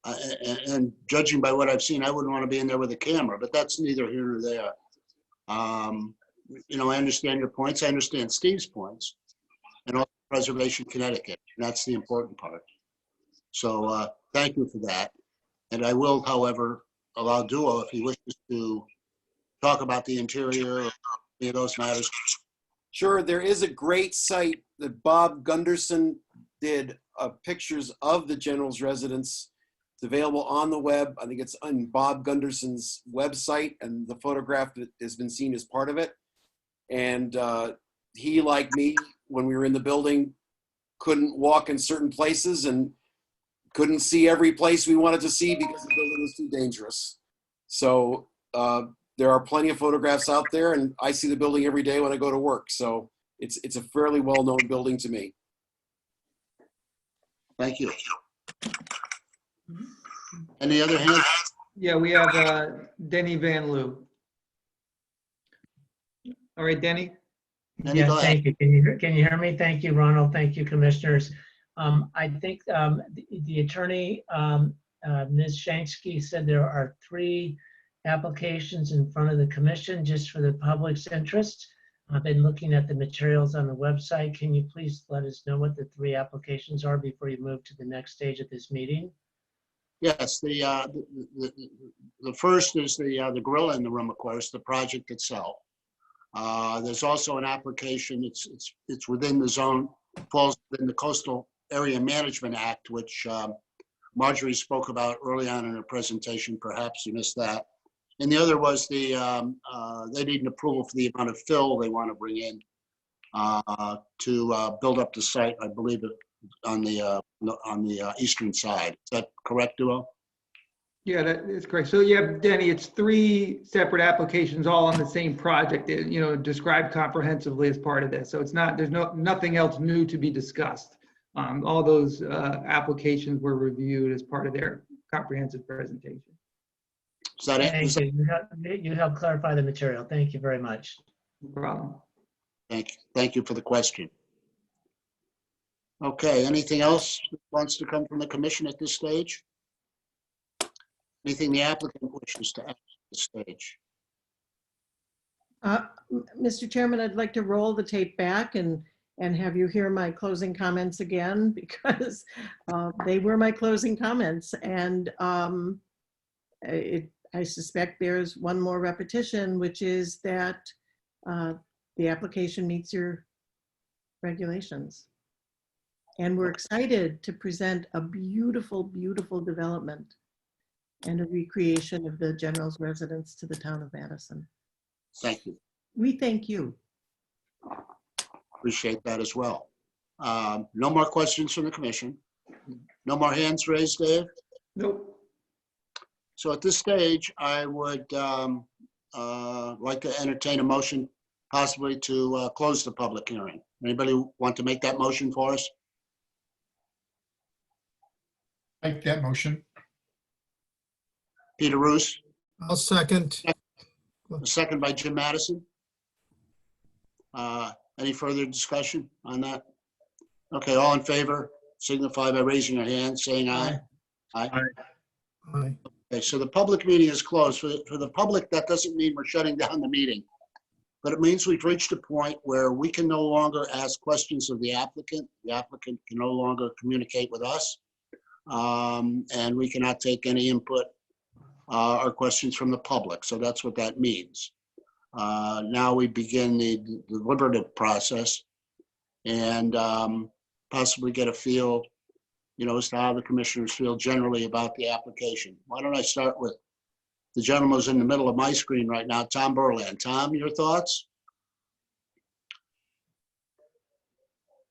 and judging by what I've seen, I wouldn't want to be in there with a camera, but that's neither here nor there. You know, I understand your points. I understand Steve's points, and also Preservation Connecticut. And that's the important part. So thank you for that. And I will, however, allow Duo, if he wishes to talk about the interior or any of those matters. Sure, there is a great site that Bob Gunderson did pictures of the General's residence. It's available on the web. I think it's on Bob Gunderson's website, and the photograph that has been seen as part of it. And he, like me, when we were in the building, couldn't walk in certain places and couldn't see every place we wanted to see because the building was too dangerous. So there are plenty of photographs out there, and I see the building every day when I go to work. So it's a fairly well-known building to me. Thank you. Any other hands? Yeah, we have Denny Van Loo. All right, Denny. Yes, thank you. Can you hear me? Thank you, Ronald. Thank you, commissioners. I think the attorney, Ms. Shanksky, said there are 3 applications in front of the commission just for the public's interest. I've been looking at the materials on the website. Can you please let us know what the 3 applications are before you move to the next stage of this meeting? Yes, the first is the gorilla in the room, of course, the project itself. There's also an application. It's within the zone, falls within the Coastal Area Management Act, which Marjorie spoke about early on in her presentation. Perhaps you missed that. And the other was they need an approval for the amount of fill they want to bring in to build up the site. I believe it on the eastern side. Is that correct, Duo? Yeah, that is correct. So yeah, Denny, it's 3 separate applications all on the same project, described comprehensively as part of this. So it's not, there's nothing else new to be discussed. All those applications were reviewed as part of their comprehensive presentation. So that, Thank you. You helped clarify the material. Thank you very much. No problem. thank you for the question. Okay, anything else that wants to come from the commission at this stage? Anything the applicant wishes to add at this stage? Mr. Chairman, I'd like to roll the tape back and have you hear my closing comments again, because they were my closing comments. And I suspect there's one more repetition, which is that the application meets your regulations. And we're excited to present a beautiful, beautiful development and a recreation of the General's residence to the town of Madison. Thank you. We thank you. Appreciate that as well. No more questions from the commission. No more hands raised, Dave? Nope. So at this stage, I would like to entertain a motion possibly to close the public hearing. Anybody want to make that motion for us? Make that motion. Peter Roos, I'll second. a second by Jim Madison. Any further discussion on that? Okay, all in favor, signify by raising your hand, saying aye. Aye. Aye. Okay, so the public meeting is closed. For the public, that doesn't mean we're shutting down the meeting, but it means we've reached a point where we can no longer ask questions of the applicant. The applicant can no longer communicate with us, and we cannot take any input or questions from the public. So that's what that means. Now we begin the deliberative process and possibly get a feel, as to how the commissioners feel generally about the application. Why don't I start with the gentleman who's in the middle of my screen right now, Tom Berland. Tom, your thoughts?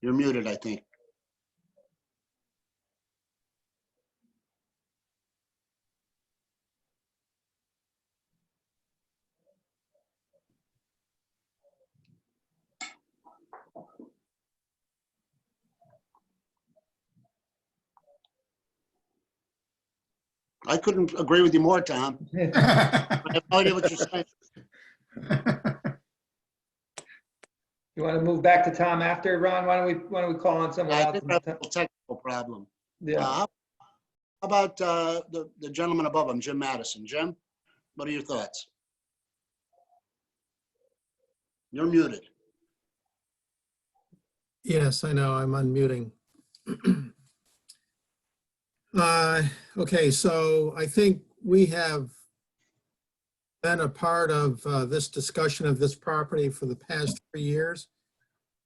You're muted, I think. I couldn't agree with you more, Tom. I have no idea what you're saying. You want to move back to Tom after, Ron? Why don't we call on someone I else? think that's a technical problem. Yeah. How about the gentleman above him, Jim Madison? Jim, what are your thoughts? You're muted. Yes, I know, I'm unmuting. Okay, so I think we have been a part of this discussion of this property for the past 3 years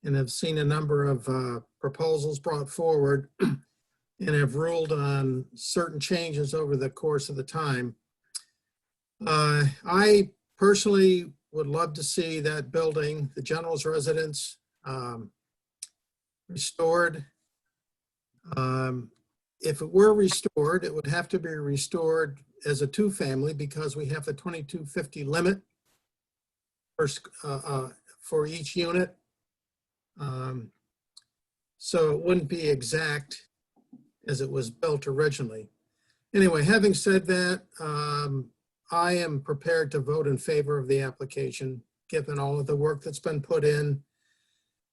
and have seen a number of proposals brought forward and have ruled on certain changes over the course of the time. I personally would love to see that building, the General's residence, restored. If it were restored, it would have to be restored as a 2-family because we have the 2250 limit for each unit. So it wouldn't be exact as it was built originally. Anyway, having said that, I am prepared to vote in favor of the application, given all of the work that's been put in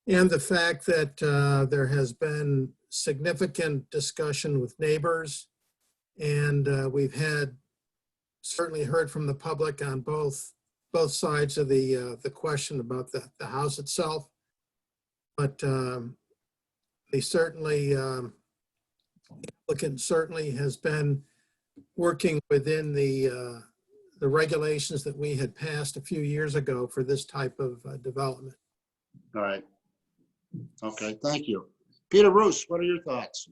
and the fact that there has been significant discussion with neighbors, and we've certainly heard from the public on both sides of the question about the house itself. But they certainly, the applicant certainly has been working within the regulations that we had passed a few years ago for this type of development. All right. Okay, thank you. Peter Roos, what are your thoughts?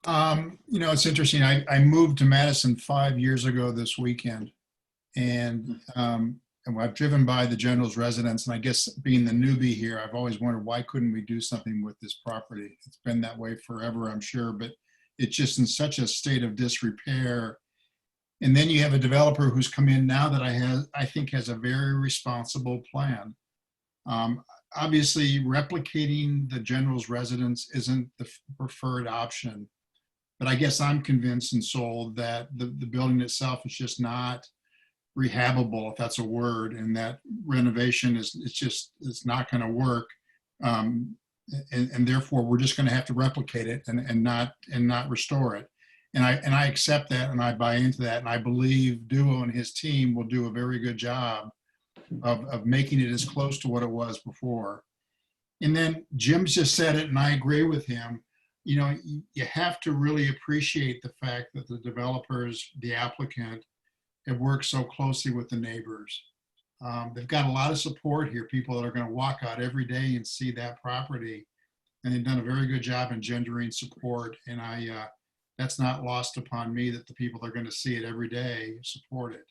It's interesting. I moved to Madison 5 years ago this weekend, and I've driven by the General's residence, and I guess being the newbie here, I've always wondered why couldn't we do something with this property? It's been that way forever, I'm sure, but it's just in such a state of disrepair. And then you have a developer who's come in now that I think has a very responsible plan. Obviously, replicating the general's residence isn't the preferred option, but I guess I'm convinced and sold that the building itself is just not rehabable, if that's a word, and that renovation it's not going to work, and therefore we're just going to have to replicate it and not restore it. And I accept that, and I buy into that, and I believe Duo and his team will do a very good job of making it as close to what it was before. And then Jim's just said it, and I agree with him. You know, you have to really appreciate the fact that the developers, the applicant, have worked so closely with the neighbors. They've got a lot of support here, people that are going to walk out every day and see that property. And they've done a very good job engendering support. And that's not lost upon me that the people that are going to see it every day support it.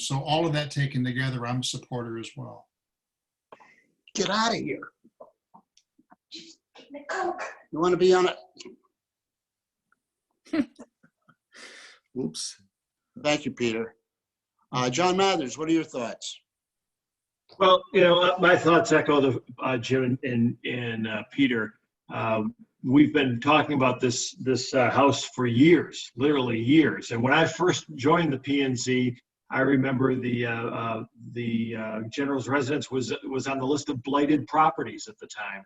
So all of that taken together, I'm a supporter as well. Get out of here. You want to be on it? Oops. Thank you, Peter. John Mathers, what are your thoughts? Well, you know, my thoughts echo the Jim and Peter. We've been talking about this house for years, literally years. And when I first joined the P&Z, I remember the general's residence was on the list of blighted properties at the time.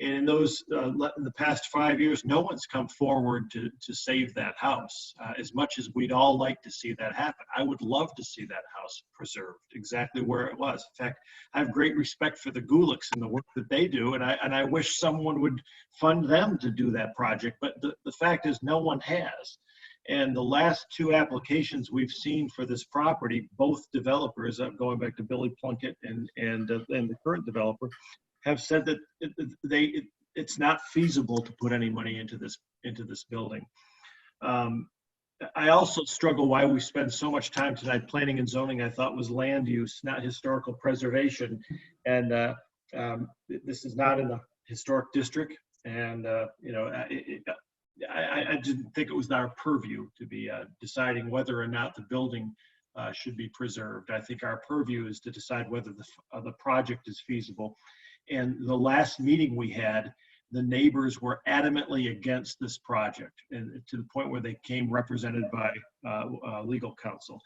And in those, in the past 5 years, no one's come forward to save that house. As much as we'd all like to see that happen, I would love to see that house preserved exactly where it was. In fact, I have great respect for the Gulicks and the work that they do, and I wish someone would fund them to do that project. But the fact is, no one has. And the last two applications we've seen for this property, both developers, going back to Billy Plunkett and the current developer, have said that it's not feasible to put any money into this building. I also struggle why we spend so much time tonight. Planning and zoning, I thought, was land use, not historical preservation. And this is not in the historic district. And you know, I didn't think it was our purview to be deciding whether or not the building should be preserved. I think our purview is to decide whether the project is feasible. And the last meeting we had, the neighbors were adamantly against this project, and to the point where they came represented by legal counsel.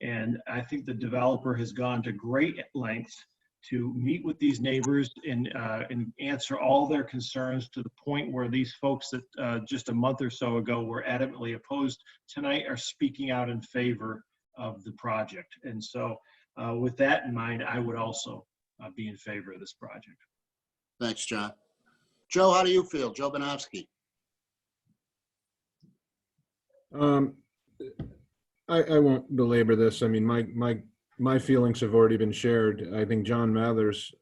And I think the developer has gone to great lengths to meet with these neighbors and answer all their concerns, to the point where these folks that just a month or so ago were adamantly opposed tonight are speaking out in favor of the project. And so with that in mind, I would also be in favor of this project. Thanks, John. Joe, how do you feel? Joe Banowski. I won't belabor this. I mean, my feelings have already been shared. I think John Mathers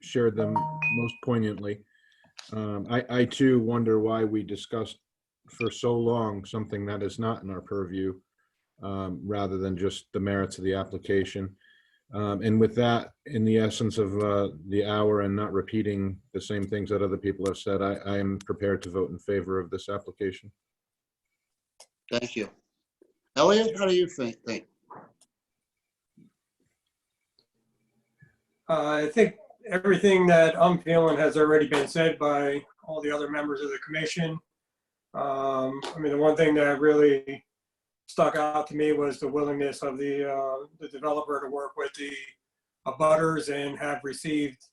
shared them most poignantly. I too wonder why we discussed for so long something that is not in our purview, rather than just the merits of the application. And with that, in the essence of the hour and not repeating the same things that other people have said, I am prepared to vote in favor of this application. Thank you. Elliot, how do you think? I think everything that I'm feeling has already been said by all the other members of the commission. I mean, the one thing that really stuck out to me was the willingness of the developer to work with the abutters and have received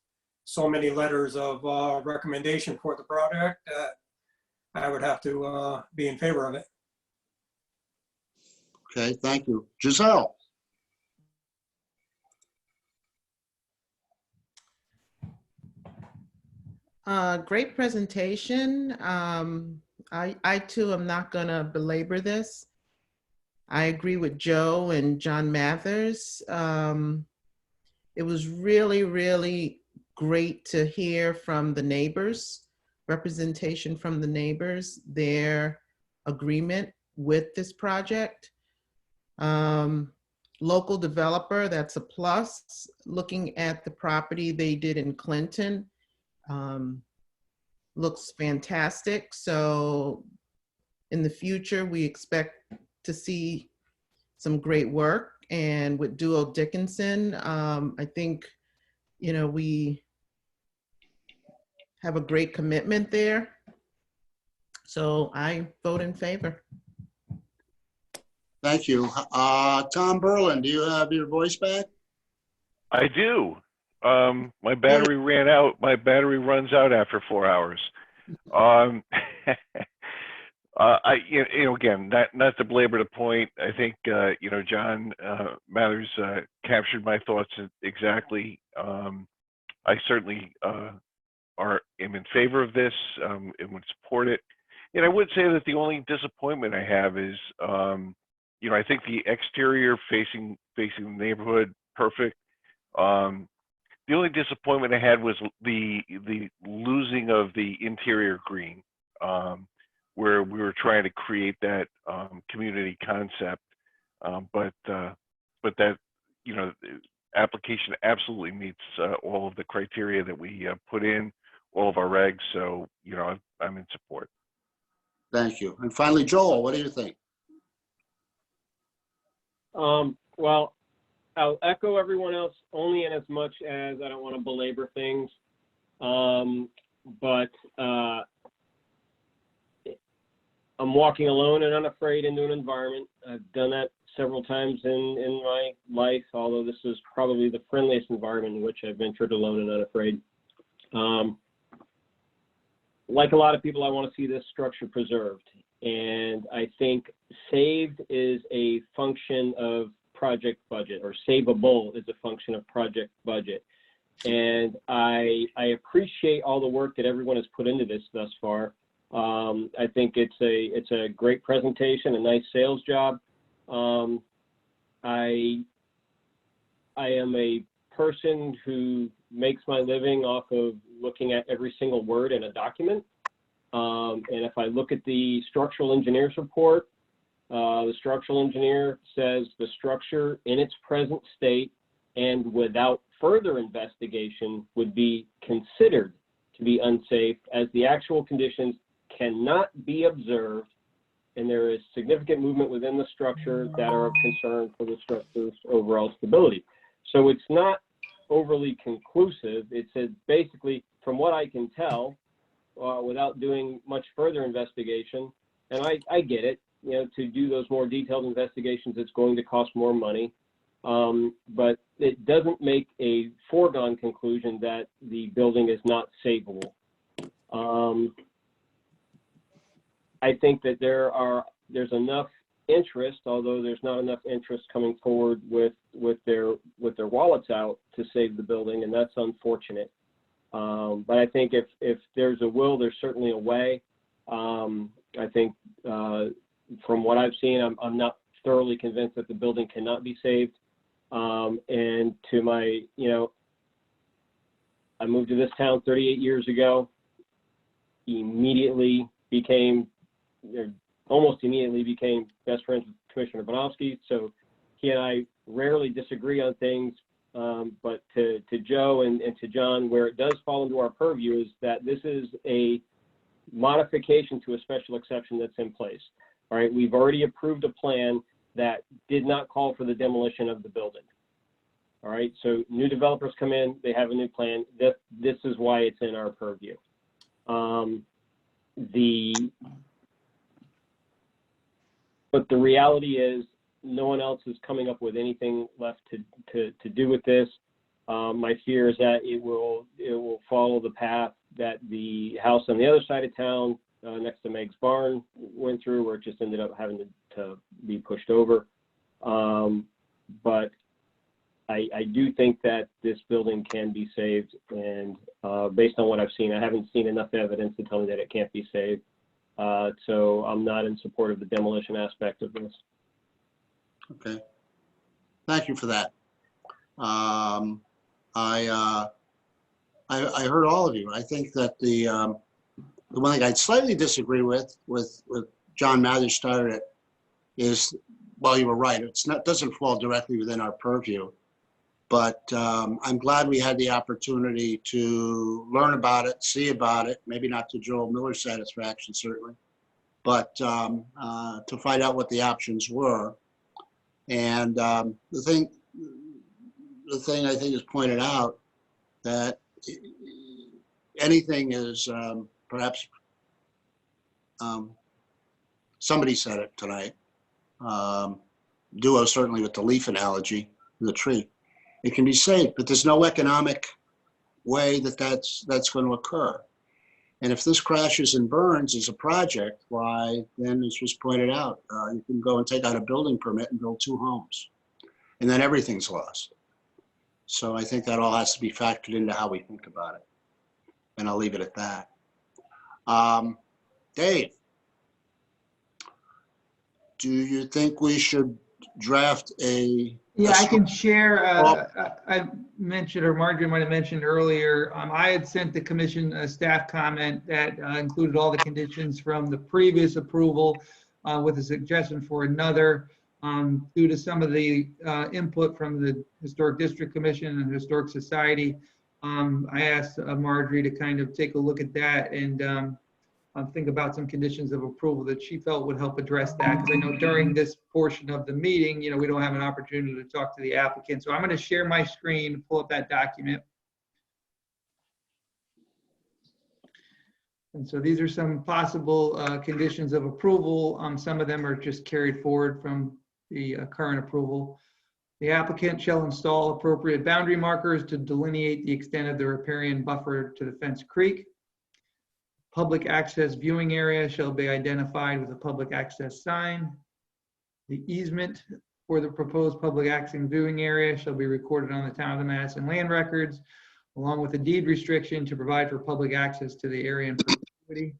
so many letters of recommendation for the project that I would have to be in favor of it. Okay, thank you. Giselle. Great presentation. I too am not going to belabor this. I agree with Joe and John Mathers. It was really, really great to hear from the neighbors, representation from the neighbors, their agreement with this project. Local developer, that's a plus. Looking at the property they did in Clinton, looks fantastic. So in the future, we expect to see some great work. And with Duo Dickinson, I think, we have a great commitment there. So I vote in favor. Thank you. Tom Berlin, do you have your voice back? I do. My battery ran out. My battery runs out after 4 hours. Again, not to belabor the point. I think John Mathers captured my thoughts exactly. I certainly am in favor of this and would support it. And I would say that the only disappointment I have is, I think the exterior facing the neighborhood, perfect. The only disappointment I had was the losing of the interior green, where we were trying to create that community concept, but that application absolutely meets all of the criteria that we put in, all of our regs. So I'm in support. Thank you. And finally, Joel, what do you think? Well, I'll echo everyone else only in as much as I don't want to belabor things. But I'm walking alone and unafraid into an environment. I've done that several times in my life, although this is probably the friendliest environment in which I've ventured alone and unafraid. Like a lot of people, I want to see this structure preserved. And I think saved is a function of project budget, or savable is a function of project budget. And I appreciate all the work that everyone has put into this thus far. I think it's a great presentation, a nice sales job. I am a person who makes my living off of looking at every single word in a document. And if I look at the structural engineer's report, the structural engineer says the structure in its present state and without further investigation would be considered to be unsafe, as the actual conditions cannot be observed and there is significant movement within the structure that are of concern for the structure's overall stability. So it's not overly conclusive. It says basically, from what I can tell, without doing much further investigation, and I get it, to do those more detailed investigations, it's going to cost more money. But it doesn't make a foregone conclusion that the building is not savable. I think that there's enough interest, although there's not enough interest coming forward with their wallets out to save the building, and that's unfortunate. But I think if there's a will, there's certainly a way. I think from what I've seen, I'm not thoroughly convinced that the building cannot be saved. And to my, I moved to this town 38 years ago, almost immediately became best friends with Commissioner Bonovsky. So he and I rarely disagree on things. But to Joe and to John, where it does fall into our purview is that this is a modification to a special exception that's in place. All right, we've already approved a plan that did not call for the demolition of the building. All right, so new developers come in, they have a new plan. This is why it's in our purview. But the reality is no one else is coming up with anything left to do with this. My fear is that it will follow the path that the house on the other side of town, next to Meg's barn, went through, where it just ended up having to be pushed over. But I do think that this building can be saved, and based on what I've seen, I haven't seen enough evidence to tell me that it can't be saved. So I'm not in support of the demolition aspect of this. Okay. Thank you for that. I heard all of you. I think that the one thing I'd slightly disagree with John Mathers started it is, well, you were right. Doesn't fall directly within our purview, but I'm glad we had the opportunity to learn about it, see about it. Maybe not to Joel Miller's satisfaction, certainly, but to find out what the options were. And the thing I think is pointed out that anything is perhaps somebody said it tonight. Duo certainly with the leaf analogy, the tree. It can be saved, but there's no economic way that that's going to occur. And if this crashes and burns as a project, why then, as was pointed out, you can go and take out a building permit and build 2 homes, and then everything's lost. So I think that all has to be factored into how we think about it. And I'll leave it at that. Dave, do you think we should draft a? Yeah, I can share. I mentioned, or Marjorie might have mentioned earlier, I had sent the commission a staff comment that included all the conditions from the previous approval with a suggestion for another. Due to some of the input from the Historic District Commission and Historic Society, I asked Marjorie to kind of take a look at that and think about some conditions of approval that she felt would help address that. Because I know during this portion of the meeting, we don't have an opportunity to talk to the applicant. So I'm going to share my screen, pull up that document. And so these are some possible conditions of approval. Some of them are just carried forward from the current approval. The applicant shall install appropriate boundary markers to delineate the extent of the riparian buffer to the Fence Creek. Public access viewing area shall be identified with a public access sign. The easement for the proposed public access viewing area shall be recorded on the Town of Madison land records, along with a deed restriction to provide for public access to the area in perpetuity.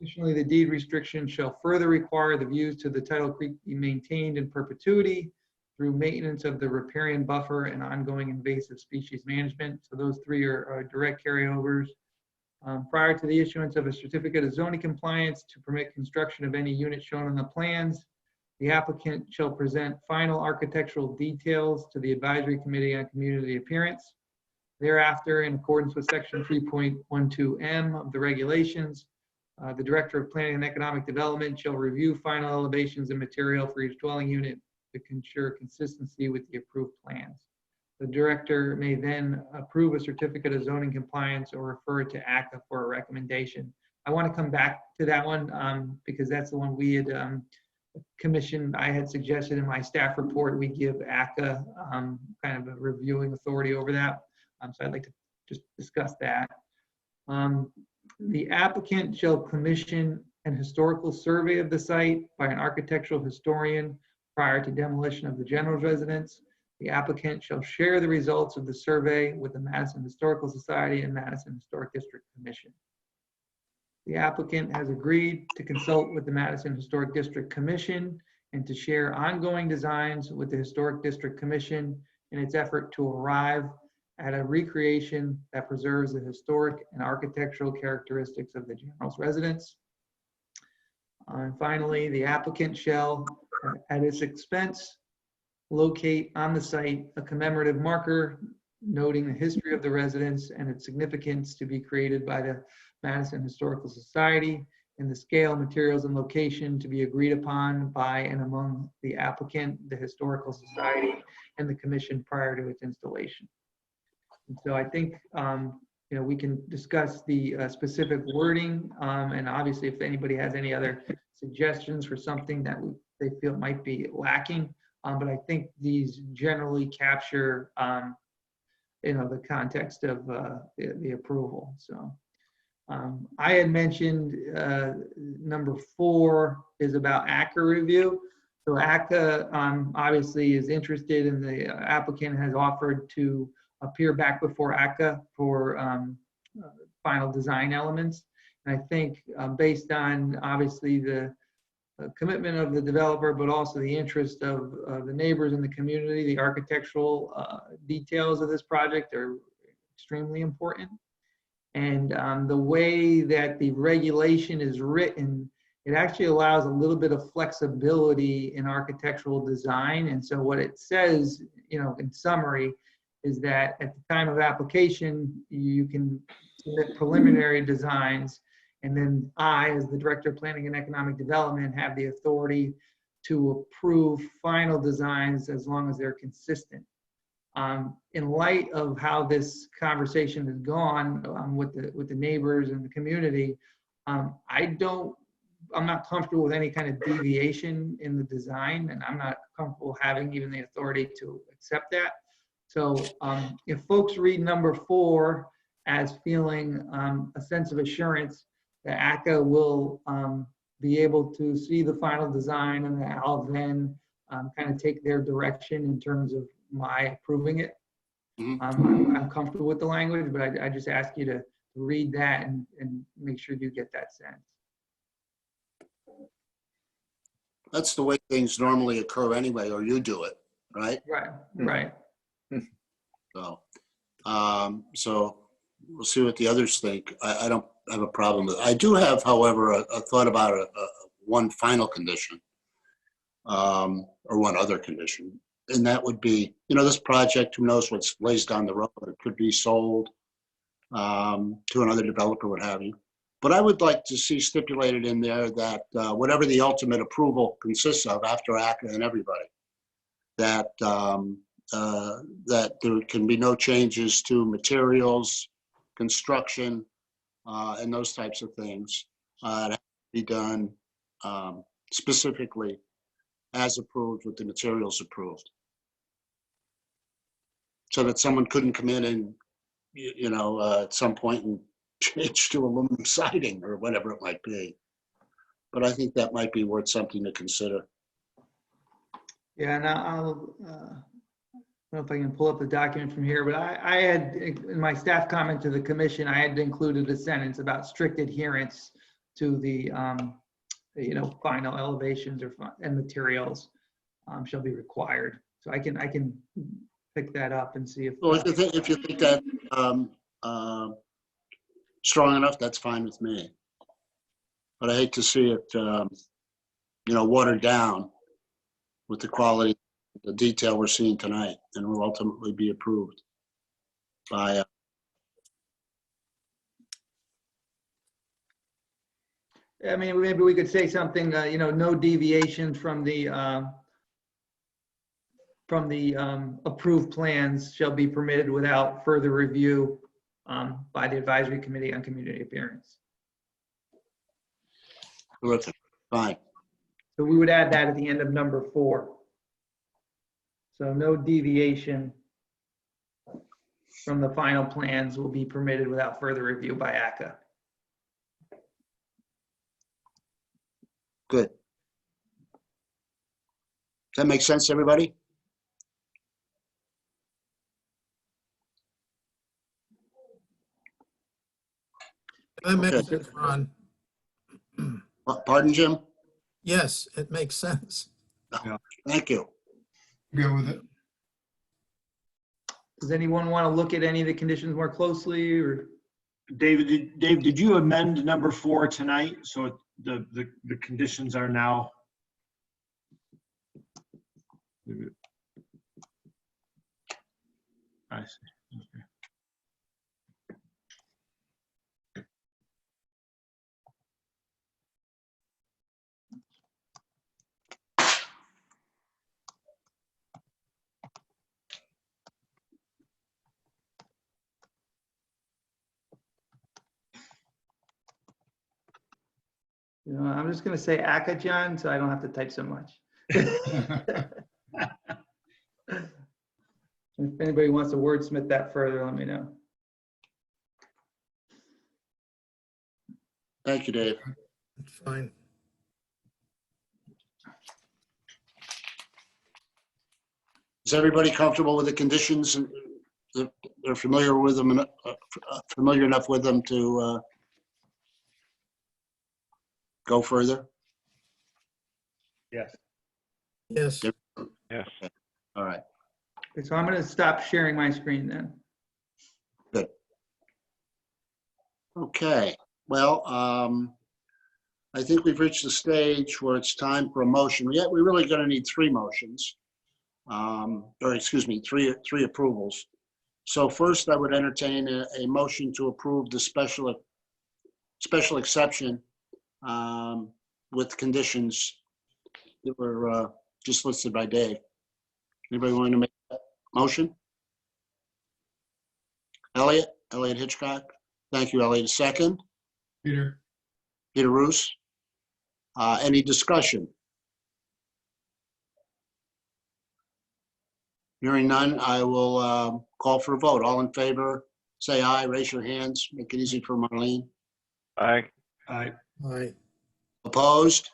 Additionally, the deed restriction shall further require the views to the Tidal Creek be maintained in perpetuity through maintenance of the riparian buffer and ongoing invasive species management. So those 3 are direct carryovers. Prior to the issuance of a certificate of zoning compliance to permit construction of any unit shown on the plans, the applicant shall present final architectural details to the Advisory Committee on Community Appearance. Thereafter, in accordance with Section 3.12M of the regulations, the Director of Planning and Economic Development shall review final elevations and material for each dwelling unit to ensure consistency with the approved plans. The director may then approve a certificate of zoning compliance or refer it to ACA for a recommendation. I want to come back to that one because that's the one we had commissioned. I had suggested in my staff report we give ACA kind of a reviewing authority over that. So I'd like to just discuss that. The applicant shall commission an historical survey of the site by an architectural historian prior to demolition of the general's residence. The applicant shall share the results of the survey with the Madison Historical Society and Madison Historic District Commission. The applicant has agreed to consult with the Madison Historic District Commission and to share ongoing designs with the Historic District Commission in its effort to arrive at a recreation that preserves the historic and architectural characteristics of the general's residence. And finally, the applicant shall, at its expense, locate on the site a commemorative marker noting the history of the residence and its significance to be created by the Madison Historical Society, and the scale, materials, and location to be agreed upon by and among the applicant, the Historical Society, and the commission prior to its installation. And so I think we can discuss the specific wording, and obviously if anybody has any other suggestions for something that they feel might be lacking, but I think these generally capture the context of the approval. So I had mentioned number 4 is about ACA review. So ACA obviously is interested, and the applicant has offered to appear back before ACA for final design elements. And I think based on obviously the commitment of the developer, but also the interest of the neighbors in the community, the architectural details of this project are extremely important. And the way that the regulation is written, it actually allows a little bit of flexibility in architectural design. And so what it says, in summary, is that at the time of application, you can submit preliminary designs, and then I, as the Director of Planning and Economic Development, have the authority to approve final designs as long as they're consistent. In light of how this conversation has gone with the neighbors and the community, I'm not comfortable with any kind of deviation in the design, and I'm not comfortable having even the authority to accept that. So if folks read number 4 as feeling a sense of assurance that ACCA will be able to see the final design, and that I'll then kind of take their direction in terms of my approving it. I'm comfortable with the language, but I just ask you to read that and make sure you get that sense. That's the way things normally occur anyway, or you do it, right? Right. So we'll see what the others think. I don't have a problem with it. I do have, however, a thought about one final condition, or one other condition, and that would be, this project, who knows what lays down the road? It could be sold to another developer, what have you. But I would like to see stipulated in there that whatever the ultimate approval consists of after ACCA and everybody, that that there can be no changes to materials, construction, and those types of things. It has to be done specifically as approved with the materials approved. So that someone couldn't come in and, at some point and change to aluminum siding or whatever it might be. But I think that might be worth something to consider. Yeah, and I don't know if I can pull up the document from here, but I had, in my staff comment to the commission, I had included a sentence about strict adherence to the, final elevations and materials shall be required. So I can pick that up and see if. Well, if you think that strong enough, that's fine with me. But I hate to see it, watered down with the quality, the detail we're seeing tonight, and will ultimately be approved by. I mean, maybe we could say something, no deviation from the approved plans shall be permitted without further review by the Advisory Committee on Community Appearance. Terrific. Fine. So we would add that at the end of number 4. So no deviation from the final plans will be permitted without further review by ACCA. Good. Does that make sense to everybody? That makes Okay. sense, Ron. Pardon, Jim? Yes, it makes sense. Thank you. Go with it. Does anyone want to look at any of the conditions more closely, or? Dave, did you amend number 4 tonight? So the conditions are now. I see. Okay. I'm just going to say ACCA, John, so I don't have to type so much. If anybody wants to wordsmith that further, let me know. Thank you, Dave. It's fine. Is everybody comfortable with the conditions? And they're familiar with them, familiar enough with them to go further? Yes. Yes. Yes. All right. Okay, so I'm going to stop sharing my screen then. Good. Okay. Well, I think we've reached the stage where it's time for a motion. We're really going to need 3 motions, or excuse me, three approvals. So first, I would entertain a motion to approve the special exception with conditions that were just listed by Dave. Anybody want to make that motion? Elliot Hitchcock. Thank you, Elliot. Second, Peter. Peter Roos. Any discussion? Hearing none, I will call for a vote. All in favor, say aye. Raise your hands. Make it easy for Marlene. Aye. Aye. Aye. Opposed?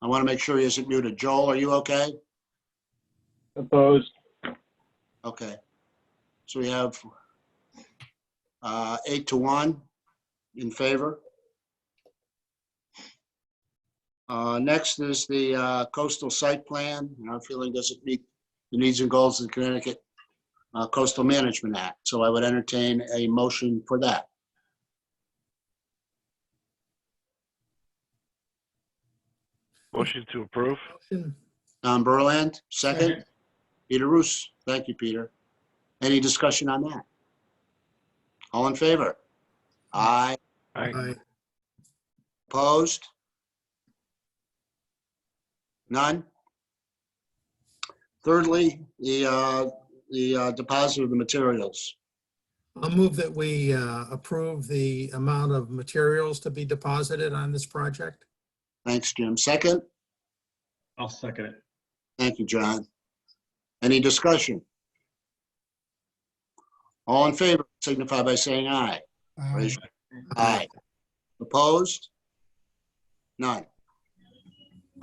I want to make sure he isn't muted. Joel, are you okay? Opposed. Okay. So we have 8-1 in favor. Next is the coastal site plan. Our feeling doesn't meet the needs and goals of the Connecticut Coastal Management Act. So I would entertain a motion for that. Motion to approve. Tom Burland, second. Peter Roos. Thank you, Peter. Any discussion on that? All in favor? Aye. Aye. Opposed? None? Thirdly, the deposit of the materials. I'll move that we approve the amount of materials to be deposited on this project. Thanks, Jim. Second? I'll second it. Thank you, John. Any discussion? All in favor signify by saying aye. Raise your hand. Aye. Opposed? None.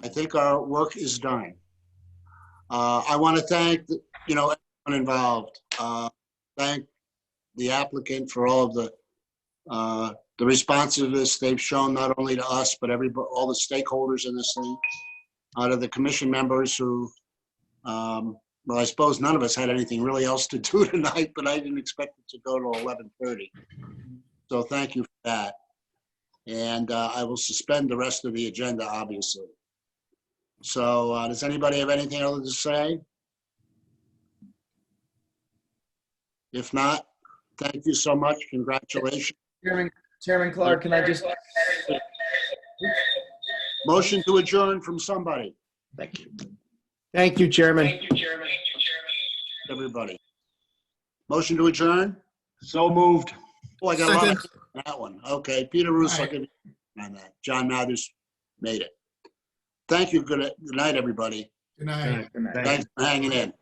I think our work is done. I want to thank, everyone involved. Thank the applicant for all of the responsiveness they've shown, not only to us, but all the stakeholders in this thing. To the commission members who, well, I suppose none of us had anything really else to do tonight, but I didn't expect it to go to 11:30. So thank you for that. And I will suspend the rest of the agenda, obviously. So does anybody have anything else to say? If not, thank you so much. Congratulations. Chairman Clark, can I just? Motion to adjourn from somebody. Thank you. Thank you, Chairman. Everybody. Motion to adjourn? So moved. Oh, I got a lot of that one. Okay, Peter Roos, I'll give you on that. John Mathers made it. Thank you. Good night, everybody. Good night. Thanks for hanging in.